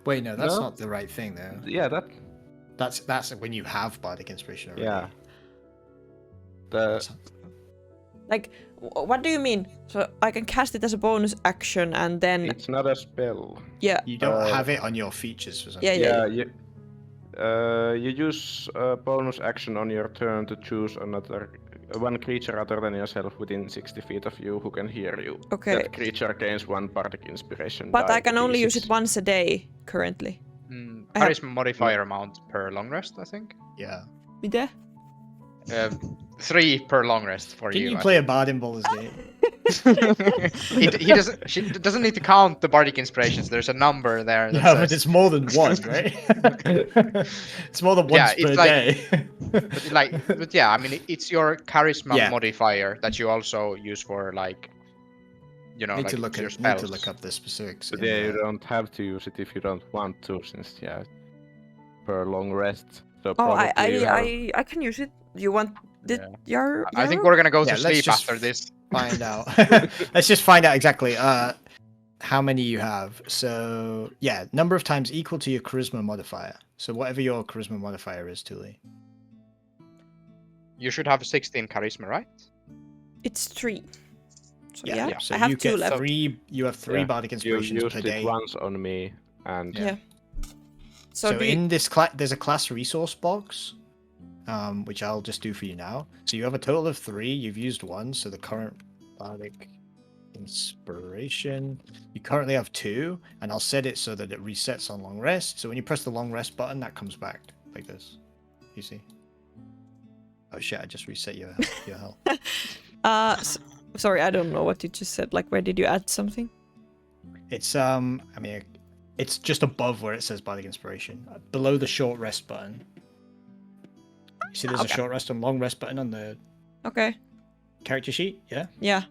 Wait, no, that's No. not the right thing, though. Yeah, that. That's when you have Bardic Inspiration already. Yeah. The Like, what do you mean? So I can cast it as a bonus action and then it's not a spell. yeah. You don't Uh, have it on your features for some Yeah, reason. Yeah, you use a bonus action on your turn to choose one creature other than yourself within 60 feet of you who can hear you. Okay. That creature gains 1 Bardic Inspiration. But die I can to only use D6. it once a day currently. I have- Charisma modifier amount per long rest, I think. Yeah. Mitä? 3 per long rest for Can you. you I play a Bard in Baldur's Gate? She doesn't need to count the bardic inspirations. There's a number there. That Yeah, says, but it's more than one, right? It's more than Yeah, once it's per like- day. but yeah, I mean, it's your charisma Yeah. modifier that you also use for like, need like to look your at, need to spells. look up the specifics. But in yeah, you the- don't have to use it if you don't want to, since per long rest. So Oh, probably you have... I can use it. You want Yeah. your? I think we're gonna go Yeah, to let's sleep just after this. Find out. Let's just find out exactly how many you have. So yeah, number of times equal to your charisma modifier. So whatever your charisma modifier is, Tuli. You should have 16 charisma, right? It's 3. So Yeah. yeah, So I have you 2 get left. 3. You have 3 Yeah. bardic You inspirations used per it day. once on me, and Yeah. So, So, do you- in this class, there's a class resource box, which I'll just do for you now. So you have a total of 3. You've used 1. So the current bardic inspiration, you currently have 2, and I'll set it so that it resets on long rest. So when you press the long rest button, that comes back like this. You see? Oh shit! I just reset your health. sorry, I don't know what you just said. Like, where did you add something? It's I mean, it's just above where it says bardic inspiration, below the short rest button. You see, there's a Okay. short rest and long rest button on the Okay. character sheet. Yeah. Yeah.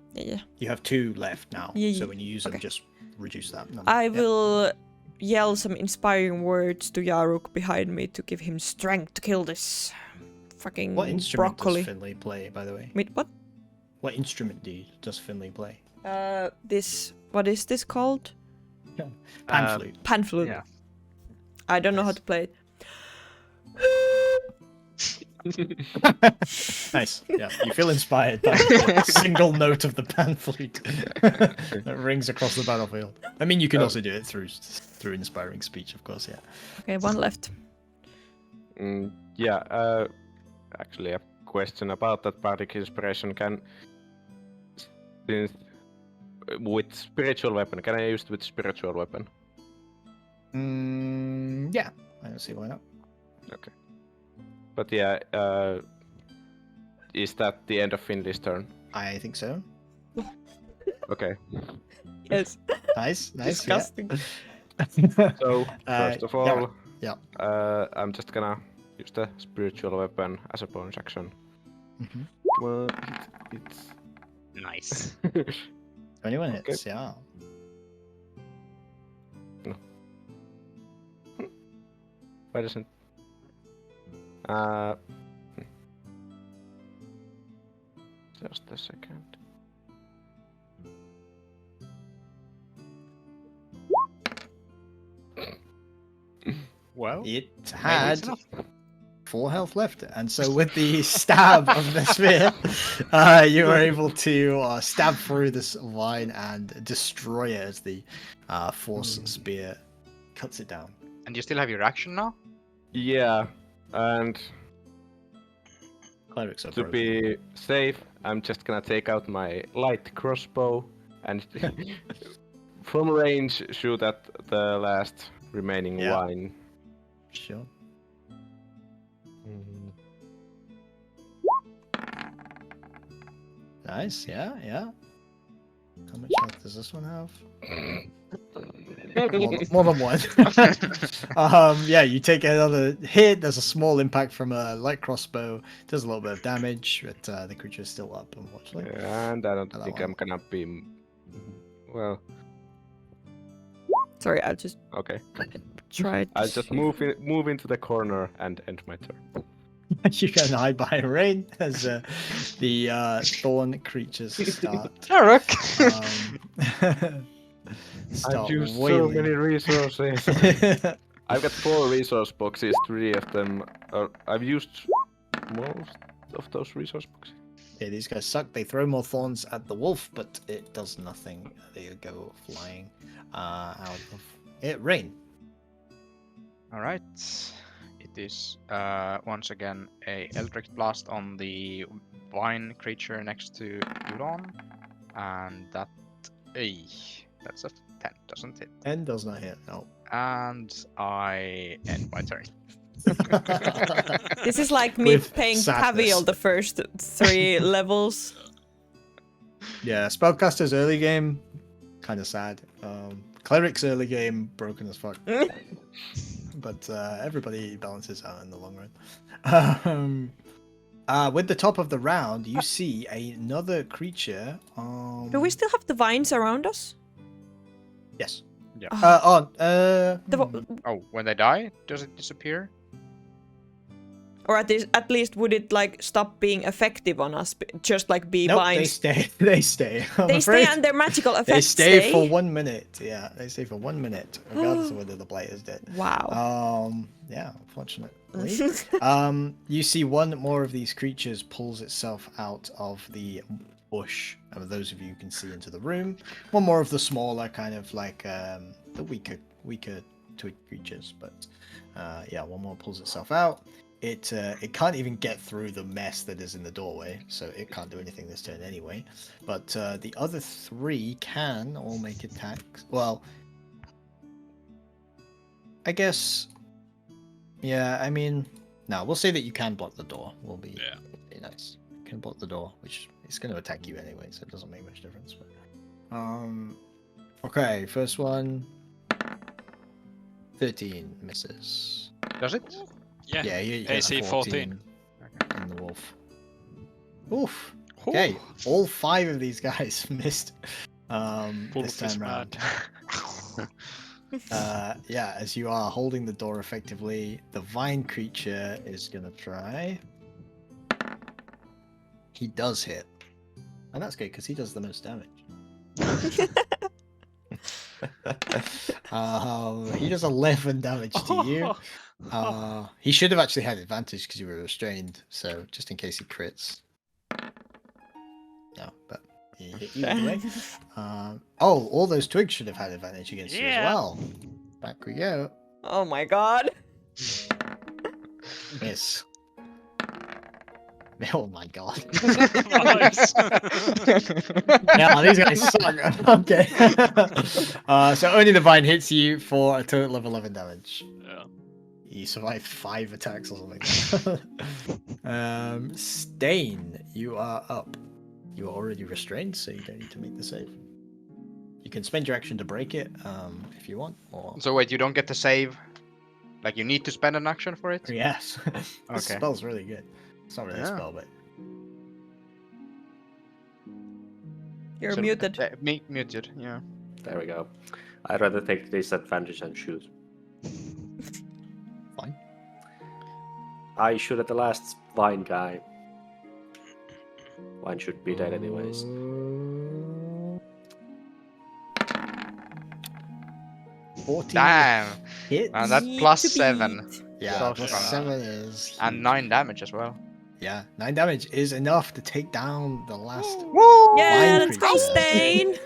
You have 2 left now. Yeah, So yeah. when you use them, Okay. just reduce that number. I Yeah. will yell some inspiring words to Yaruk behind me to give him strength to kill this fucking What instrument broccoli. does Finley play, by the way? Wait, what? What instrument does Finley play? This. What is this called? Pan Uh, flute. Pan flute. yeah. I don't know how to play it. Nice. Yeah, you feel inspired by a single note of the pan flute that rings across the battlefield. I mean, you can also do it through inspiring speech, of course. Yeah. Okay, 1 left. yeah. Actually, a question about that bardic inspiration. With spiritual weapon, can I use it with spiritual weapon? Yeah. I don't see why not. Okay. But yeah, is that the end of Finley's turn? I think so. Okay. Yes. Nice. Nice. Disgusting. Yeah. So first of all, yeah. I'm just gonna use the spiritual weapon as a bonus action. Mhm. Well, it's Nice. 21 hits. Okay. Yeah. why doesn't? Just a second. Well, It maybe had it's enough. 4 health left, and so with the stab of the spear, you were able to stab through this vine and destroy it as the force spear cuts it down. And you still have your action now? Yeah, and Clerics are to broken. be safe, I'm just gonna take out my light crossbow and from range shoot at the last remaining Yeah. vine. Sure. Nice. Yeah. Yeah. How much health does this one have? More than one. Yeah, you take another hit. There's a small impact from a light crossbow. Does a little bit of damage, but the creature is still up, unfortunately. And I don't That think one. I'm gonna be. Well, Sorry, I just. okay. try to I'll just see. move into the corner and end my turn. You can hide behind Rain as the thorn creatures start. Tarek! I've used so wailing. many resources. I've got 4 resource boxes, 3 of them. I've used most of those resource boxes. Yeah, these guys suck. They throw more thorns at the wolf, but it does nothing. They go flying out of it. Rain. Alright. It is once again a Eldritch Blast on the vine creature next to Uron. And that's a 10, doesn't it? 10 does not hit. No. And I end my turn. This is like me With paying sadness. Paviel the first 3 levels. Yeah, spellcasters early game, kind of sad. Clerics early game, broken as fuck. But everybody balances out in the long run. With the top of the round, you see another creature. Do we still have the vines around us? Yes. Yeah. Oh, when they die, does it disappear? Or at least would it like stop being effective on us? Just like be Nope, vines? they stay. They stay. I'm They afraid. stay and their magical effects They stay for 1 minute. Yeah, they stay for 1 minute, regardless of whether the blight is dead. Wow. Yeah, unfortunately. You see one more of these creatures pulls itself out of the bush. And those of you can see into the room. One more of the smaller, kind of like the weaker twig creatures. But yeah, one more pulls itself out. It can't even get through the mess that is in the doorway, so it can't do anything this turn anyway. But the other 3 can all make attacks. Well, I guess. Yeah, I mean, no, we'll say that you can block the door. Will be nice. You can block the door, which is going to attack you anyway, so it doesn't make much difference. But, okay, first one. 13 misses. Does it? Yeah. you AC 14. And the wolf. Oof. Okay, all 5 of these guys missed. This Wolf is time round. mad. Yeah, as you are holding the door effectively, the vine creature is gonna try. He does hit, and that's good because he does the most damage. He does 11 damage to you. He should have actually had advantage because you were restrained, so just in case he crits. No, but he hit you anyway. All those twigs should have had advantage against you as well. Back we go. Oh my god. Miss. Oh my god. Nice. Yeah, these guys suck. Okay. So only the vine hits you for a total of 11 damage. Yeah. You survived 5 attacks or something. Stain, you are up. You are already restrained, so you don't need to make the save. You can spend your action to break it, if you want. Or So wait, you don't get to save? Like you need to spend an action for it? yes, this Okay. spell's really good. It's not really a Yeah. spell, but You're So, muted. Muted, yeah. There we go. I'd rather take disadvantage and shoot. fine. I shoot at the last vine guy. Vine should be dead anyways. 14 Damn! hits. And that Need plus to 7. beat. Yeah, So plus strong. 7 is And huge. 9 damage as well. Yeah, 9 damage is enough to take down the last. Yeah, Vine let's go, creature. Stain.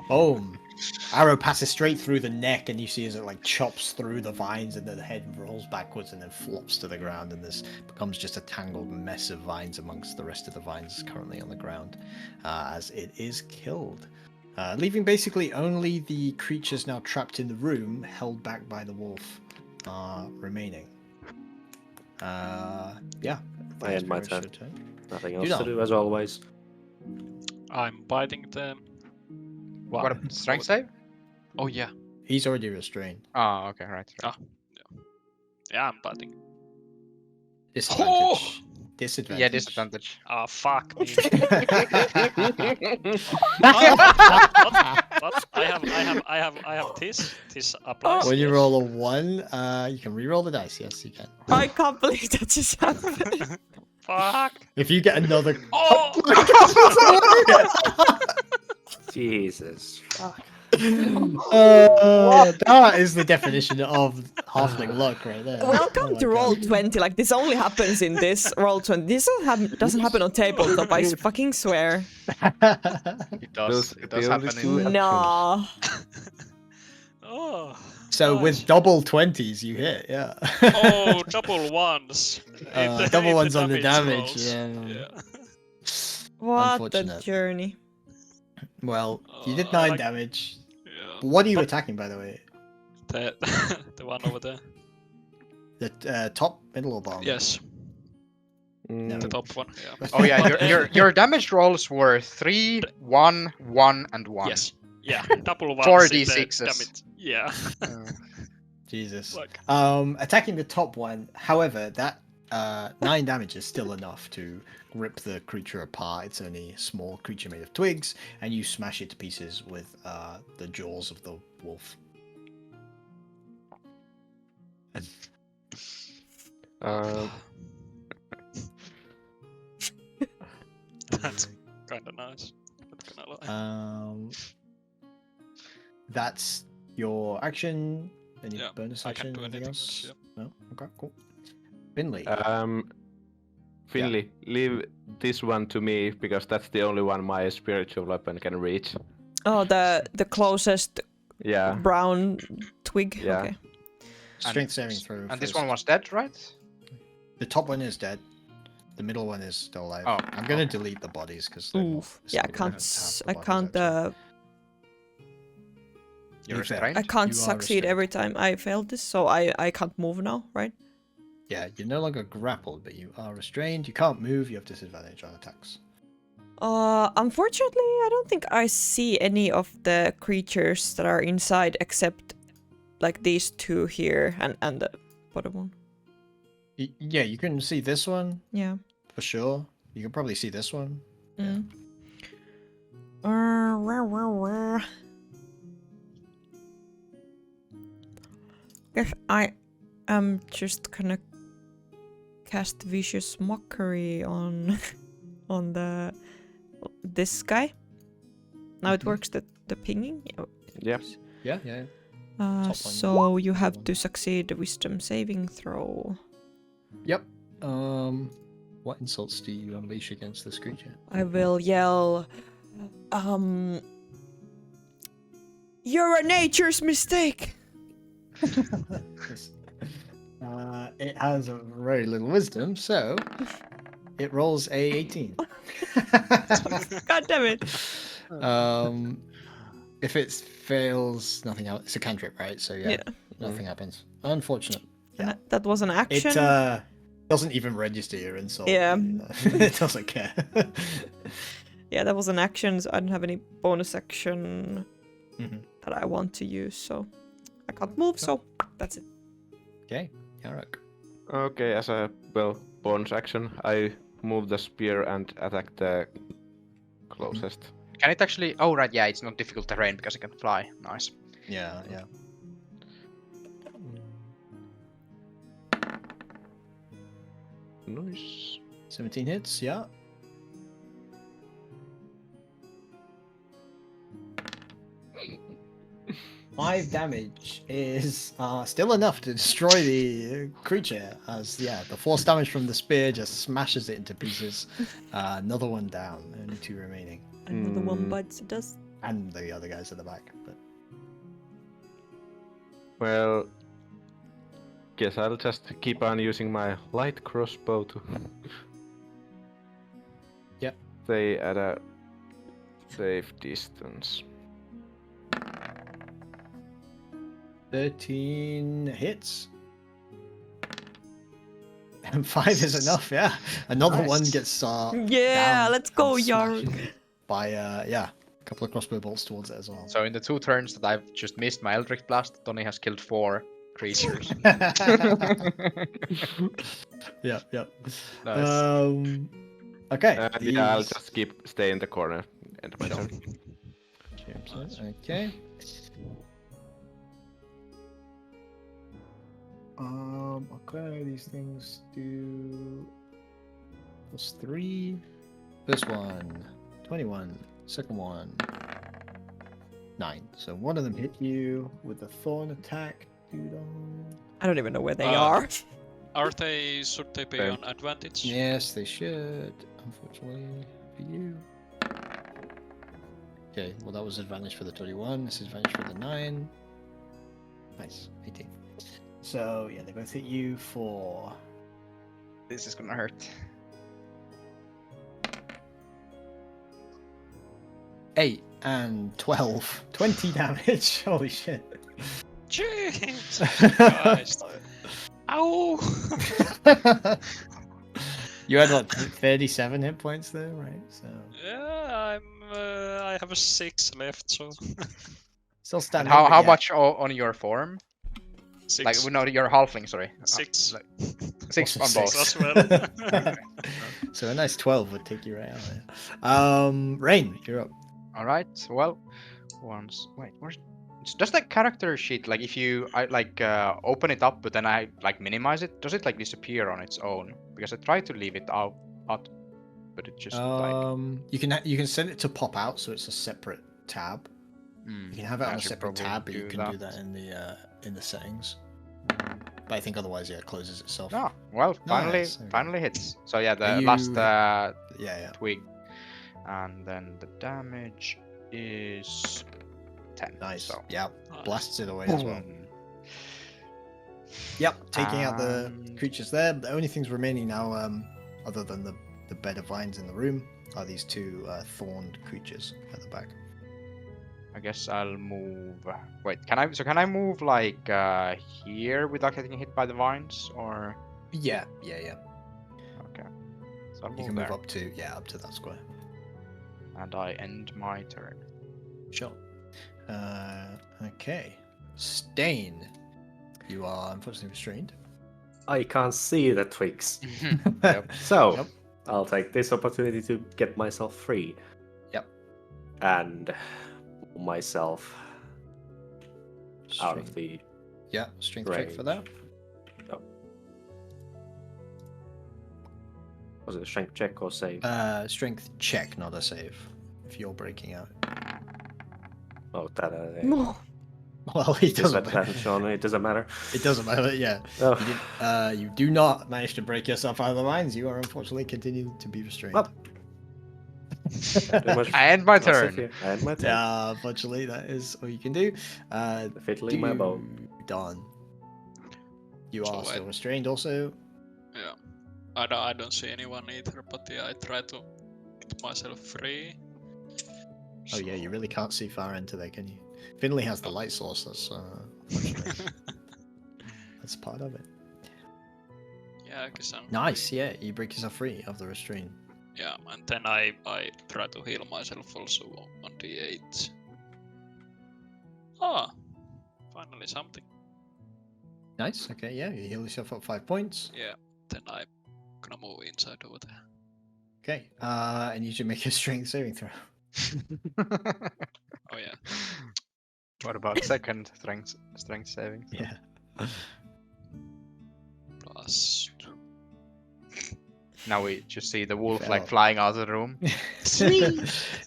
Boom! Arrow passes straight through the neck, and you see as it like chops through the vines, and then the head rolls backwards and then flops to the ground, and this becomes just a tangled mess of vines amongst the rest of the vines currently on the ground, as it is killed, leaving basically only the creatures now trapped in the room, held back by the wolf, remaining. Yeah. I end my It's your turn. Nothing else You to don't. do as always. I'm biting them. Wow. What a strength save? Oh yeah. He's already restrained. Oh, okay, right. Yeah, I'm biting. Disadvantage. Disadvantage. Yeah, disadvantage. Ah, fuck me. But I have this applies. When you yes. roll a 1, you can re-roll the dice. Yes, you can. I can't believe that just happened. Fuck. If you get another... Oh! Jesus. That is the definition of halfling luck right there. Welcome Oh to my roll God. 20. Like this only happens in this roll 20. This doesn't happen on tabletop. I fucking swear. It does. It does the only happen two in. No. Oh. So nice. with double 20s, you hit, yeah. Oh, double ones. Double in ones on the damage, rolls. yeah. What a Unfortunate. journey. Well, you did 9 like- damage. Yeah. What are you attacking, by the way? The one over there. The top, middle, or bottom? Yes, Mm, the top one. Yeah. Oh yeah, your damage rolls were 3, 1, 1, and 1. Yes. Yeah. Double ones. 4 in the D6s. damage. Yeah. Jesus. Like. Attacking the top one, however, that 9 damage is still enough to rip the creature apart. It's only a small creature made of twigs, and you smash it to pieces with the jaws of the wolf. That's kind of nice. Not gonna lie. That's your action. Any Yeah, bonus I action? can't do Anything anything else? else, No. Okay, cool. Finley. Finley, leave this one to me because that's the only one my spiritual weapon can reach. Oh, the closest Yeah. brown twig. Yeah. Okay. Strength saving throw. And this first. one was dead, right? The top one is dead. The middle one is still alive. Oh, I'm gonna delete the bodies because Oof. Yeah, I can't. I can't. You're You failed. restrained? I can't You are succeed restrained. every time I failed this, so I can't move now, right? Yeah, you're no longer grappled, but you are restrained. You can't move. You have disadvantage on attacks. Unfortunately, I don't think I see any of the creatures that are inside except like these two here and the bottom one. Yeah, you can see this one Yeah. for sure. You can probably see this one. Mm. Guess I am just gonna cast vicious mockery on on this guy. Now it Mhm. works the pinging. Yeah. Yeah. Yeah, yeah. Top one. So you have to succeed the wisdom saving throw. Yep. What insults do you unleash against this creature? I will yell, you're a nature's mistake! It has a very little wisdom, so it rolls a 18. God damn it! If it fails, nothing else. It's a cantrip, right? So yeah, nothing happens. Unfortunate. And that was an action. It doesn't even register your insult. Yeah. It doesn't care. Yeah, that was an action, so I don't have any bonus action Mhm. that I want to use, so I can't move, so that's it. Okay, Yarok. Okay, as a bonus action, I move the spear and attack the closest. Can it actually? Oh right, yeah, it's not difficult terrain because it can fly. Nice. Yeah, yeah. Nice. 17 hits, yeah. Five damage is still enough to destroy the creature, as the force damage from the spear just smashes it into pieces. Another one down, only 2 remaining, Another one bites the dust. and the other guys at the back. But Well, guess I'll just keep on using my light crossbow to Yep. stay at a safe distance. 13 hits. And 5 is enough, yeah. Another one Nice. gets Yeah, down let's go, and smashed Yarg. by a couple of crossbow bolts towards it as well. So in the 2 turns that I've just missed my Eldritch Blast, Tony has killed 4 creatures. Yeah, yeah. Nice. Okay. Yeah, I'll these- just stay in the corner and my turn. Okay. Nice. Okay. Okay, these things do +3. First one, 21. Second one, 9. So one of them hit you with a thorn attack. I don't even know where they Uh, are. Should they be Okay. on advantage? Yes, they should. Unfortunately for you. Okay, well that was advantage for the 21. This is advantage for the 9. Nice, 18. So yeah, they both hit you for This is gonna hurt. 8 and 12. 20 damage. Holy shit. Jesus Christ. Ow! You had what, 37 hit points there, right? So Yeah, I have a 6 left, so still And standing. how but yeah. much on your form? 6. Like no, your halfling. Sorry. 6. Like, 6 Also on six. both. As well. So a nice 12 would take you right out there. Rain, you're up. All right. Well, where's does that character sheet, like if you open it up but then I like minimize it, does it like disappear on its own? Because I tried to leave it out, but it just You can send it to pop out, so it's a separate tab. Hmm, You can have it I on a should separate probably tab, but you do can do that. that in the settings. But I think otherwise, yeah, it closes itself. No, well, finally, Nice, okay. finally hits. So yeah, Are the last Yeah. twig, and then the damage is 10. Nice. So Yeah, Nice. blasts it away as well. boom. Yep, taking out the And- creatures there. The only things remaining now, other than the bed of vines in the room, are these 2 thorned creatures at the back. I guess I'll move. Wait, can I move like here without getting hit by the vines, or Yeah. okay? So I'll You move can there, move up to that square. and I end my turn. Sure. Okay. Stain. You are unfortunately restrained. I can't see the twigs. Yep. So, Yep. I'll take this opportunity to get myself free. Yep. And pull myself out of the. Yeah, strength check for that. Was it a strength check or save? Strength check, not a save. If you're breaking out. Oh, that. Well, it doesn't matter. Disadvantage on it, doesn't matter. It doesn't matter, yeah. Oh. You do not manage to break yourself out of the vines. You are unfortunately continuing to be restrained. Well, pretty much I end my that's it turn. here. I end my turn. Yeah, unfortunately, that is all you can do. Fiddling my bow. Done. You So are still I- restrained also. Yeah. I don't see anyone either, but yeah, I try to get myself free. Oh yeah, you really can't see far into there, can you? Finley has the light source, that's part of it. Yeah, I guess I'm Nice, free. yeah, you break yourself free of the restraint. Yeah, and then I try to heal myself also on D8. Ah, finally something. Nice, okay, yeah, you heal yourself up 5 points. Yeah, then I'm gonna move inside over there. Okay, and you should make a strength saving throw. Oh yeah. What about second strength saving? Yeah. Plus 2. Now we just see the wolf Fell. like flying out of the room.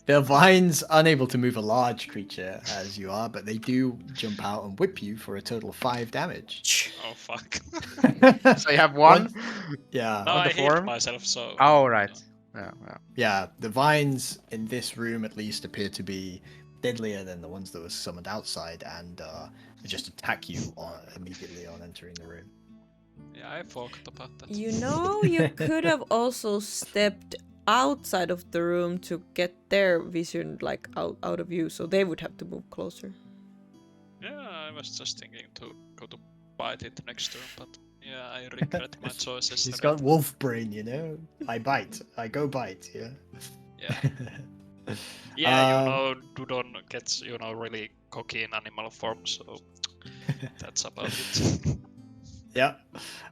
The vines unable to move a large creature as you are, but they do jump out and whip you for a total of 5 damage. Oh fuck. So you have one. Yeah. No, On I the hit form? myself, so. Oh right. Yeah. Yeah, the vines in this room at least appear to be deadlier than the ones that were summoned outside, and they just attack you immediately on entering the room. Yeah, I forgot about that. You know, you could have also stepped outside of the room to get their vision like out of view, so they would have to move closer. Yeah, I was just thinking to go to bite it next turn, but yeah, I regret my choices. He's there. got wolf brain, you know? I bite. I go bite, yeah? Yeah. Yeah, Um, you don't get, really cocky in animal form, so that's about it. Yeah.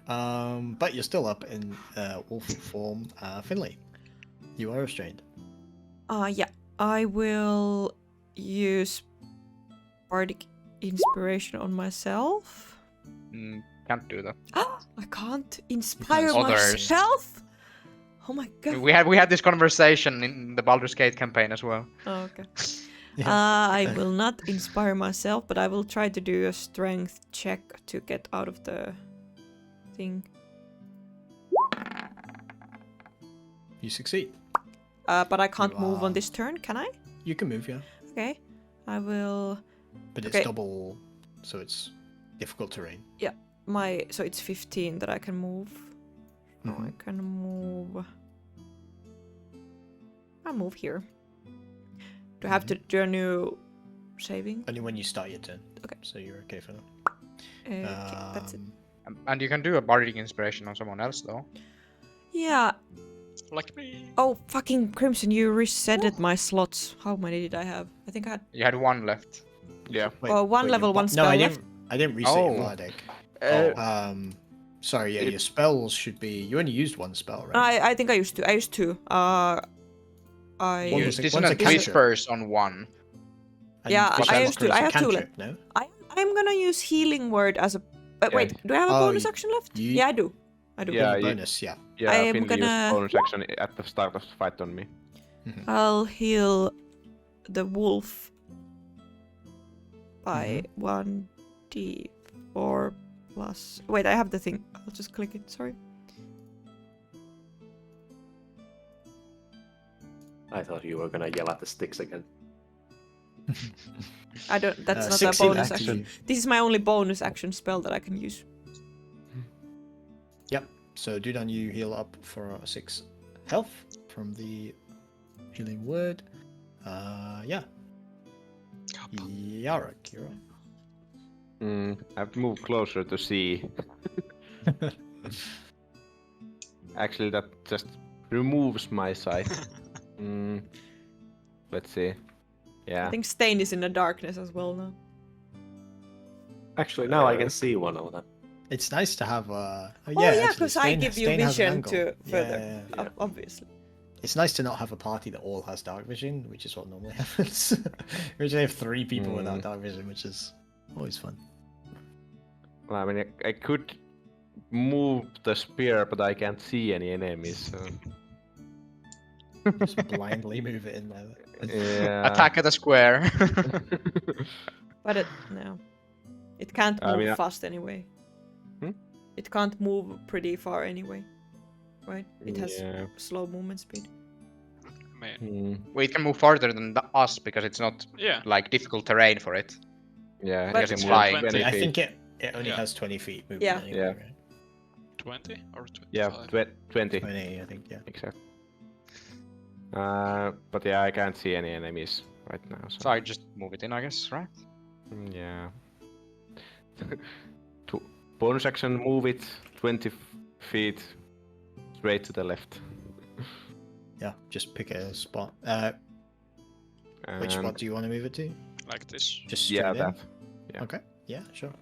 But you're still up in wolf form. Finley, you are restrained. Yeah, I will use bardic inspiration on myself. Can't do that. I can't inspire Others. myself. Oh my god. We had this conversation in the Baldur's Gate campaign as well. Oh, okay. Yeah. I will not inspire myself, but I will try to do a strength check to get out of the thing. You succeed. But I can't You move are- on this turn, can I? You can move, yeah. Okay. I will. But it's Okay. double, so it's difficult terrain. So it's 15 that I can move. So I can move. I'll move here. Do I have to do a new saving? Only when you start your turn. Okay. So you're okay for now. Okay, that's it. And you can do a bardic inspiration on someone else though. Yeah. Like me. Oh, fucking Crimson, you resetted my slots. How many did I have? I think I had You had one left. Yeah. one your level, one no, spell I left. didn't reset Oh. your Bardic. Uh, Sorry, yeah, it- your spells should be. You only used one spell, right? I think I used to. I used to. What I was Use it? dissonant One's a cantrip. whispers on one. And yeah, this I one used to- is I a had two cantrip, No. I'm gonna use healing word as a. Yeah. Wait, do I have a Oh, bonus action left? you- Yeah, I do. I do. Yeah, Yeah, you- bonus. Yeah. Yeah, I am Finley gonna- used bonus action at the start of the fight on me. I'll heal the wolf by 1d4 plus. Wait, I have the thing. I'll just click it. Sorry. I thought you were gonna yell at the sticks again. I don't. That's not a 16 bonus active. action. This is my only bonus action spell that I can use. Yep. So Dudon, you heal up for 6 health from the healing word. Yeah. Yarok, you're on. I have to move closer to see. Actually, that just removes my sight. Let's see. I Yeah. think Stain is in the darkness as well now. Actually, now I can see one of them. It's nice to have. Yeah, actually, because I Stain- give you Stain has an vision angle. to further. Yeah, yeah, yeah. Obviously. It's nice to not have a party that all has dark vision, which is what normally happens. We usually have 3 people without dark vision, which is always fun. Well, I mean, I could move the spear, but I can't see any enemies. So. Just blindly move it in there. Yeah. Attack at a square. But no. It can't move I mean, fast anyway. Hmm? It can't move pretty far anyway. Right? It has Yeah. slow movement speed. I mean, Well, it can move farther than us because it's not yeah. like difficult terrain for it. Yeah, But- it can It's move flying. 20 I feet. think it only Yeah. has 20 feet movement. Yeah. Anyway, Yeah. right? 20 or 25? Yeah, 20. 20, I think, yeah. Exactly. But yeah, I can't see any enemies right now. So I just move it in, I guess, right? Yeah. Bonus action, move it 20 feet straight to the left. Yeah, just pick a spot. Which And- spot do you want to move it to? Like this. Just Yeah, straight in? that. Yeah. Okay, yeah, sure.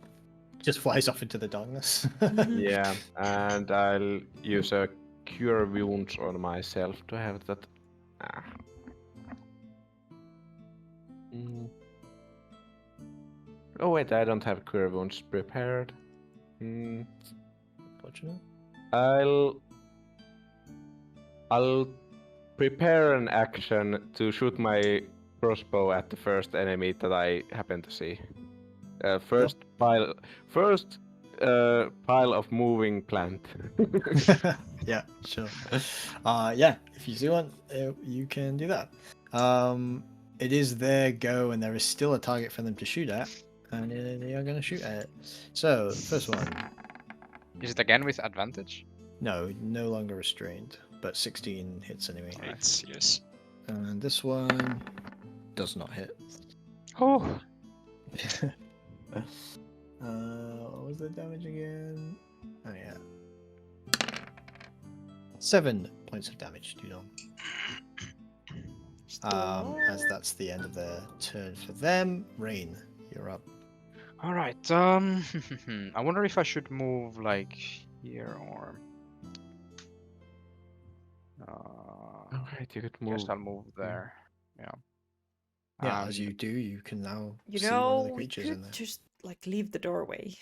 Just flies off into the darkness. Yeah, and I'll use a cure wounds on myself to have that. Oh wait, I don't have cure wounds prepared. Unfortunate. I'll prepare an action to shoot my crossbow at the first enemy that I happen to see. First pile of moving plant. Yeah, sure. Yeah, if you see one, you can do that. It is their go, and there is still a target for them to shoot at, and they are going to shoot at it. So, first one. Is it again with advantage? No, no longer restrained, but 16 hits anyway. It's yes. And this one does not hit. Oh. What was the damage again? Oh yeah. 7 points of damage, Dudon. As that's the end of their turn for them. Rain, you're up. All right. I wonder if I should move like here or. Alright, you could move. Guess I'll move there. Yeah. Yeah, as you do, you can now You see one of the know, we creatures in could there. just like leave the doorway.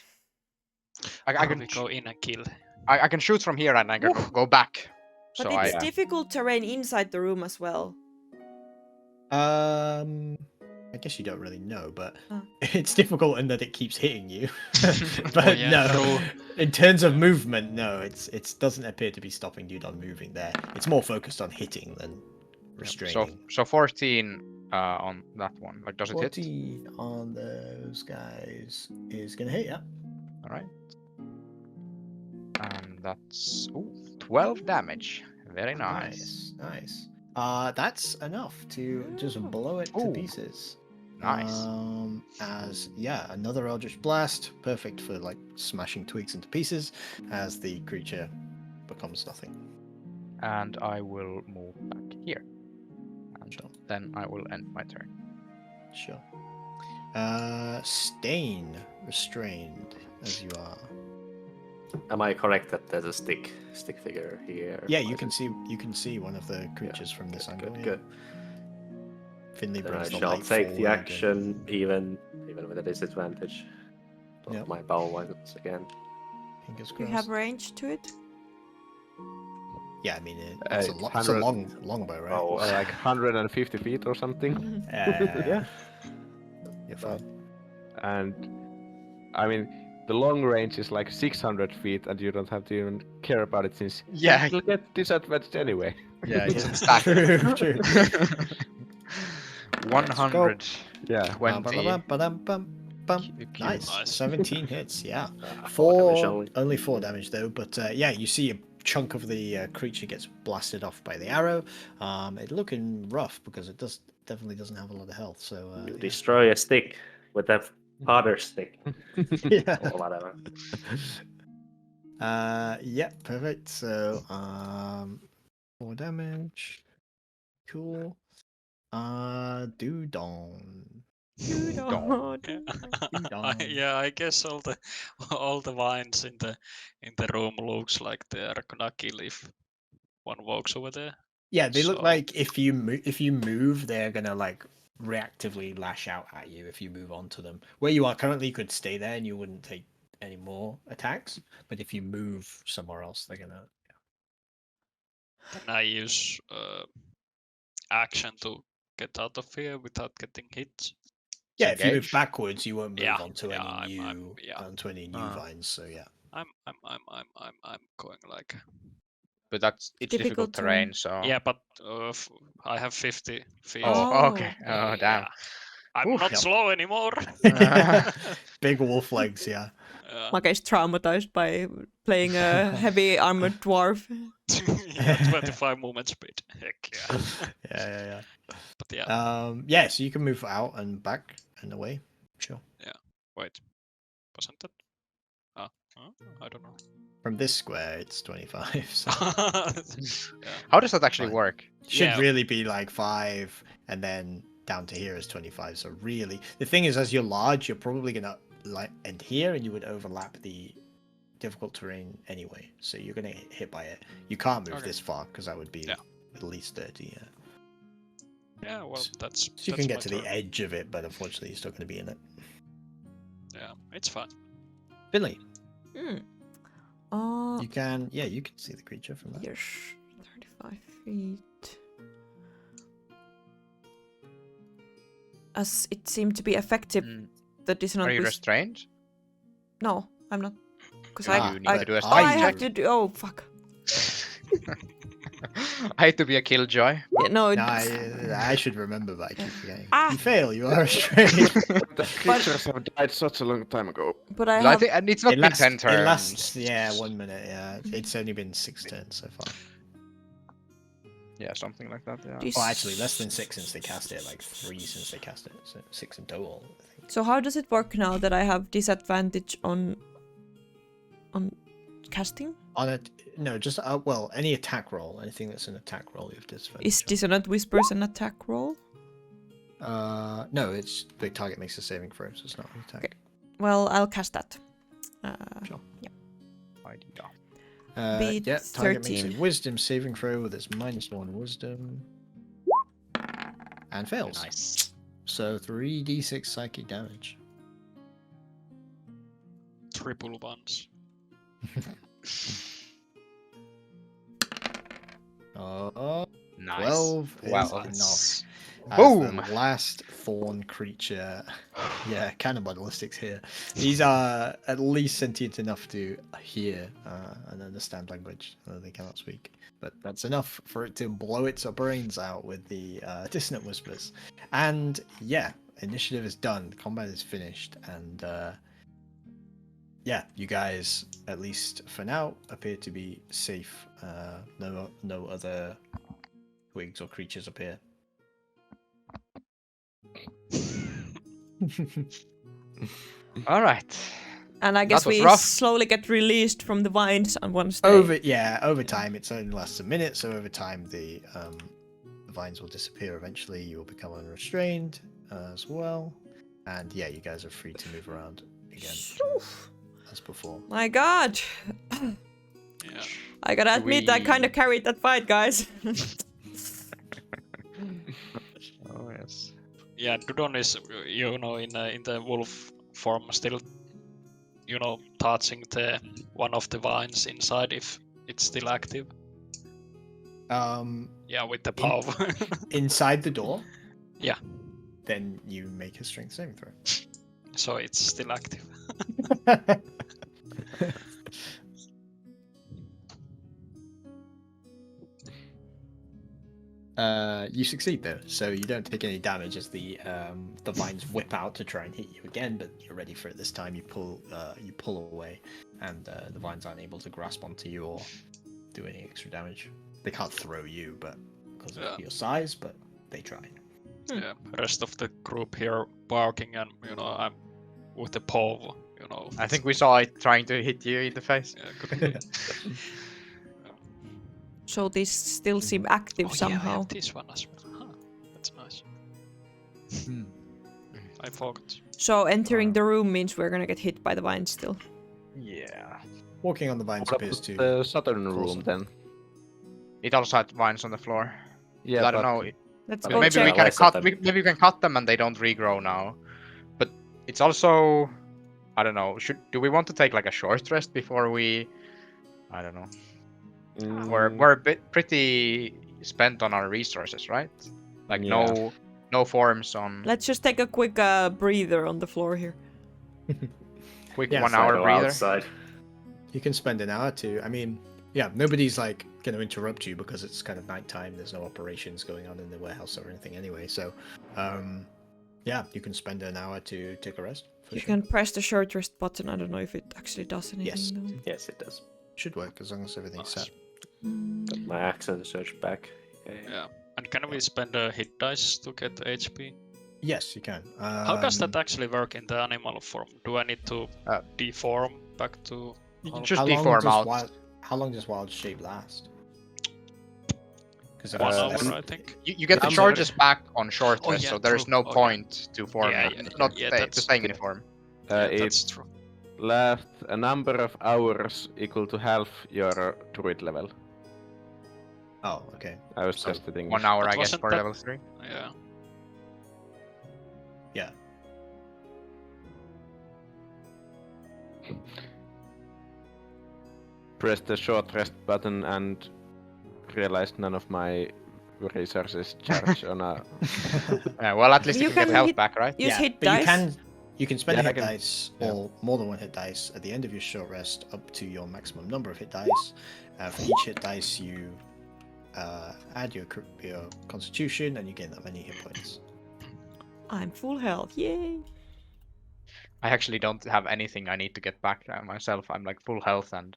I Or can we go in and kill. I can shoot from here and I can go back. But So it's I difficult terrain inside the room as well. I guess you don't really know, but Oh. it's difficult in that it keeps hitting you. But yeah, no, true. in terms of movement, no, it doesn't appear to be stopping you on moving there. It's more focused on hitting than restraining. so 14 on that one. Like, does it hit? 40 on those guys is gonna hit, yeah. All right. And that's 12 damage. Very nice. Nice. That's enough to just blow it to Ooh. pieces. Nice. As another Eldritch Blast, perfect for like smashing twigs into pieces as the creature becomes nothing. And I will move back here. And Sure. then I will end my turn. Sure. Stain, restrained as you are. Am I correct that there's a stick figure here? Yeah, Or you is can see one of the creatures from this angle. Good, yeah. good. Finley Then I brings the shall light take the forward action, even with a disadvantage. Of Yep. my bow once again. Fingers Do you crossed. have range to it? Yeah, I mean It's it's a long bow, right? Oh, Like 150 feet or something. Yeah. You're fine. And I mean, the long range is like 600 feet, and you don't have to even care about it since Yeah. you'll get disadvantage anyway. Yeah, it's in stack. True. 100. Yeah. 20. Nice. Nice. 17 hits, yeah. Four damage Only 4 damage though, but yeah, you see a chunk of the creature gets blasted off by the arrow. It's looking rough because it definitely doesn't have a lot of health, so You destroy a stick with that powder stick. yeah. Or whatever. Yeah, perfect. So 4 damage. Cool. Dudon. Yeah, I guess all the vines in the room looks like they are gonna kill if one walks over there. Yeah, they look So- like if you move, they're gonna like reactively lash out at you if you move onto them. Where you are currently, you could stay there and you wouldn't take any more attacks. But if you move somewhere else, they're gonna. Can I use action to get out of here without getting hit? Yeah, if you move Engage? backwards, you won't move Yeah, onto yeah, any I'm- new yeah. Ah. vines. So yeah. I'm going like But it's difficult Difficult terrain, terrain. so. yeah, but I have 50 feet. Oh, okay. Oh, Yeah. damn. I'm Oof. not Yep. slow anymore. Big wolf legs, yeah. Mage is traumatized by playing a heavy armored dwarf. Yeah, 25 movement speed. Heck yeah. Yeah. But yeah, Yeah, so you can move out and back and away. Sure. wait. Wasn't that? I don't know. From this square, it's 25. So Yeah. How does that actually Fine. work? should Yeah. really be like 5, and then down to here is 25. So really, the thing is, as you're large, you're probably gonna like end here, and you would overlap the difficult terrain anyway. So you're gonna get hit by it. You can't move Okay. this far because that would be Yeah. at least 30. Yeah. Yeah, well, that's. So you that's can get my to the turn. edge of it, but unfortunately, you're still gonna be in it. Yeah, it's fine. Finley, Oh, you can see the creature from that. yes, 35 feet. As it seemed to be effective, Mm. the dissonant Are you wisp- restrained? No, I'm not. Because Ah, I, you need I, to do a oh, I strength have check. to do. Oh, fuck. I hate to be a killjoy. Yeah, no, No, it's- I should remember, but I keep forgetting. Ah. You fail. You are restrained. The creatures have died such a long time ago. but I I have. think, and it's not been 10 turns. It lasts, 1 minute. Yeah, it's only been 6 turns so far. Yeah, something like that. Yeah. Dis- Well, actually, less than 6 since they cast it. Like 3 since they cast it. So 6 in total, I think. So how does it work now that I have disadvantage on casting? On it, no, just well, any attack roll, anything that's an attack roll, you have disadvantage. Is dissonant whispers an attack roll? No, it's the target makes a saving throw, so it's not an attack. Okay. Well, I'll cast that. Sure. Idea. Beat Yeah, target makes 13. a wisdom saving throw with its -1 wisdom. And fails. Nice. So 3d6 psychic damage. Triple ones. Oh, Nice. 12 is Well, enough. As Boom! the last thorn creature. Yeah, cannibalistic's here. These are at least sentient enough to hear and understand language, though they cannot speak. But that's enough for it to blow its brains out with the dissonant whispers. And yeah, initiative is done. Combat is finished, and yeah, you guys, at least for now, appear to be safe. No other twigs or creatures appear. All right. And I guess That was we rough. slowly get released from the vines on once they... Over time, it's only lasts a minute, so over time the vines will disappear eventually. You will become unrestrained as well, and yeah, you guys are free to move around again as before. My god. Yeah. I gotta admit, I kind of carried that fight, guys. Oh yes. Yeah, Dudon is, you know, in the wolf form still, you know, touching the one of the vines inside if it's still active. Yeah, with the power. Inside the door. Yeah. Then you make a strength saving throw. So it's still active. You succeed though, so you don't take any damage as the vines whip out to try and hit you again. But you're ready for it this time. You pull away, and the vines aren't able to grasp onto you or do any extra damage. They can't throw you, but because of your size, but they try. Yeah, rest of the group here barking, and you know, I'm with the paw. You know, I think we saw it trying to hit you in the face. Yeah, could be. So these still seem active Oh, yeah, I somehow. have this one as well. Huh, that's nice. I forgot. So entering the room means we're gonna get hit by the vines still. Yeah. Walking on the vines What appears about to. the southern room Awesome. then? It also had vines on the floor. Yeah, I don't but know. Let's I go mean, Maybe we check. can Let's cut. set them. Maybe we can cut them and they don't regrow now. But it's also, I don't know. Do we want to take like a short rest before we? I don't know. We're a bit pretty spent on our resources, right? Like Yeah. no forms on. Let's just take a quick breather on the floor here. Quick Yeah, 1 so hour Go breather. outside. You can spend an hour to. I mean, yeah, nobody's like going to interrupt you because it's kind of nighttime. There's no operations going on in the warehouse or anything anyway. So, yeah, you can spend an hour to take a rest. For You sure. can press the short rest button. I don't know if it actually does anything. Yes. though. Yes, it does. Should work as long as everything's Nice. set. Got my accent search back. Okay. Yeah. And can we spend a hit dice to get HP? Yes, you can. How does that actually work in the animal form? Do I need to deform back to? You can How- just how long deform does out. How long does wild shape last? Because 1 hour, Um, I think. You get the I'm charges back on short Oh, rest, yeah, so there is true. no Oh, yeah. point to form Yeah, it. yeah, Not yeah, to that's staying good. in form. Yeah, It that's true. lasts a number of hours equal to half your druid level. Oh, okay. I was So, just thinking. 1 hour, But I guess, wasn't for that- level 3. Yeah. Yeah. Press the short rest button and realized none of my resources charge on a. Yeah, well, at least You you can get can health hit- back, right? Use yeah, hit but dice. you can spend Yeah, a I hit can- dice yeah. or more than one hit dice at the end of your short rest up to your maximum number of hit dice. For each hit dice, you add your constitution and you gain that many hit points. I'm full health. Yay! I actually don't have anything I need to get back myself. I'm like full health and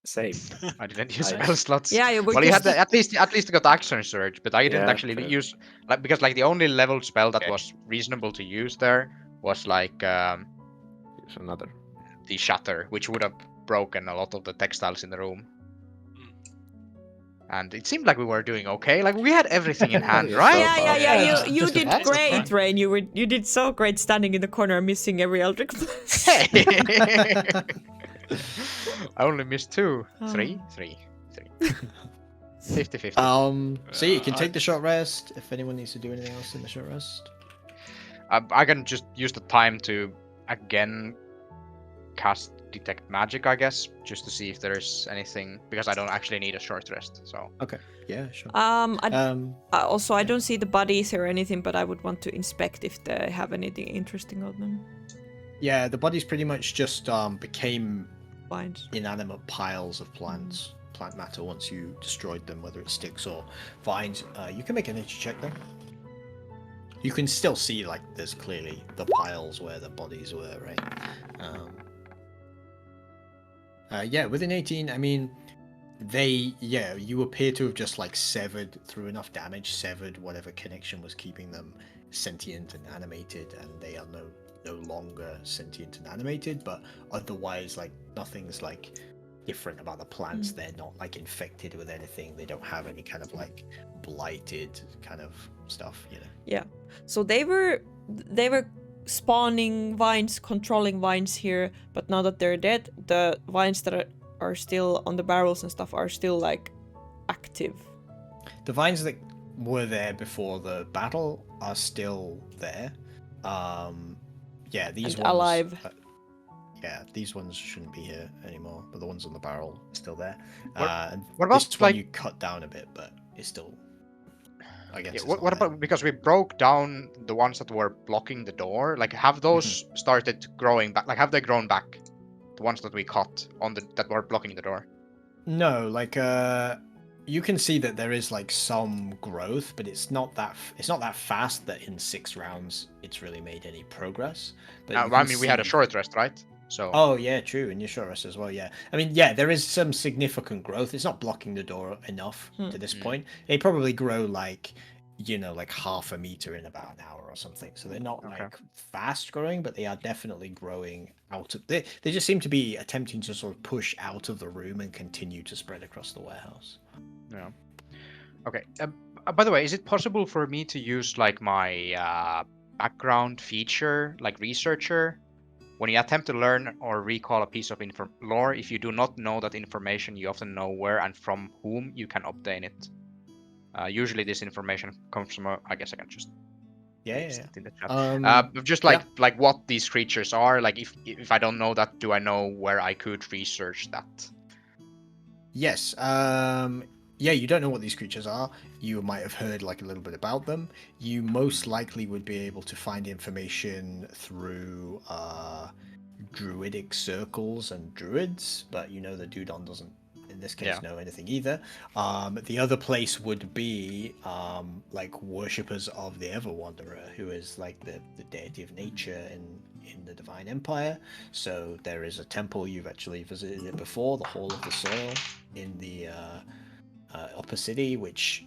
Same. I didn't use Nice. spell slots. Yeah, you Well, you had at least got action surge, but I didn't Yeah, actually fair. use because like the only level spell that Okay. was reasonable to use there was like Use another. the shatter, which would have broken a lot of the textiles in the room. And it seemed like we were doing okay. Like we had everything in hand, Yeah, right? Yeah, yeah, yeah. Yeah, You just did about. great, Rain. You did so great standing in the corner, missing every Eldritch blast. I only missed 2. Oh. 3. 50-50. So yeah, you can I- take the short rest if anyone needs to do anything else in the short rest. I can just use the time to again cast detect magic, I guess, just to see if there's anything, because I don't actually need a short rest. So Yeah, sure. Also, I don't see the bodies or anything, but I would want to inspect if they have anything interesting on them. Yeah, the bodies pretty much just became Vines. inanimate piles of plant matter once you destroyed them, whether it's sticks or vines. You can make a nature check though. You can still see like there's clearly the piles where the bodies were, right? Yeah, within 18, I mean, you appear to have just like severed through enough damage, severed whatever connection was keeping them sentient and animated, and they are no longer sentient and animated, but otherwise like nothing's like different about the plants. They're not like infected with anything. They don't have any kind of like blighted kind of stuff, you know. Yeah. So they were spawning vines, controlling vines here, but now that they're dead, the vines that are still on the barrels and stuff are still like active. The vines that were there before the battle are still there. Yeah, these And ones alive. Yeah, these ones shouldn't be here anymore, but the ones on the barrel are still there. What about, this one like- you cut down a bit, but it's still, I guess. Yeah, it's what not there. about, because we broke down the ones that were blocking the door? Like, have those started growing back? Like, have they grown back? The ones that we cut that were blocking the door. No, like you can see that there is like some growth, but it's not that fast that in 6 rounds it's really made any progress. But you I can mean, we had a see- short rest, right? So. Oh yeah, true, and your short rest as well. Yeah, I mean, yeah, there is some significant growth. It's not blocking the door enough to this point. They probably grow like, like half a meter in about an hour or something. So they're not like fast growing, but they are definitely growing out of. They just seem to be attempting to sort of push out of the room and continue to spread across the warehouse. Yeah. Okay. By the way, is it possible for me to use like my background feature, like researcher? When you attempt to learn or recall a piece of lore, if you do not know that information, you often know where and from whom you can obtain it. Usually this information comes from I guess I can just paste it in the chat. Just like what these creatures are. Like if I don't know that, do I know where I could research that? Yes. Yeah, you don't know what these creatures are. You might have heard like a little bit about them. You most likely would be able to find information through druidic circles and druids, but the Dudon doesn't, in this case, know anything either. The other place would be like worshippers of the Ever Wanderer, who is like the deity of nature in the Divine Empire. So there is a temple, you've actually visited it before, the Hall of the Soil in the upper city, which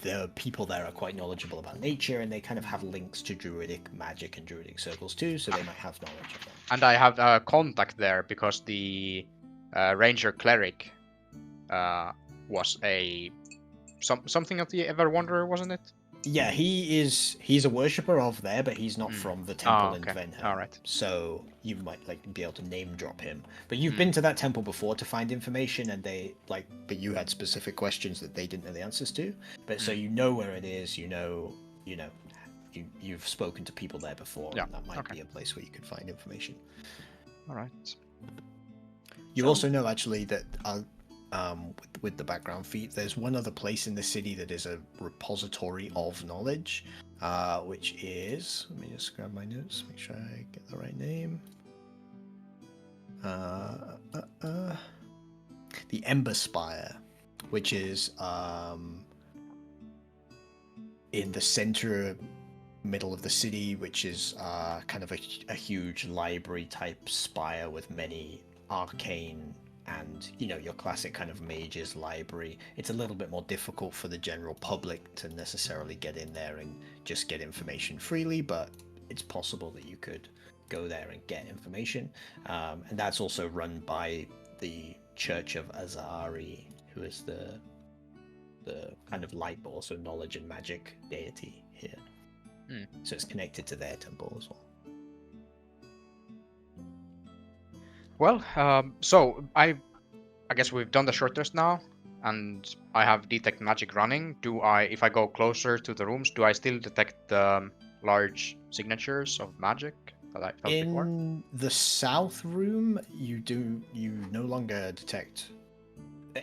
the people there are quite knowledgeable about nature, and they kind of have links to druidic magic and druidic circles too, so they might have knowledge of them. And I have a contact there because the ranger cleric was something of the Ever Wanderer, wasn't it? Yeah, he's a worshipper of there, but he's not from the temple in Dvenhem. All right. So you might be able to name drop him. But you've been to that temple before to find information, and but you had specific questions that they didn't know the answers to. But so you know where it is. You've spoken to people there before, and that might be a place where you could find information. All right. You also know actually that with the background feat, there's one other place in the city that is a repository of knowledge, which is, let me just grab my notes, make sure I get the right name. The Ember Spire, which is in the center middle of the city, which is kind of a huge library type spire with many arcane and your classic kind of mage's library. It's a little bit more difficult for the general public to necessarily get in there and just get information freely, but it's possible that you could go there and get information. And that's also run by the Church of Azari, who is the kind of light, but also knowledge and magic deity here. So it's connected to their temple as well. Well, so I guess we've done the short rest now, and I have detect magic running. If I go closer to the rooms, do I still detect the large signatures of magic that I felt before? In the south room, you no longer detect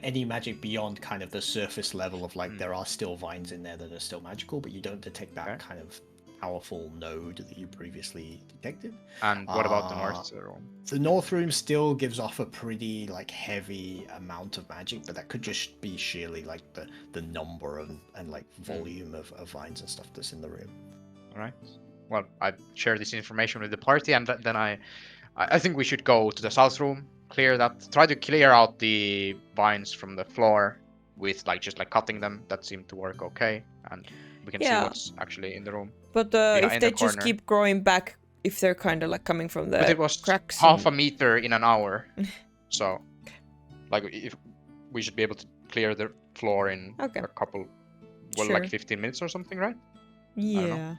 any magic beyond kind of the surface level of like there are still vines in there that are still magical, but you don't detect that kind of powerful node that you previously detected. And what about the north room? The north room still gives off a pretty like heavy amount of magic, but that could just be sheerly like the number and like volume of vines and stuff that's in the room. All right. Well, I share this information with the party, and then I think we should go to the south room, try to clear out the vines from the floor with just cutting them. That seemed to work okay, and we can see what's actually in the room. But if they just keep growing back, if they're kind of like coming from the but it was cracks half a meter in an hour, so if we should be able to clear the floor in a couple, like 15 minutes or something, right? Yeah.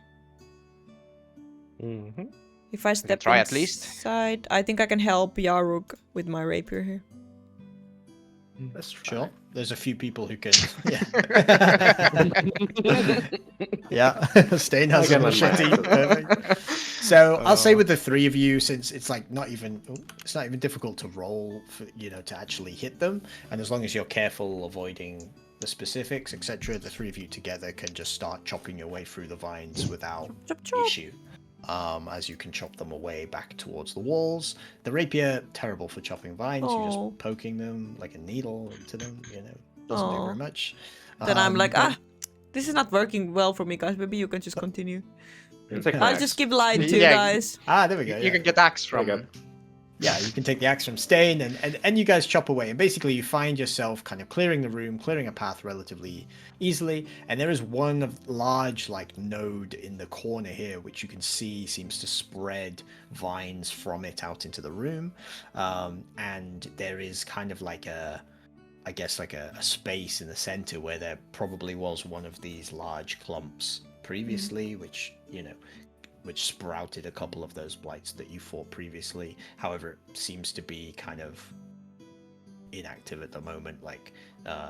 Mm-hmm. If I step try inside, at least. I think I can help Yaruk with my rapier here. That's sure. There's a few people who can. Yeah. Stain has a machete. Perfect. So I'll say with the three of you, since it's like not even difficult to roll for to actually hit them, and as long as you're careful avoiding the specifics, etc., the three of you together can just start chopping your way through the vines without issue. As you can chop them away back towards the walls. The rapier, terrible for chopping vines. You're just poking them like a needle into them. Doesn't do very much. Then I'm like, this is not working well for me, guys. Maybe you can just continue. I'll just give light to you guys. There we go. You can get axe from them. Yeah, you can take the axe from Stain, and you guys chop away. And basically, you find yourself kind of clearing the room, clearing a path relatively easily. And there is one large node in the corner here, which you can see seems to spread vines from it out into the room. And there is kind of a space in the center where there probably was one of these large clumps previously, which sprouted a couple of those blights that you fought previously. However, it seems to be kind of inactive at the moment.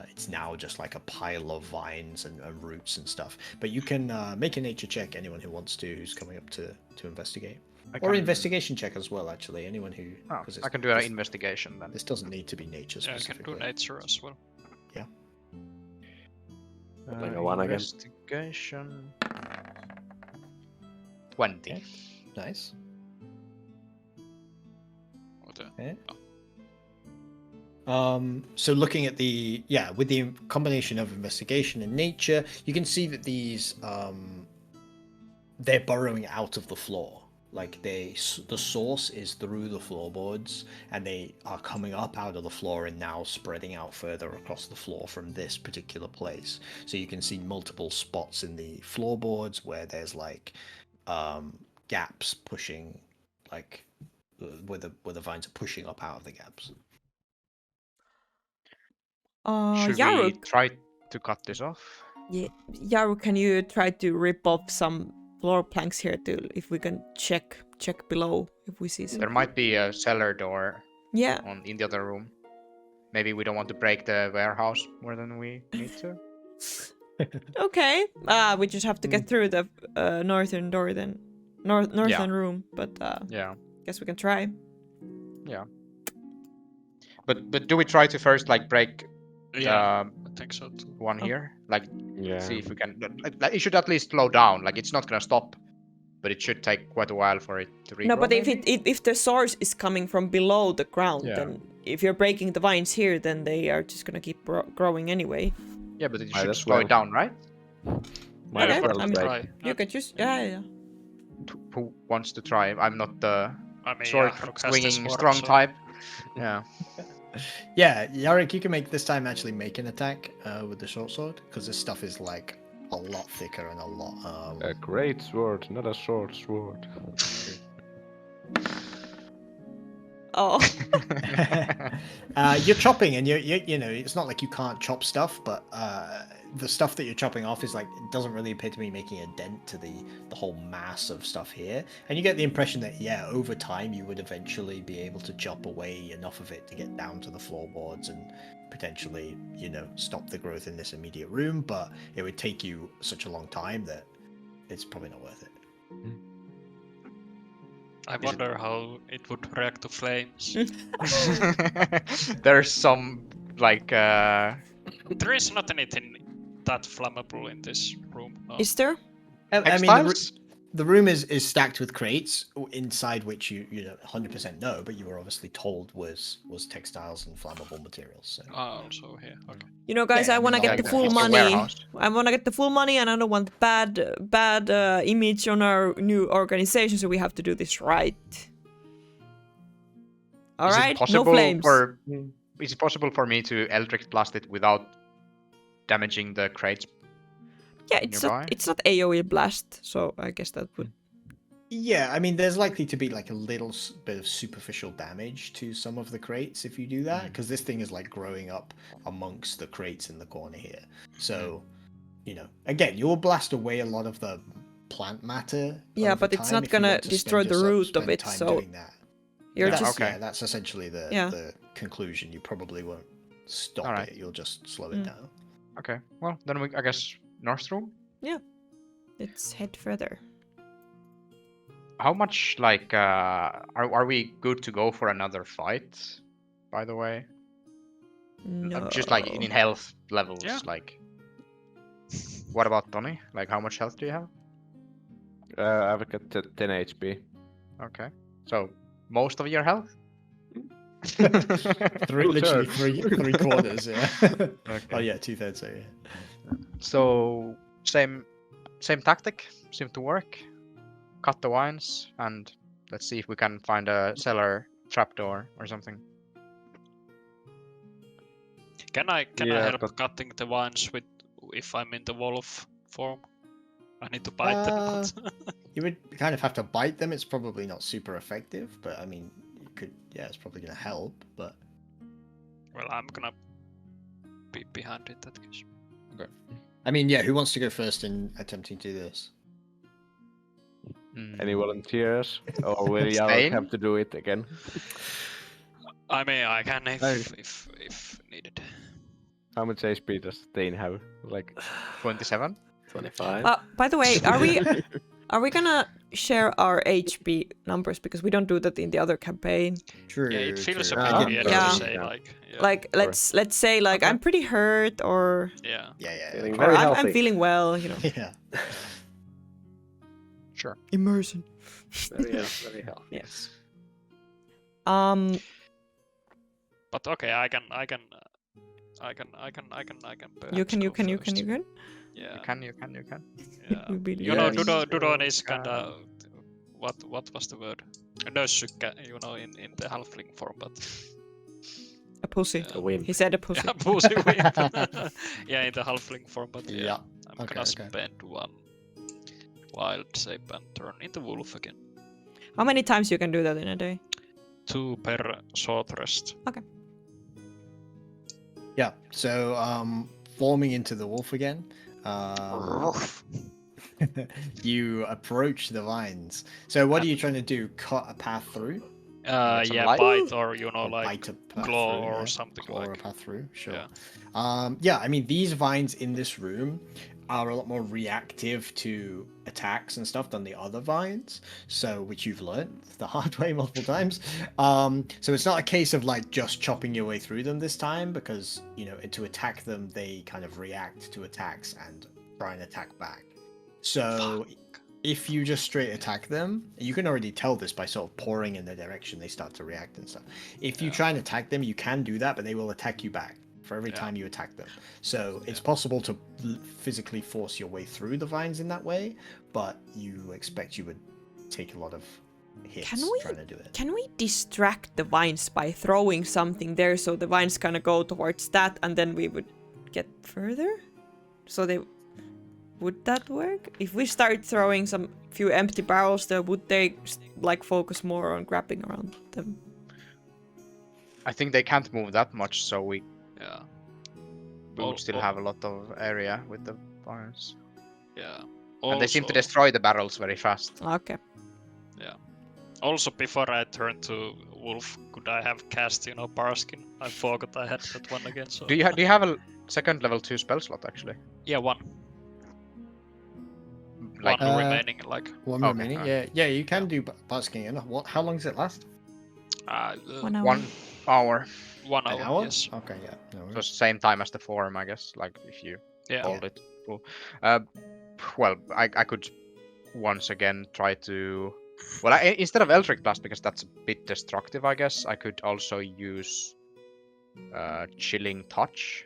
It's now just like a pile of vines and roots and stuff. But you can make a nature check, anyone who wants to, who's coming up to investigate. Or investigation check as well, actually. Anyone who... I can do an investigation then. This doesn't need to be nature specifically. I can do nature as well. Yeah. Investigation... 20. Okay. Nice. Okay. So looking at with the combination of investigation and nature, you can see that these they're burrowing out of the floor. The source is through the floorboards, and they are coming up out of the floor and now spreading out further across the floor from this particular place. So you can see multiple spots in the floorboards where there's gaps pushing, where the vines are pushing up out of the gaps. Should Yaruk, we try to cut this off? Yeah, Yaruk, can you try to rip off some floor planks here if we can check below if we see some? There might be a cellar door. Yeah. In the other room. Maybe we don't want to break the warehouse more than we need to. Okay. We just have to get through the northern door then. Northern room, but guess we can try. Yeah. But do we try to first break I think so too. one here? See if we can. It should at least slow down. It's not gonna stop, but it should take quite a while for it to regrow. No, but if the source is coming from below the ground, then if you're breaking the vines here, then they are just gonna keep growing anyway. Yeah, but it should slow it down, right? You can just yeah. Who wants to try? I'm not the sword swinging strong type. Yeah. Yeah, Yaruk, you can this time actually make an attack with the short sword, because this stuff is a lot thicker and a lot. A great sword, not a short sword. Oh. You're chopping, and you it's not like you can't chop stuff, but the stuff that you're chopping off is it doesn't really appear to be making a dent to the whole mass of stuff here. And you get the impression that over time you would eventually be able to chop away enough of it to get down to the floorboards and potentially stop the growth in this immediate room, but it would take you such a long time that it's probably not worth it. I wonder how it would react to flames. There's some like There is not anything that flammable in this room. No. Is there? I mean, textiles. the room is stacked with crates inside which you know 100% know, but you were obviously told was textiles and flammable materials. So. Also here. Okay. You know, guys, Yeah, I want to I mean, get the like, full it's a money. warehouse. I want to get the full money, and I don't want bad image on our new organization. So we have to do this right. All Is it right, no possible flames. Is it possible for me to Eldritch Blast it without damaging the crates? Yeah, nearby? it's not AOE blast, so I guess that would. Yeah, I mean, there's likely to be like a little bit of superficial damage to some of the crates if you do that, because this thing is like growing up amongst the crates in the corner here. So, you know, again, you'll blast away a lot of the plant matter. Yeah, over but it's time not if you gonna want to destroy spend the root of spend it, time so doing that. you're That's, just. okay. yeah, that's essentially the Yeah. the conclusion. You probably won't stop Alright. it. You'll just slow it down. Okay, well then I guess north room. Let's head further. How much like are we good to go for another fight? By the way, No. just like in health levels. Yeah. Like, what about Tony? Like, how much health do you have? I've got 10 HP. Okay, so most of your health. Literally three quarters. Yeah. Okay. Oh yeah, 2/3. So yeah. So same tactic seemed to work. Cut the vines and let's see if we can find a cellar trapdoor or something. Can I Yeah, help but- cutting the vines with if I'm in the wolf form? I need to bite them. You would kind of have to bite them. It's probably not super effective, but I mean, you could. Yeah, it's probably gonna help. But Well, I'm gonna be behind it. That case. I mean, yeah, who wants to go first in attempting to do this? Any volunteers? Or will Jarl Stein? have to do it again? I mean, I can if needed. How much HP does Stein have? Like 27. 25. By the way, are we gonna share our HP numbers, because we don't do that in the other campaign? True. Yeah, it feels a true. bit weird Yeah. to say Yeah. like. Yeah. Like let's say like I'm pretty hurt, or Yeah. Yeah. Feeling or very I'm healthy. feeling well, you know. Yeah. Sure. Immersion. Very healthy. Yes. But okay, I can. You perhaps can. go first. You Yeah. can. Yeah. We believe. You know, Yes. Dudon is kinda. What was the word? A nössykkä, you know, in the halfling form, but A pussy. A wimp. He said a pussy. yeah, pussy wimp. Yeah, in the halfling form, but yeah. Yeah. I'm Okay, gonna okay. spend one wild shape and turn into wolf again. How many times you can do that in a day? 2 per short rest. Yeah. So, forming into the wolf again. You approach the vines. So, what are you trying to do? Cut a path through? Some Yeah, light? bite or you know, Or like bite a path claw through, or yeah? something Claw or a like. path through. Sure. Yeah. Yeah. I mean, these vines in this room are a lot more reactive to attacks and stuff than the other vines. So, which you've learned the hard way multiple times. So it's not a case of like just chopping your way through them this time, because you know, to attack them, they kind of react to attacks and try and attack back. So if you just straight attack them, you can already tell this by sort of pouring in their direction, they start to react and stuff. If you Yeah. try and attack them, you can do that, but they will attack you back for every Yeah. time you attack them. So it's possible to physically force your way through the vines in that way, but you expect you would take a lot of hits Can we- trying to do it. Can we distract the vines by throwing something there, so the vines kind of go towards that, and then we would get further? So they would that work? If we start throwing some few empty barrels there, would they like focus more on grabbing around them? I think they can't move that much, so we Yeah. will Al- still al- have a lot of area with the vines. Yeah. And they seem to Also- destroy the barrels very fast. Okay. Also, before I turn to wolf, could I have cast, you know, Barskin? I forgot I had that one again. So Do you have a second level 2 spell slot actually? Yeah, one. Like, one remaining, like One Okay, remaining. okay. Yeah, you can do basking in. What? How long does it last? 1 hour. 1 hour. 1 An hour. hour? Yes. Okay, yeah. No So worries. same time as the form, I guess. Like if you Yeah. hold it full. Well, I could once again try to. Well, instead of Eldritch Blast, because that's a bit destructive, I guess I could also use Chilling Touch.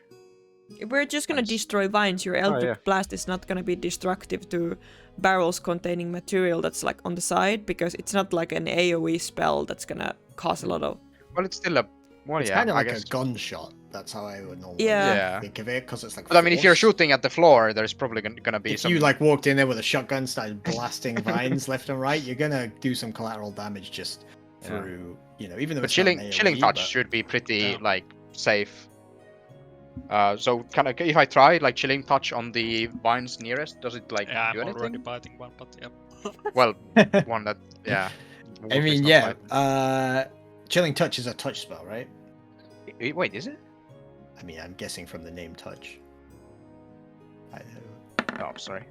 We're just gonna Nice. destroy vines. Your Eldritch yeah. Blast is not gonna be destructive to barrels containing material that's like on the side, because it's not like an AoE spell that's gonna cause a lot of. Well, it's still a. Well, It's yeah, kind of I like guess. a gunshot. That's how I would normally Yeah. think of it, because it's like. But I mean, if you're force. shooting at the floor, there's probably gonna be If some. you like walked in there with a shotgun, started blasting vines left and right, you're gonna do some collateral damage just through, even though But it's not an chilling AoE, touch but- should be pretty Yeah. like safe. So if I try like chilling touch on the vines nearest, does it like Yeah, I'm do already anything? biting one, but yeah. Well, one that yeah. I wolf is mean, not yeah. biting. Chilling touch is a touch spell, right? Wait, is it? I mean, I'm guessing from the name touch. I Oh, sorry.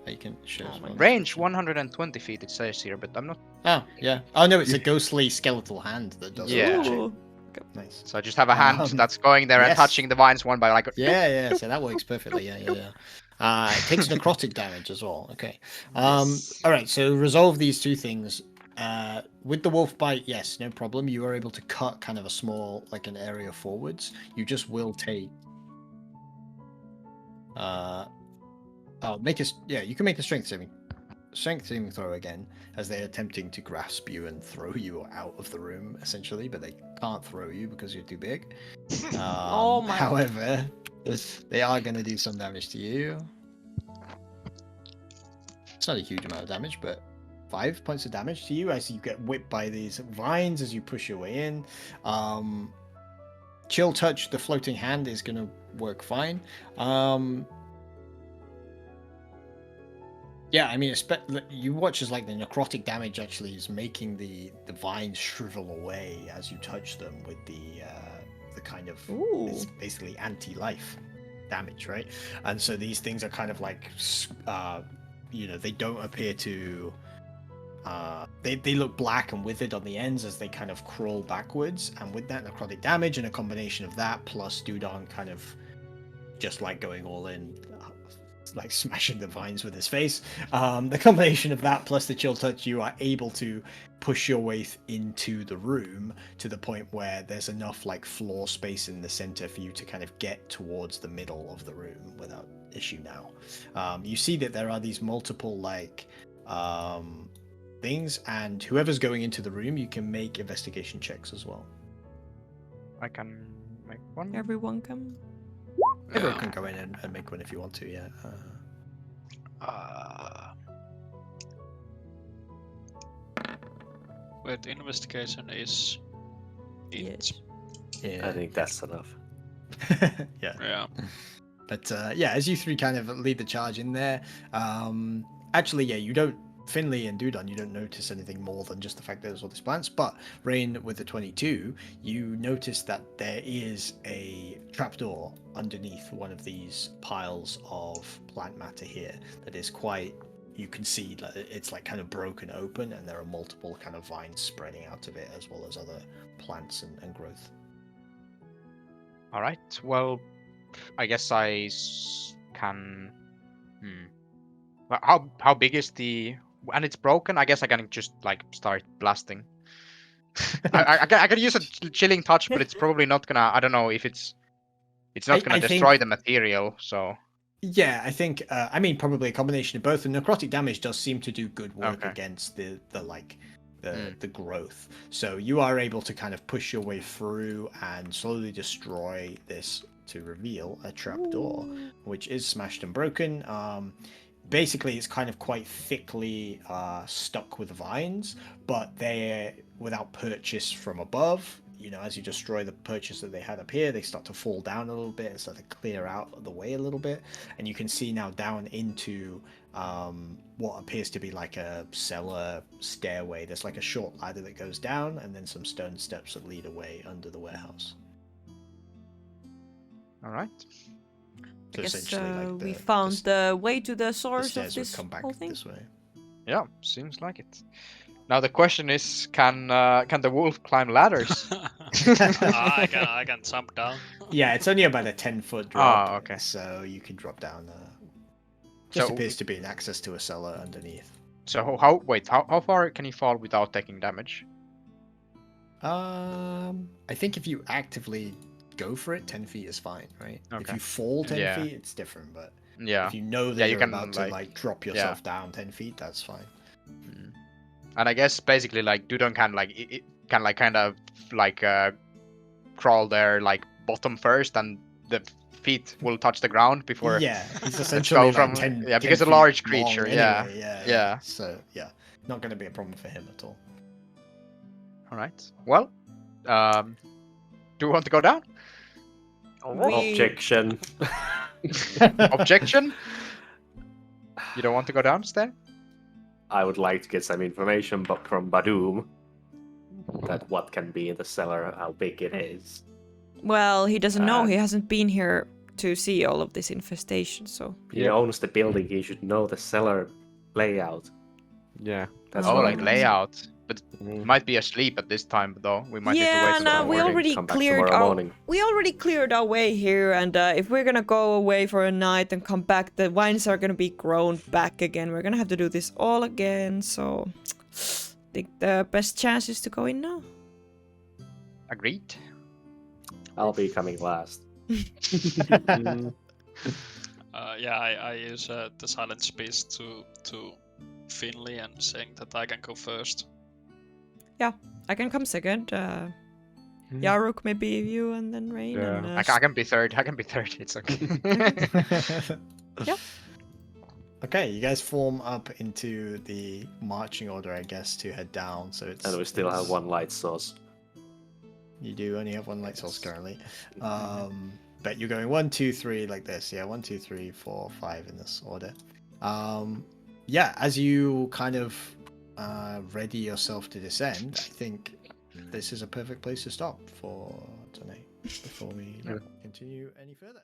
you can share. Oh as my well. Range 120 feet it says here, but I'm not. Oh yeah. Oh no, it's a ghostly skeletal hand that does Yeah. the touching. Ooh. Nice. So I just have a hand Um, that's going there and yes. touching the vines one by like. Yeah. So that works perfectly. Yeah. It takes necrotic damage as well. Okay. All right. So resolve these two things. With the wolf bite, yes, no problem. You are able to cut kind of a small, like an area forwards. You just will take. You can make a strength saving throw again, as they're attempting to grasp you and throw you out of the room, essentially, but they can't throw you because you're too big. Oh my- However, they are going to do some damage to you. It's not a huge amount of damage, but 5 points of damage to you as you get whipped by these vines as you push your way in. Chill touch, the floating hand, is going to work fine. Yeah, I mean, you watch as like the necrotic damage actually is making the vines shrivel away as you touch them with the kind of Ooh. it's basically anti-life damage, right? And so these things are kind of like they don't appear to they look black and withered on the ends as they kind of crawl backwards, and with that necrotic damage and a combination of that plus Dudon kind of just like going all in, like smashing the vines with his face. The combination of that plus the chill touch, you are able to push your way into the room to the point where there's enough like floor space in the center for you to kind of get towards the middle of the room without issue now. You see that there are these multiple like things, and whoever's going into the room, you can make investigation checks as well. I can make one. Everyone can. Everyone can go in and make one if you want to, yeah. Wait, investigation is. Yes. Yeah. I think that's enough. Yeah. Yeah. But as you three kind of lead the charge in there, actually, you don't, Finley and Dudon, you don't notice anything more than just the fact that there's all these plants. But Rain, with the 22, you notice that there is a trapdoor underneath one of these piles of plant matter here that is quite. You can see that it's like kind of broken open, and there are multiple kind of vines spreading out of it, as well as other plants and growth. All right. Well, I guess I can. Well, how big is the? And it's broken. I guess I can just like start blasting. I can use a chilling touch, but it's probably not gonna. I don't know if it's not gonna I destroy think- the material. So Yeah, I think probably a combination of both. The necrotic damage does seem to do good work Okay. against the growth. So you are able to kind of push your way through and slowly destroy this to reveal a trapdoor, which is smashed and broken. Basically, it's kind of quite thickly stuck with vines, but they're without purchase from above. As you destroy the purchase that they had up here, they start to fall down a little bit and start to clear out of the way a little bit. And you can see now down into what appears to be like a cellar stairway. There's like a short ladder that goes down, and then some stone steps that lead away under the warehouse. all right. So I guess essentially, like we found the way to the the source of stairs would this come back whole thing. this way. Yeah, seems like it. Now the question is, can the wolf climb ladders? I can jump down. Yeah, it's only about a 10-foot drop. Ah, okay. So you can drop down. Just So- appears to be an access to a cellar underneath. So how far can he fall without taking damage? I think if you actively go for it, 10 feet is fine, right? If Okay. you fall 10 Yeah. feet, it's different. But Yeah. if you know that Yeah, you you're can, about to like drop yourself down 10 feet, that's fine. And I guess basically like Dudon can like it can like kind of like crawl there like bottom first, and the feet will touch the ground before. Yeah, it's Let's essentially go like from 10. yeah, 10 because a feet large long creature. anyway, Yeah. yeah. So yeah, not going to be a problem for him at all. All right. Well, do we want to go down? We- Objection. Objection. You don't want to go down, Stan? I would like to get some information from Badoom that what can be in the cellar, how big it is. Well, he doesn't know. Uh, He hasn't been here to see all of this infestation, so. He Yeah. owns the building. He should know the cellar layout. Yeah. That's Oh, what like I'm layout. But Mm. might be asleep at this time, though. We might need to Yeah, wait till no, tomorrow we morning. already Come back cleared tomorrow our morning. we already cleared our way here, and if we're gonna go away for a night and come back, the vines are gonna be grown back again. We're gonna have to do this all again. So, I think the best chance is to go in now. Agreed. I'll be coming last. Mm. Yeah, I use the silent speech to Finley and saying that I can go first. I can come second. Yaruk, maybe you, and then Rain. Yeah. And, I can be third. I can be third. It's okay. Yep. Okay, you guys form up into the marching order, I guess, to head down. So it's And we still have one light source. You do only have one light source currently. But you're going 1, 2, 3 like this. Yeah, 1, 2, 3, 4, 5 in this order. Yeah, as you kind of ready yourself to descend, I think this is a perfect place to stop for tonight before we continue any further.